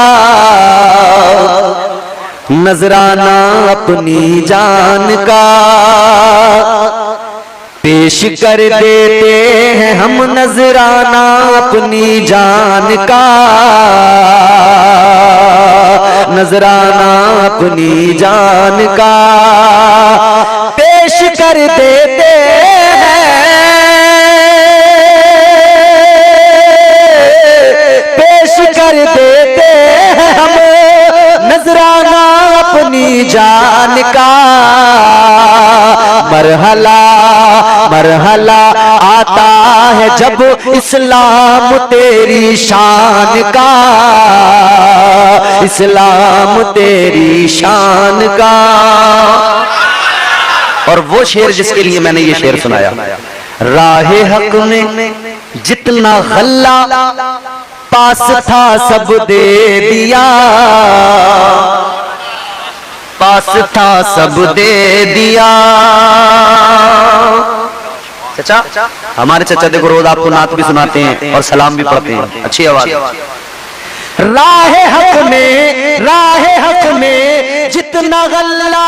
नजराना अपनी जान का पेश कर देते हैं हम, नजराना अपनी जान का, नजराना अपनी जान का पेश कर देते हैं, पेश कर देते हैं हम, नजराना अपनी जान का। मरहला मरहला आता है जब इस्लाम तेरी शान का, इस्लाम तेरी शान का। और वो शेर जिसके लिए मैंने ये शेर सुनाया, राहे हक में जितना गल्ला पास था सब दे दिया, पास था सब दे दिया। चचा, हमारे चचा देखो रोज आपको नात भी सुनाते हैं और सलाम भी पढ़ते हैं, अच्छी आवाज। राहे हक में जितना गल्ला